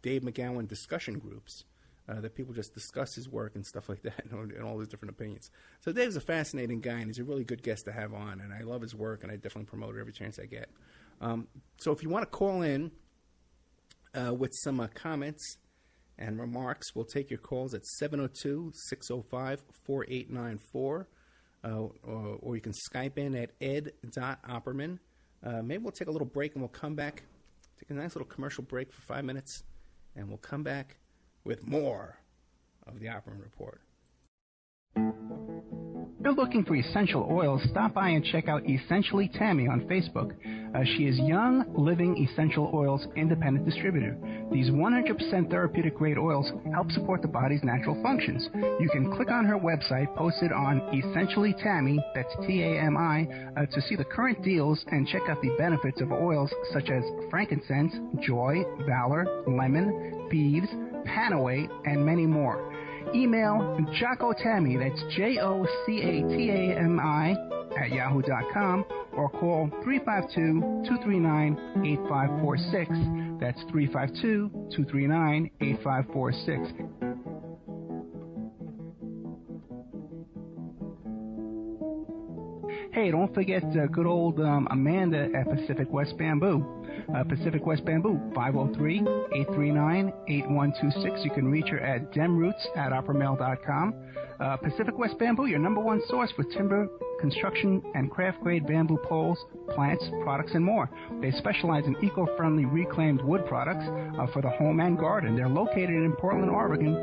Speaker 2: Dave McGowan discussion groups that people just discuss his work and stuff like that and all his different opinions. So Dave's a fascinating guy, and he's a really good guest to have on, and I love his work, and I definitely promote it every chance I get. So if you want to call in with some comments and remarks, we'll take your calls at 702-605-4894, or you can Skype in at ed.opperman. Maybe we'll take a little break, and we'll come back, take a nice little commercial break for 5 minutes, and we'll come back with more of the Opperman Report.
Speaker 4: You're looking for essential oils, stop by and check out Essentially Tammy on Facebook. She is Young Living Essential Oils Independent Distributor. These 100% therapeutic grade oils help support the body's natural functions. You can click on her website posted on Essentially Tammy, that's T-A-M-I, to see the current deals and check out the benefits of oils such as frankincense, joy, valor, lemon, beeves, panaway, and many more. Email Jocko Tammy, that's Jocatami @yahoo.com, or call 352-239-8546. That's 352-239-8546. Hey, don't forget good old Amanda at Pacific West Bamboo. Pacific West Bamboo, 503-839-8126. You can reach her at demroots@oppermail.com. Pacific West Bamboo, your number one source for timber, construction, and craft-grade bamboo poles, plants, products, and more. They specialize in eco-friendly reclaimed wood products for the home and garden. They're located in Portland, Oregon,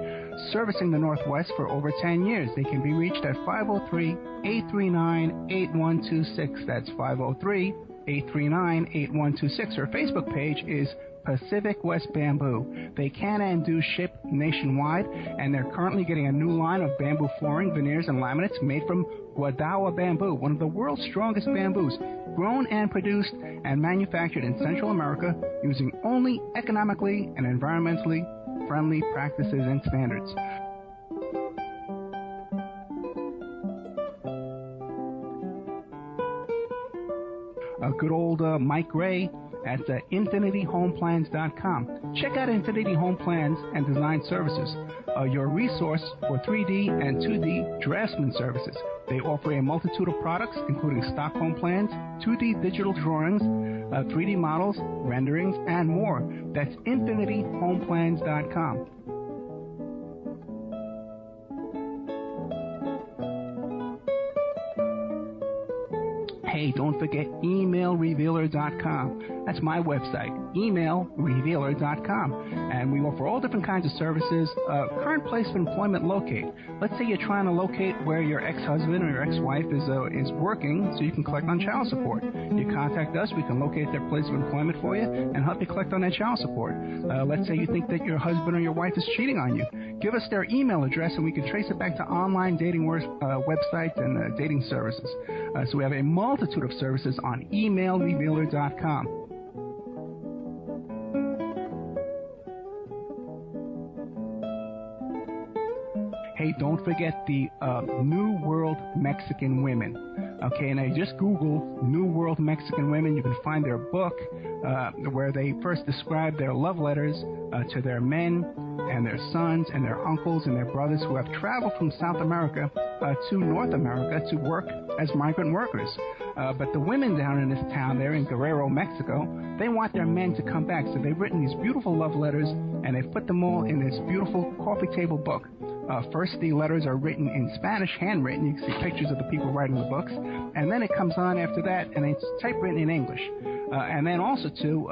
Speaker 4: servicing the Northwest for over 10 years. They can be reached at 503-839-8126. That's 503-839-8126. Her Facebook page is Pacific West Bamboo. They can and do ship nationwide, and they're currently getting a new line of bamboo flooring, veneers, and laminates made from Guadawa bamboo, one of the world's strongest bamboos, grown and produced and manufactured in Central America using only economically and environmentally friendly practices and standards. Good old Mike Ray at infinityhomeplans.com. Check out Infinity Home Plans and Design Services, your resource for 3D and 2D draftsman services. They offer a multitude of products, including stock home plans, 2D digital drawings, 3D models, renderings, and more. That's infinityhomeplans.com. Hey, don't forget emailrevealer.com. That's my website, emailrevealer.com. And we offer all different kinds of services. Current place of employment locate. Let's say you're trying to locate where your ex-husband or your ex-wife is working so you can collect on child support. You contact us, we can locate their place of employment for you and help you collect on that child support. Let's say you think that your husband or your wife is cheating on you. Give us their email address and we can trace it back to online dating websites and dating services. So we have a multitude of services on emailrevealer.com. Hey, don't forget the New World Mexican Women. Okay, and I just Google New World Mexican Women. You can find their book where they first describe their love letters to their men and their sons and their uncles and their brothers who have traveled from South America to North America to work as migrant workers. But the women down in this town, they're in Guerrero, Mexico, they want their men to come back. So they've written these beautiful love letters, and they've put them all in this beautiful coffee table book. First, the letters are written in Spanish, handwritten. You can see pictures of the people writing the books. And then it comes on after that, and it's typewritten in English. And then also, too,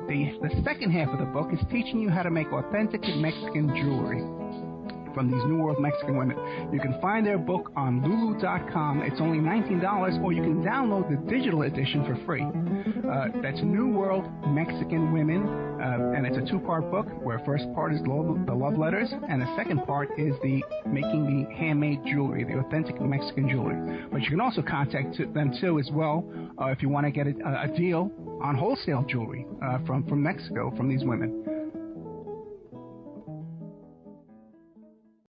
Speaker 4: the second half of the book is teaching you how to make authentic Mexican jewelry from these New World Mexican women. You can find their book on Lulu.com. It's only $19, or you can download the digital edition for free. That's New World Mexican Women, and it's a two-part book where first part is the love letters, and the second part is the making the handmade jewelry, the authentic Mexican jewelry. But you can also contact them too as well if you want to get a deal on wholesale jewelry from Mexico from these women.